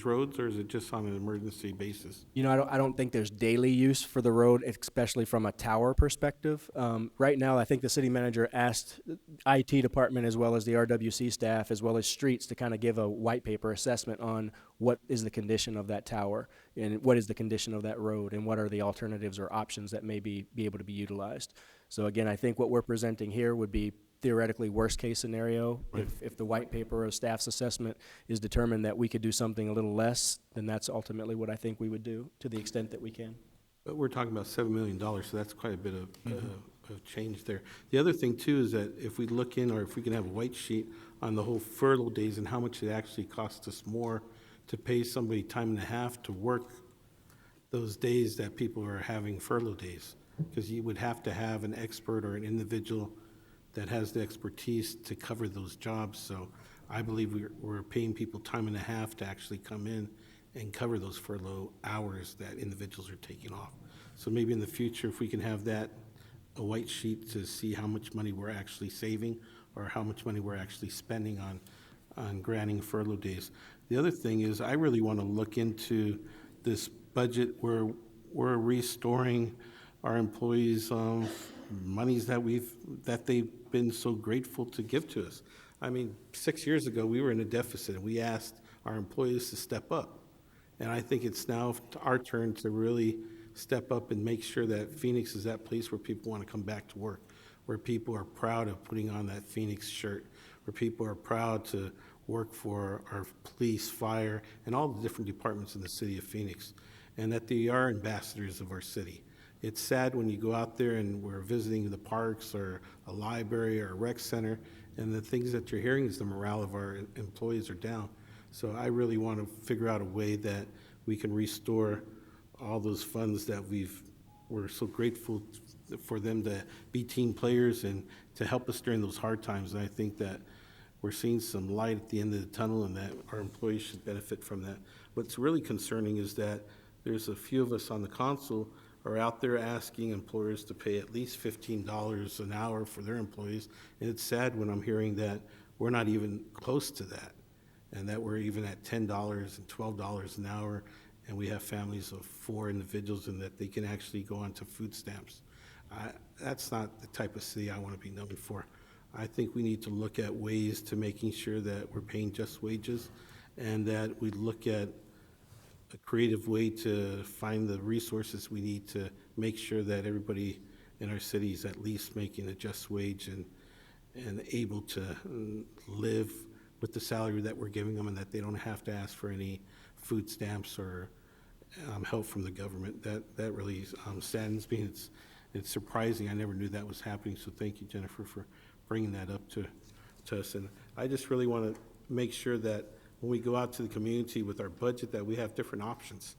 roads, or is it just on an emergency basis? You know, I don't think there's daily use for the road, especially from a tower perspective. Right now, I think the city manager asked IT department as well as the RWC staff as well as streets to kind of give a white paper assessment on what is the condition of that tower and what is the condition of that road and what are the alternatives or options that may be able to be utilized. So again, I think what we're presenting here would be theoretically worst-case scenario. If the white paper or staff's assessment is determined that we could do something a little less, then that's ultimately what I think we would do, to the extent that we can. But we're talking about $7 million, so that's quite a bit of change there. The other thing too is that if we look in, or if we can have a white sheet on the whole furlough days and how much it actually costs us more to pay somebody time and a half to work those days that people are having furlough days. Because you would have to have an expert or an individual that has the expertise to cover those jobs. So I believe we're paying people time and a half to actually come in and cover those furlough hours that individuals are taking off. So maybe in the future, if we can have that, a white sheet to see how much money we're actually saving or how much money we're actually spending on granting furlough days. The other thing is I really want to look into this budget where we're restoring our employees monies that they've been so grateful to give to us. I mean, 6 years ago, we were in a deficit, and we asked our employees to step up. And I think it's now our turn to really step up and make sure that Phoenix is that place where people want to come back to work, where people are proud of putting on that Phoenix shirt, where people are proud to work for our police, fire, and all the different departments in the city of Phoenix, and that they are ambassadors of our city. It's sad when you go out there and we're visiting the parks or a library or a rec center, and the things that you're hearing is the morale of our employees are down. So I really want to figure out a way that we can restore all those funds that we're so grateful for them to be team players and to help us during those hard times. And I think that we're seeing some light at the end of the tunnel and that our employees should benefit from that. What's really concerning is that there's a few of us on the council are out there asking employers to pay at least $15 an hour for their employees. And it's sad when I'm hearing that we're not even close to that, and that we're even at $10 and $12 an hour, and we have families of 4 individuals, and that they can actually go onto food stamps. That's not the type of city I want to be known for. I think we need to look at ways to making sure that we're paying just wages, and that we look at a creative way to find the resources we need to make sure that everybody in our city is at least making a just wage and able to live with the salary that we're giving them, and that they don't have to ask for any food stamps or help from the government. That really saddens me. It's surprising. I never knew that was happening. So thank you, Jennifer, for bringing that up to us. And I just really want to make sure that when we go out to the community with our budget, that we have different options,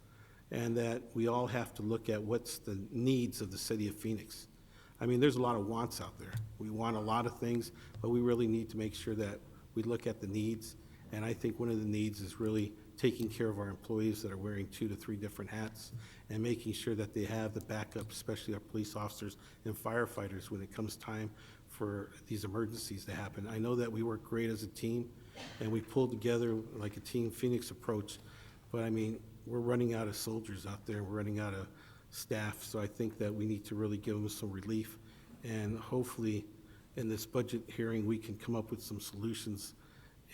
and that we all have to look at what's the needs of the city of Phoenix. I mean, there's a lot of wants out there. We want a lot of things, but we really need to make sure that we look at the needs. And I think one of the needs is really taking care of our employees that are wearing 2 to 3 different hats, and making sure that they have the backup, especially our police officers and firefighters, when it comes time for these emergencies to happen. I know that we work great as a team, and we pulled together like a Team Phoenix approach, but I mean, we're running out of soldiers out there, we're running out of staff, so I think that we need to really give them some relief, and hopefully in this budget hearing, we can come up with some solutions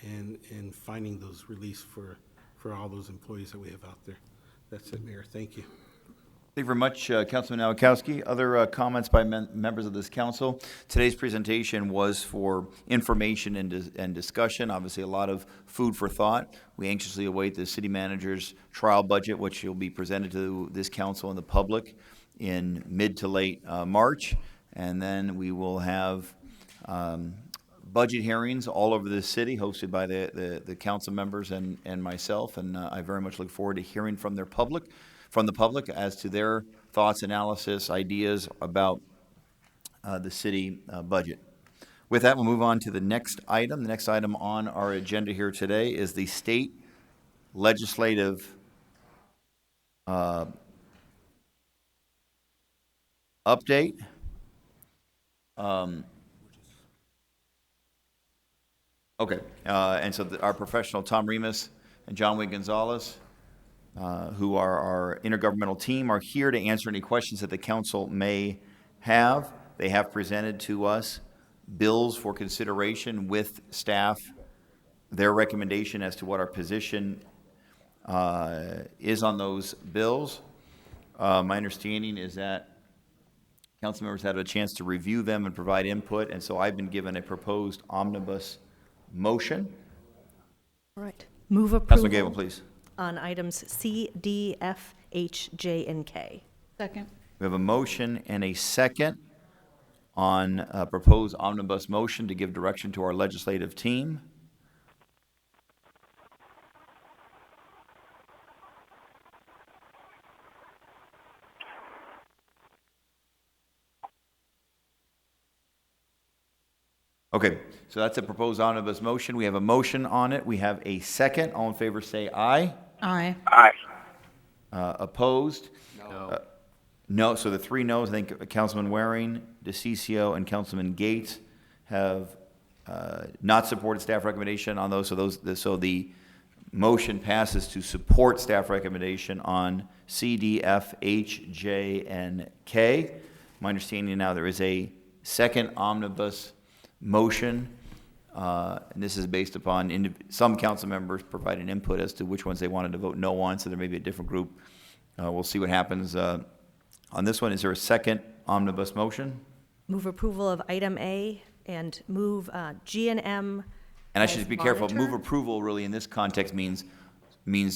and finding those reliefs for all those employees that we have out there. That's it, Mayor. Thank you. Thank you very much, Councilman Nowakowski. Other comments by members of this council? Today's presentation was for information and discussion. Obviously, a lot of food for thought. We anxiously await the city manager's trial budget, which will be presented to this council and the public in mid to late March. And then we will have budget hearings all over the city, hosted by the council members and myself. And I very much look forward to hearing from the public as to their thoughts, analysis, ideas about the city budget. With that, we'll move on to the next item. The next item on our agenda here today is the state legislative update. Okay, and so our professional Tom Remus and John Wayne Gonzalez, who are our intergovernmental team, are here to answer any questions that the council may have. They have presented to us bills for consideration with staff, their recommendation as to what our position is on those bills. My understanding is that council members had a chance to review them and provide input, and so I've been given a proposed omnibus motion. All right. Move Councilman Gable, approval please. on items C, D, F, H, J, and K. Second. We have a motion and a second on a proposed omnibus motion to give direction to our legislative team. Okay, so that's a proposed omnibus motion. We have a motion on it. We have a second. All in favor say aye. Aye. Opposed? No. No, so the three noes, I think Councilman Waring, DeCiccio, and Councilman Gates have not supported staff recommendation on those. So the motion passes to support staff recommendation on C, D, F, H, J, and K. My understanding now there is a second omnibus motion, and this is based upon some council members providing input as to which ones they wanted to vote no on, so there may be a different group. We'll see what happens on this one. Is there a second omnibus motion? Move approval of item A and move G and M. And I should as be careful, monitor. move approval really in this context means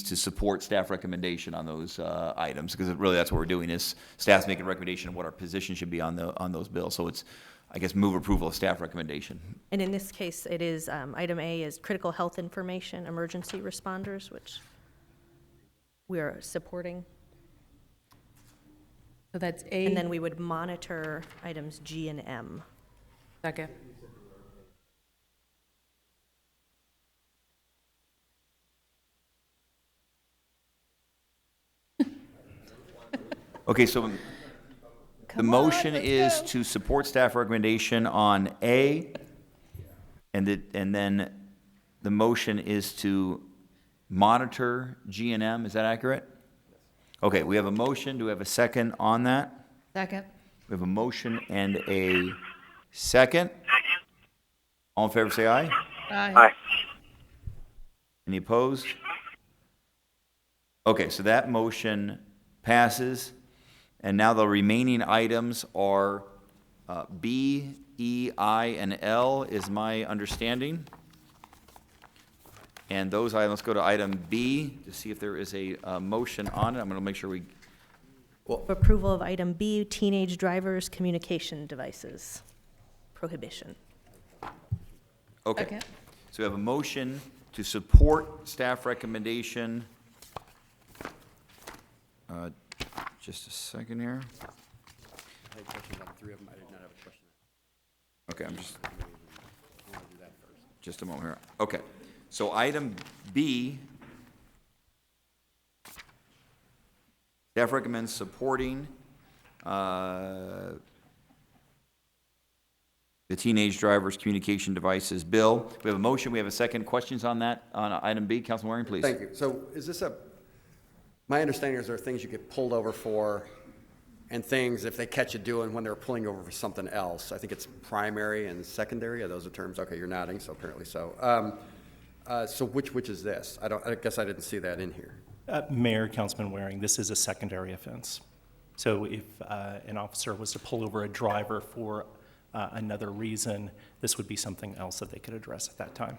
to support staff recommendation on those items, because really that's what we're doing, is staff's making a recommendation of what our position should be on those bills. So it's, I guess, move approval of staff recommendation. And in this case, it is, item A is critical health information, emergency responders, which we are supporting. So that's A. And then we would monitor items G and M. Second. Okay, so the motion is to support staff recommendation on A, and then the motion is to monitor G and M. Is that accurate? Okay, we have a motion. Do we have a second on that? Second. We have a motion and a second. All in favor, say aye. Aye. Any opposed? Okay, so that motion passes. And now the remaining items are B, E, I, and L is my understanding. And those items, let's go to item B to see if there is a motion on it. I'm going to make sure we, Approval of item B, teenage drivers communication devices prohibition. okay. Second. So we have a motion to support staff recommendation. Just a second here. I had questions on three of them. I did not have a question. Okay, I'm just a moment here. Okay, so item B, staff recommends supporting the teenage drivers communication devices bill. We have a motion, we have a second. Questions on that, on item B? Councilman Waring, please. Thank you. So is this my understanding is there are things you get pulled over for and things if they catch you doing when they're pulling over for something else. I think it's primary and secondary. Are those the terms? Okay, you're nodding, so apparently so. So which is this? I guess I didn't see that in here. Mayor, Councilman Waring, this is a secondary offense. So if an officer was to pull over a driver for another reason, this would be something else that they could address at that time.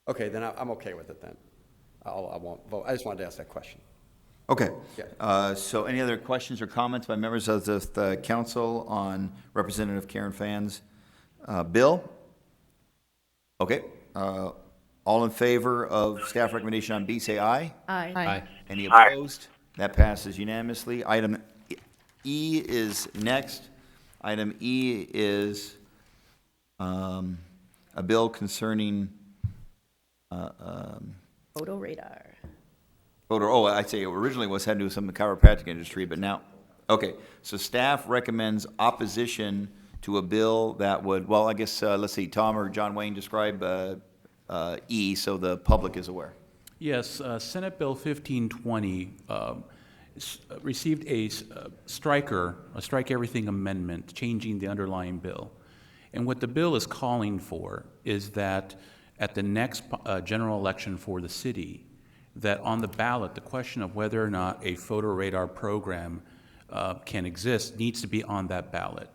Okay, then I'm okay with it then. I won't vote. I just wanted to ask that question. Okay. Yeah. So any other questions or comments by members of the council on Representative Karen Pfan's bill? Okay. All in favor of staff recommendation on B, say aye. Aye. Aye. Any opposed? That passes unanimously. Item E is next. Item E is a bill concerning Photo radar. I'd say originally was had to do with some of the chiropractic industry, but now, okay. So staff recommends opposition to a bill that would, well, I guess, let's see, Tom or John Wayne describe E so the public is aware. Yes, Senate Bill 1520 received a strike everything amendment, changing the underlying bill. And what the bill is calling for is that at the next general election for the city, that on the ballot, the question of whether or not a photo radar program can exist needs to be on that ballot.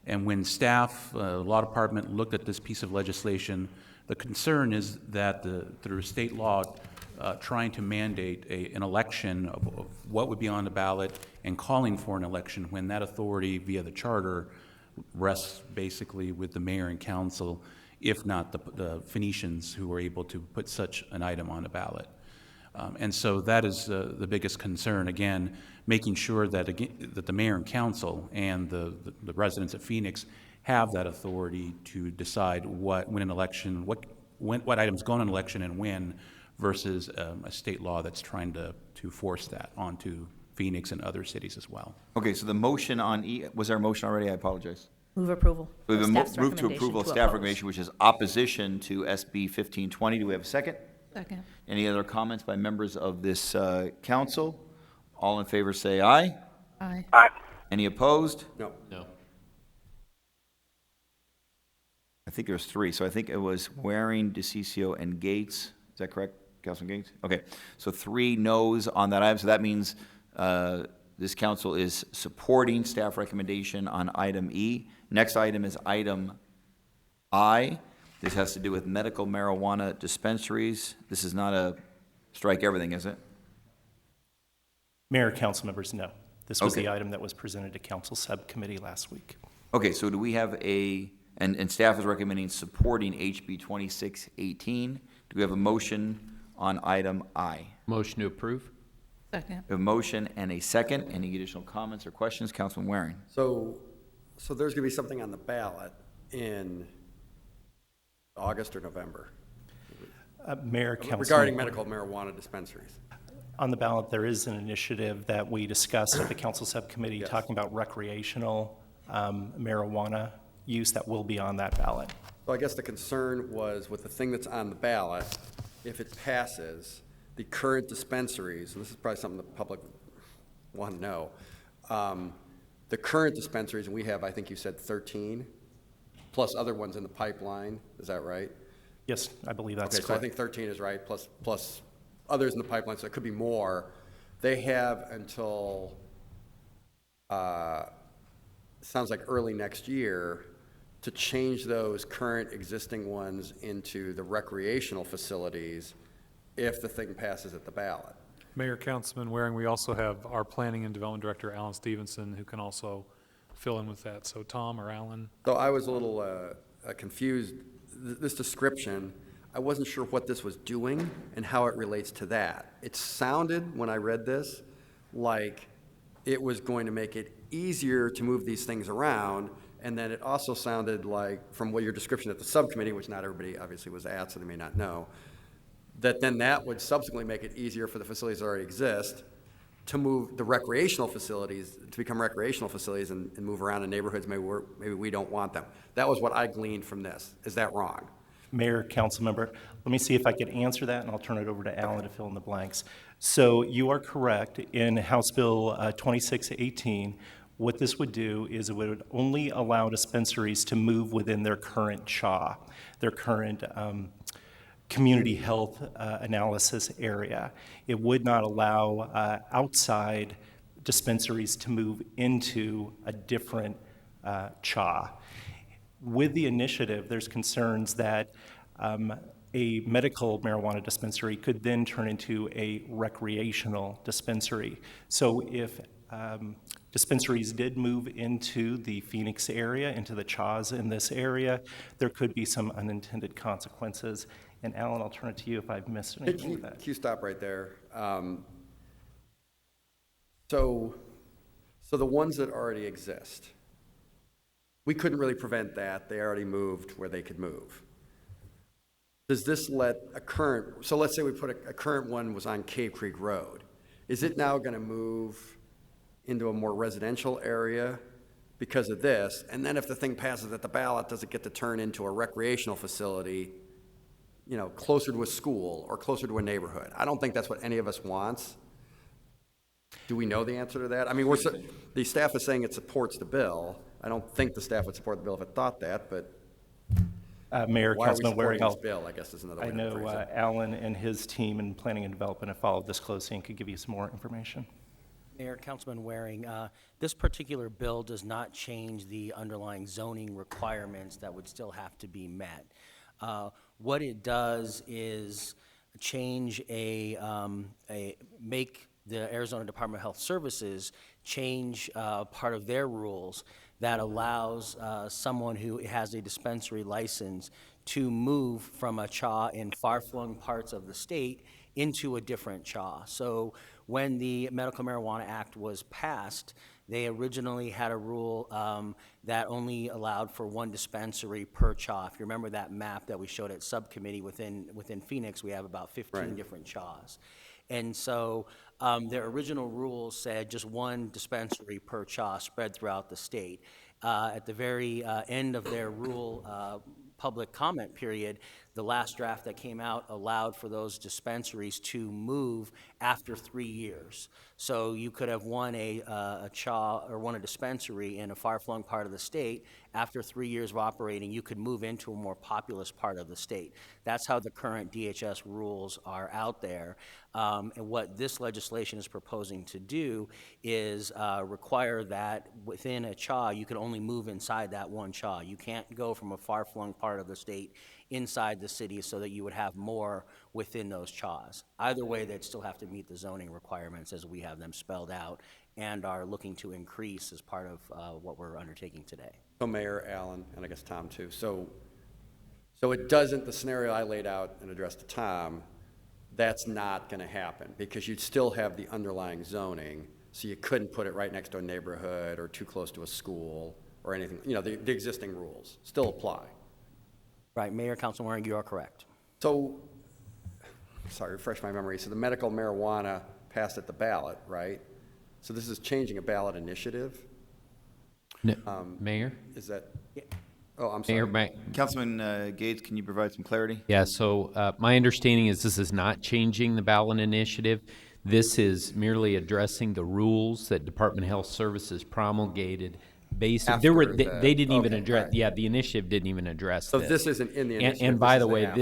And when staff, law department looked at this piece of legislation, the concern is that through state law, trying to mandate an election of what would be on the ballot and calling for an election when that authority via the charter rests basically with the mayor and council, if not the Phoenicians who are able to put such an item on the ballot. And so that is the biggest concern, again, making sure that the mayor and council and the residents of Phoenix have that authority to decide what items go on an election and when, versus a state law that's trying to force that onto Phoenix and other cities as well. Okay, so the motion on E, was there a motion already? I apologize. Move approval. We have a Staff's move to recommendation approval of to staff oppose. recommendation, which is opposition to SB 1520. Do we have a second? Second. Any other comments by members of this council? All in favor say aye. Aye. Any opposed? No. No. I think there's three, so I think it was Waring, DeCiccio, and Gates. Is that correct, Councilman Gates? Okay, so 3 noes on that item, so that means this council is supporting staff recommendation on item E. Next item is item I. This has to do with medical marijuana dispensaries. This is not a strike everything, is it? Mayor, council members, no. This was Okay. the item that was presented to council subcommittee last week. Okay, so do we have and staff is recommending supporting HB 2618. Do we have a motion on item I? Motion to approve? Second. We have a motion and a second. Any additional comments or questions? Councilman Waring. So there's going to be something on the ballot in August or November Mayor, council. regarding medical marijuana dispensaries. On the ballot, there is an initiative that we discussed at the council subcommittee Yes. talking about recreational marijuana use that will be on that ballot. So I guess the concern was with the thing that's on the ballot, if it passes, the current dispensaries, and this is probably something the public want to know, the current dispensaries, and we have, I think you said 13, plus other ones in the pipeline, is that right? Yes, I believe that's Okay, so I correct. think 13 is right, plus others in the pipeline, so it could be more. They have until, sounds like early next year, to change those current existing ones into the recreational facilities if the thing passes at the ballot. Mayor, Councilman Waring, we also have our Planning and Development Director, Alan Stevenson, who can also fill in with that. So Tom or Alan? So I was a little confused. This description, I wasn't sure what this was doing and how it relates to that. It sounded, when I read this, like it was going to make it easier to move these things around, and then it also sounded like, from what your description at the subcommittee, which not everybody obviously was at, so they may not know, that then that would subsequently make it easier for the facilities that already exist to move the recreational facilities, to become recreational facilities and move around in neighborhoods maybe we don't want them. That was what I gleaned from this. Is that wrong? Mayor, council member, let me see if I could answer that, and I'll turn it over to Alan to fill in the blanks. So you are correct. In House Bill 2618, what this would do is it would only allow dispensaries to move within their current CHA, their current community health analysis area. It would not allow outside dispensaries to move into a different CHA. With the initiative, there's concerns that a medical marijuana dispensary could then turn into a recreational dispensary. So if dispensaries did move into the Phoenix area, into the CHAs in this area, there could be some unintended consequences. And Alan, I'll turn it to you if I've missed anything with that. Can you stop right there? So the ones that already exist, we couldn't really prevent that. They already moved where they could move. Does this let a current, so let's say we put a current one was on Cave Creek Road. Is it now going to move into a more residential area because of this? And then if the thing passes at the ballot, does it get to turn into a recreational facility, you know, closer to a school or closer to a neighborhood? I don't think that's what any of us wants. Do we know the answer to that? I mean, the staff is saying it supports the bill. I don't think the staff would support the bill if it thought that, but Mayor, why are we Councilman supporting Waring, this bill, I guess is another way I to know phrase it. Alan and his team in planning and development have followed this closely and could give you some more information. Mayor, Councilman Waring, this particular bill does not change the underlying zoning requirements that would still have to be met. What it does is change make the Arizona Department of Health Services change part of their rules that allows someone who has a dispensary license to move from a CHA in far-flung parts of the state into a different CHA. So when the Medical Marijuana Act was passed, they originally had a rule that only allowed for one dispensary per CHA. If you remember that map that we showed at subcommittee within Phoenix, we have about 15 different CHAs. And so their original rules said just one dispensary per CHA spread throughout the state. At the very end of their rule public comment period, the last draft that came out allowed for those dispensaries to move after 3 years. So you could have won a CHA or won a dispensary in a far-flung part of the state. After 3 years of operating, you could move into a more populous part of the state. That's how the current DHS rules are out there. And what this legislation is proposing to do is require that within a CHA, you can only move inside that one CHA. You can't go from a far-flung part of the state inside the city so that you would have more within those CHAs. Either way, they'd still have to meet the zoning requirements as we have them spelled out and are looking to increase as part of what we're undertaking today. So Mayor Allen, and I guess Tom too, so it doesn't, the scenario I laid out and addressed to Tom, that's not gonna happen because you'd still have the underlying zoning, so you couldn't put it right next to a neighborhood or too close to a school or anything, you know, the existing rules still apply. Right, Mayor, Councilman Waring, you are correct. So, sorry, refresh my memory. So the medical marijuana passed at the ballot, right? So this is changing a ballot initiative? No, Mayor? Is that? Oh, I'm sorry. Mayor, Councilman Gates, can you provide some clarity? Yeah, so my understanding is this is not changing the ballot initiative. This is merely addressing the rules that Department of Health Services promulgated based, they didn't even address, yeah, the initiative didn't even address So this. this isn't in the initiative. And by this the is way, after.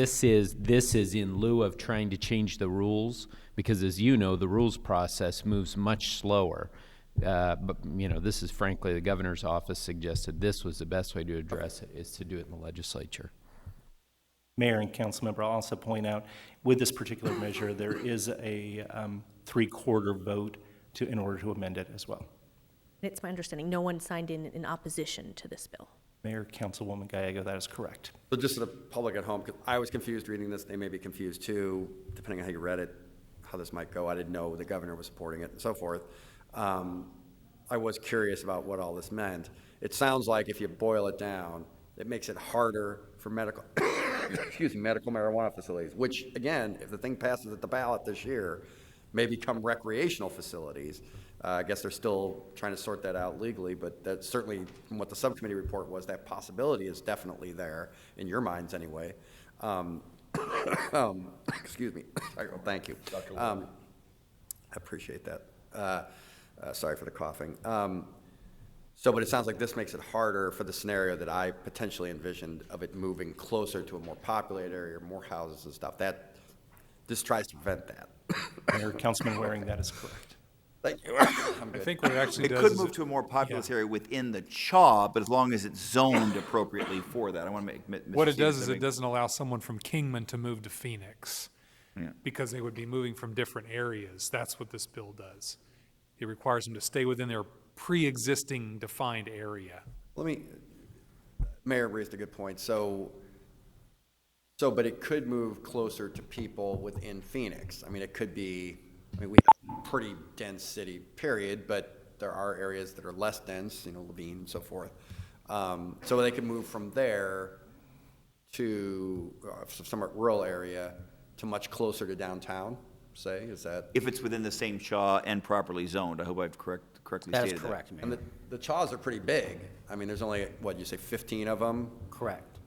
this is in lieu of trying to change the rules, because as you know, the rules process moves much slower. But, you know, this is frankly, the governor's office suggested this was the best way to address it, is to do it in the legislature. Mayor and council member, I'll also point out, with this particular measure, there is a three-quarter vote in order to amend it as well. It's my understanding no one signed in opposition to this bill. Mayor, Councilwoman Gallego, that is correct. So just to the public at home, 'cause I was confused reading this, they may be confused too, depending on how you read it, how this might go. I didn't know the governor was supporting it and so forth. I was curious about what all this meant. It sounds like if you boil it down, it makes it harder for medical, excuse me, medical marijuana facilities, which again, if the thing passes at the ballot this year, may become recreational facilities. I guess they're still trying to sort that out legally, but that's certainly, from what the subcommittee report was, that possibility is definitely there, in your minds anyway. Excuse me. Well, thank you. I appreciate that. Sorry for the coughing. But it sounds like this makes it harder for the scenario that I potentially envisioned of it moving closer to a more populated area, or more houses and stuff. This tries to prevent that. Mayor, Councilman Waring, that is correct. Thank you. I think what it actually does could is move to a more populous area within the CHA, but as long as it's zoned appropriately for that. I want to make what it does is it doesn't allow someone from Kingman to move to Phoenix because they would be moving from different areas. That's what this bill does. It requires them to stay within their pre-existing defined area. Mayor raised a good point. But it could move closer to people within Phoenix. I mean, it could be, we have a pretty dense city, period, but there are areas that are less dense, Levine and so forth. So they could move from there to somewhat rural area to much closer to downtown, say, is that? If it's within the same CHA and properly zoned, I hope I've correctly stated that. That is correct, Mayor. And the CHAs are pretty big. I mean, there's only, what, you say 15 of them? Correct.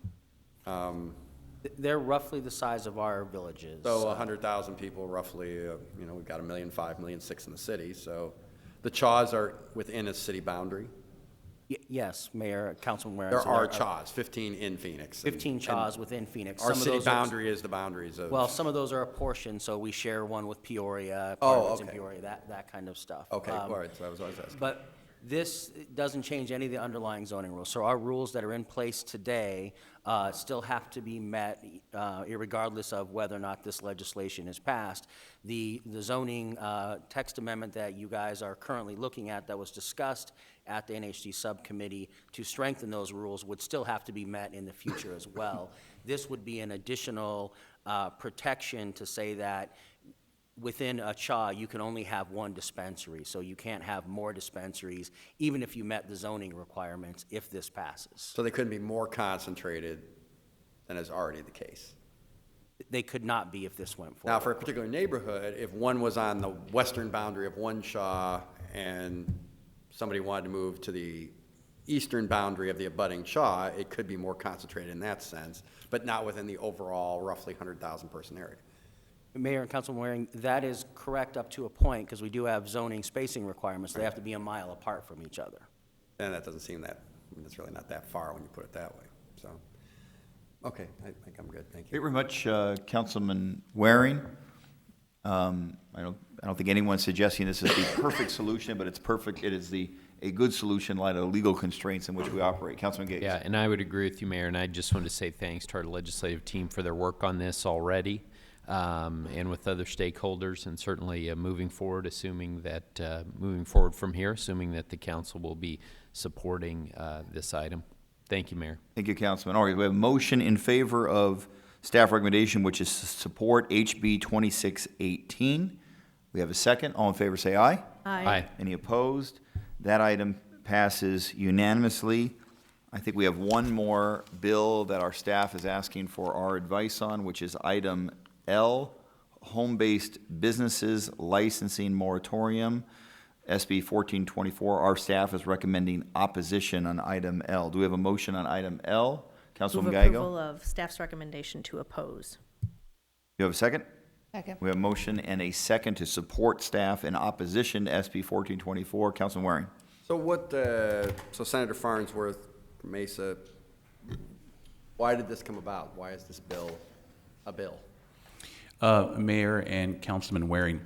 They're roughly the size of our villages. So 100,000 people roughly, we've got 1.5 million, 1.6 million in the city. So the CHAs are within a city boundary? Yes, Mayor, Councilman Waring. There so are CHAs, 15 in Phoenix. 15 CHAs within Phoenix. Our Some of city those are- boundary is the boundaries of. Well, some of those are a portion, so we share one with Peoria. Oh, part of it's in okay. Peoria, that kind of stuff. Okay, all right, so I was asking. But this doesn't change any of the underlying zoning rules. So our rules that are in place today still have to be met irregardless of whether or not this legislation is passed. The zoning text amendment that you guys are currently looking at that was discussed at the NHD subcommittee to strengthen those rules would still have to be met in the future as well. This would be an additional protection to say that within a CHA, you can only have one dispensary, so you can't have more dispensaries, even if you met the zoning requirements, if this passes. So they couldn't be more concentrated than is already the case? They could not be if this went forward. Now, for a particular neighborhood, if one was on the western boundary of one CHA and somebody wanted to move to the eastern boundary of the abutting CHA, it could be more concentrated in that sense, but not within the overall roughly 100,000 person area. Mayor and Councilman Waring, that is correct up to a point, because we do have zoning spacing requirements. They have to be a mile apart from each other. And that doesn't seem that, I mean, it's really not that far when you put it that way, so. Okay, I think I'm good, thank you. Thank you very much, Councilman Waring. I don't think anyone's suggesting this is the perfect solution, but it's perfect. It is a good solution in light of the legal constraints in which we operate. Councilman Gates. Yeah, and I would agree with you, Mayor, and I just want to say thanks to our legislative team for their work on this already, and with other stakeholders, and certainly moving forward from here, assuming that the council will be supporting this item. Thank you, Mayor. Thank you, Councilman. All right, we have a motion in favor of staff recommendation, which is to support HB 2618. We have a second. All in favor say aye. Aye. Aye. Any opposed? That item passes unanimously. I think we have one more bill that our staff is asking for our advice on, which is item L, Home-Based Businesses Licensing Moratorium, SB 1424. Our staff is recommending opposition on item L. Do we have a motion on item L? Councilwoman Move Geigo? approval of staff's recommendation to oppose. You have a second? Second. We have a motion and a second to support staff in opposition to SB 1424. Councilman Waring. So Senator Farnsworth, Mesa, why did this come about? Why is this bill a bill? Mayor and Councilman Waring,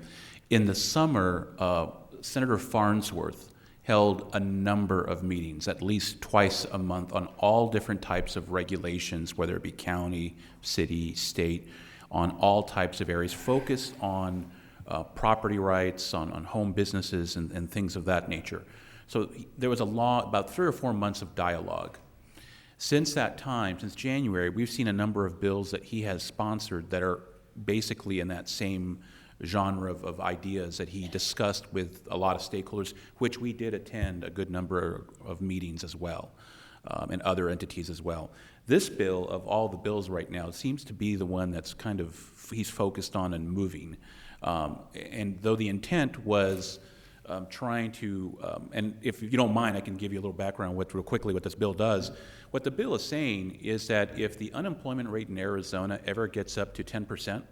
in the summer, Senator Farnsworth held a number of meetings, at least twice a month, on all different types of regulations, whether it be county, city, state, on all types of areas, focused on property rights, on home businesses, and things of that nature. So there was about 3 or 4 months of dialogue. Since that time, since January, we've seen a number of bills that he has sponsored that are basically in that same genre of ideas that he discussed with a lot of stakeholders, which we did attend a good number of meetings as well, and other entities as well. This bill, of all the bills right now, seems to be the one that's kind of, he's focused on and moving. And though the intent was trying to, and if you don't mind, I can give you a little background real quickly what this bill does. What the bill is saying is that if the unemployment rate in Arizona ever gets up to 10%,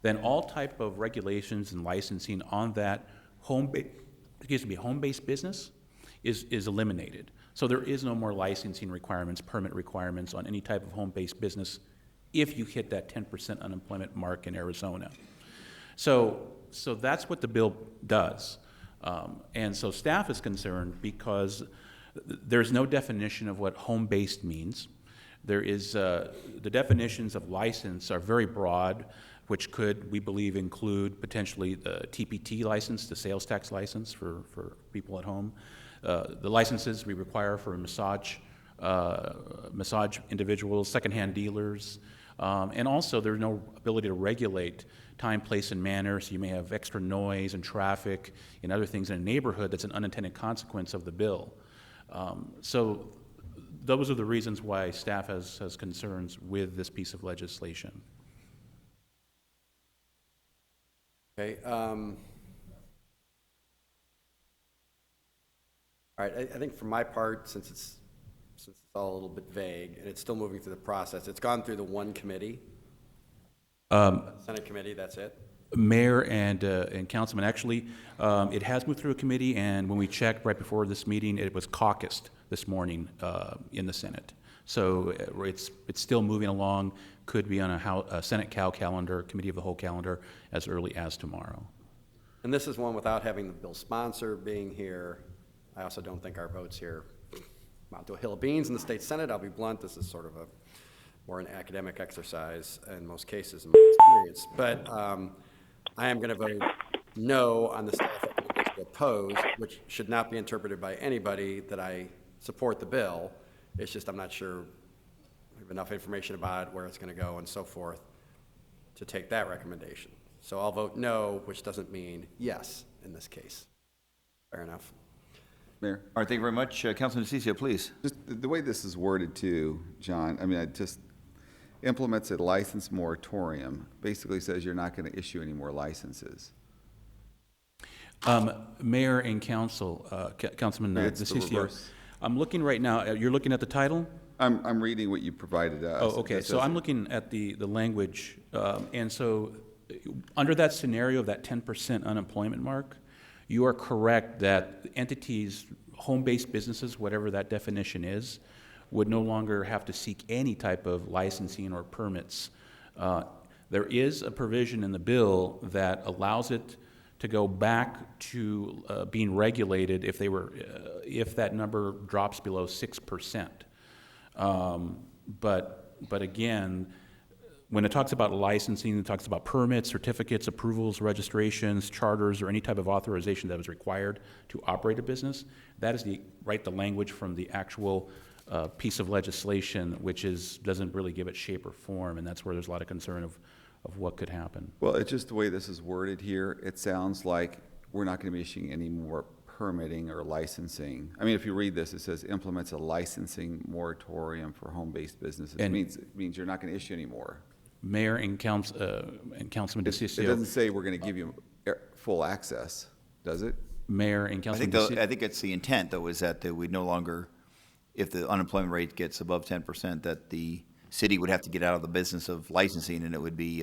then all type of regulations and licensing on that home-based business is eliminated. So there is no more licensing requirements, permit requirements on any type of home-based business if you hit that 10% unemployment mark in Arizona. So that's what the bill does. And so staff is concerned because there's no definition of what home-based means. There is, the definitions of license are very broad, which could, we believe, include potentially the TPT license, the sales tax license for people at home. The licenses we require for massage individuals, secondhand dealers, and also there's no ability to regulate time, place, and manner, so you may have extra noise and traffic and other things in a neighborhood that's an unintended consequence of the bill. So those are the reasons why staff has concerns with this piece of legislation. Okay. All right. I think for my part, since it's all a little bit vague and it's still moving through the process, it's gone through the one committee, Senate committee. That's it. Mayor and Councilman, actually, it has moved through a committee, and when we checked right before this meeting, it was caucused this morning in the Senate. So it's still moving along, could be on a Senate Cal calendar, Committee of the Whole calendar, as early as tomorrow. And this is one without having the bill sponsor being here. I also don't think our votes here amount to a hill of beans in the state Senate. I'll be blunt, this is sort of more an academic exercise in most cases in my experience. But I am going to vote no on the staff recommendation to oppose, which should not be interpreted by anybody that I support the bill. It's just I'm not sure we have enough information about it, where it's going to go and so forth to take that recommendation. So I'll vote no, which doesn't mean yes in this case. Fair enough. Mayor? All right, thank you very much. Councilman DeCiccio, please. Just the way this is worded too, John, I mean, it just implements a license moratorium, basically says you're not going to issue any more licenses. Mayor and Council, Councilman DeCiccio, I'm looking right now, you're looking at the title? I'm reading what you provided us. Oh, okay, so I'm looking at the language, and so under that scenario of that 10% unemployment mark, you are correct that entities, home-based businesses, whatever that definition is, would no longer have to seek any type of licensing or permits. There is a provision in the bill that allows it to go back to being regulated if if that number drops below 6%. But again, when it talks about licensing, it talks about permits, certificates, approvals, registrations, charters, or any type of authorization that was required to operate a business. That is the language from the actual piece of legislation, which doesn't really give it shape or form, and that's where there's a lot of concern of what could happen. Well, it's just the way this is worded here. It sounds like we're not going to be issuing any more permitting or licensing. I mean, if you read this, it says implements a licensing moratorium for home-based businesses. It means you're not going to issue any more. Mayor and Councilman DeCiccio. It doesn't say we're going to give you full access, does it? Mayor and Councilman DeCiccio. I think it's the intent, though, is that we no longer, if the unemployment rate gets above 10%, that the city would have to get out of the business of licensing, and it would be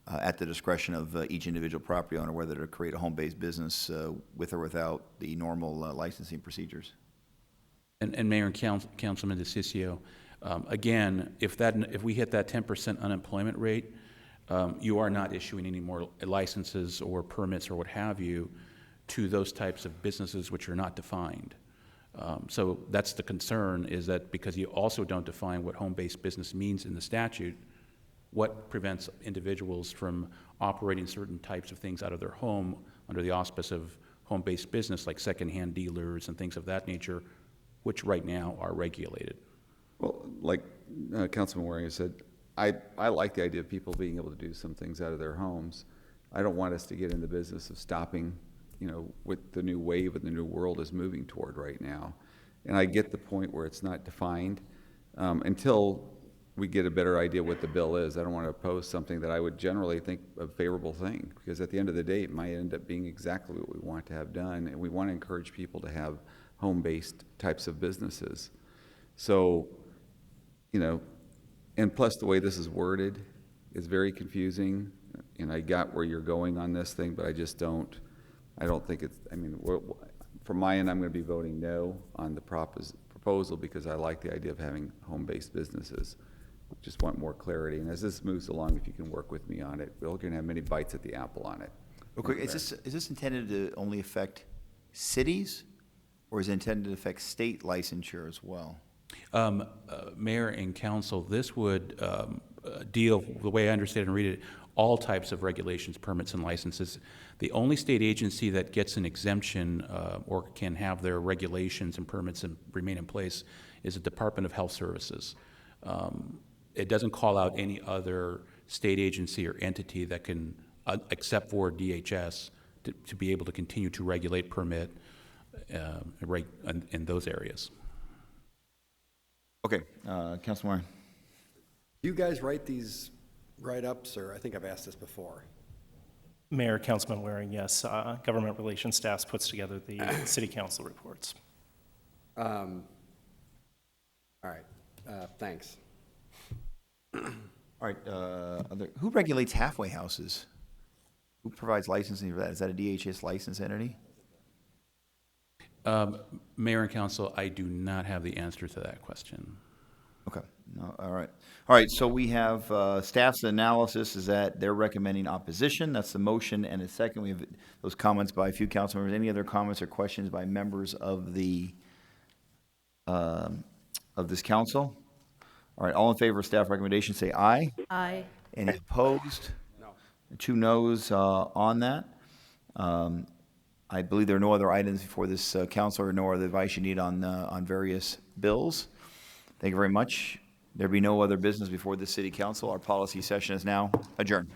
at the discretion of each individual property owner whether to create a home-based business with or without the normal licensing procedures. And Mayor and Councilman DeCiccio, again, if we hit that 10% unemployment rate, you are not issuing any more licenses or permits or what have you to those types of businesses which are not defined. So that's the concern, is that because you also don't define what home-based business means in the statute, what prevents individuals from operating certain types of things out of their home under the auspice of home-based business, like secondhand dealers and things of that nature, which right now are regulated? Well, like Councilman Waring said, I like the idea of people being able to do some things out of their homes. I don't want us to get in the business of stopping, with the new wave and the new world is moving toward right now. And I get the point where it's not defined. Until we get a better idea what the bill is, I don't want to oppose something that I would generally think a favorable thing, because at the end of the day, it might end up being exactly what we want to have done, and we want to encourage people to have home-based types of businesses. So, and plus the way this is worded is very confusing, and I got where you're going on this thing, but I don't think it's, from my end, I'm going to be voting no on the proposal because I like the idea of having home-based businesses. Just want more clarity, and as this moves along, if you can work with me on it, we're going to have many bites at the apple on it. Real quick, is this intended to only affect cities, or is it intended to affect state licensure as well? Mayor and Council, this would deal, the way I understand and read it, all types of regulations, permits, and licenses. The only state agency that gets an exemption or can have their regulations and permits remain in place is the Department of Health Services. It doesn't call out any other state agency or entity that can, except for DHS, to be able to continue to regulate, permit, in those areas. Okay, Councilman Warren. You guys write these write-ups, or I think I've asked this before? Mayor, Councilman Waring, yes. Government Relations staff puts together the City Council reports. All right, thanks. All right, who regulates halfway houses? Who provides licensing for that? Is that a DHS licensed entity? Mayor and council, I do not have the answer to that question. Okay, no, all right. All right, so we have staff's analysis is that they're recommending opposition. That's the motion, and a second, we have those comments by a few council members. Any other comments or questions by members of the, of this council? All right, all in favor of staff recommendation, say aye. Aye. Any opposed? No. 2 noes on that. I believe there are no other items before this council or no other advice you need on various bills. Thank you very much. There be no other business before the city council. Our policy session is now adjourned.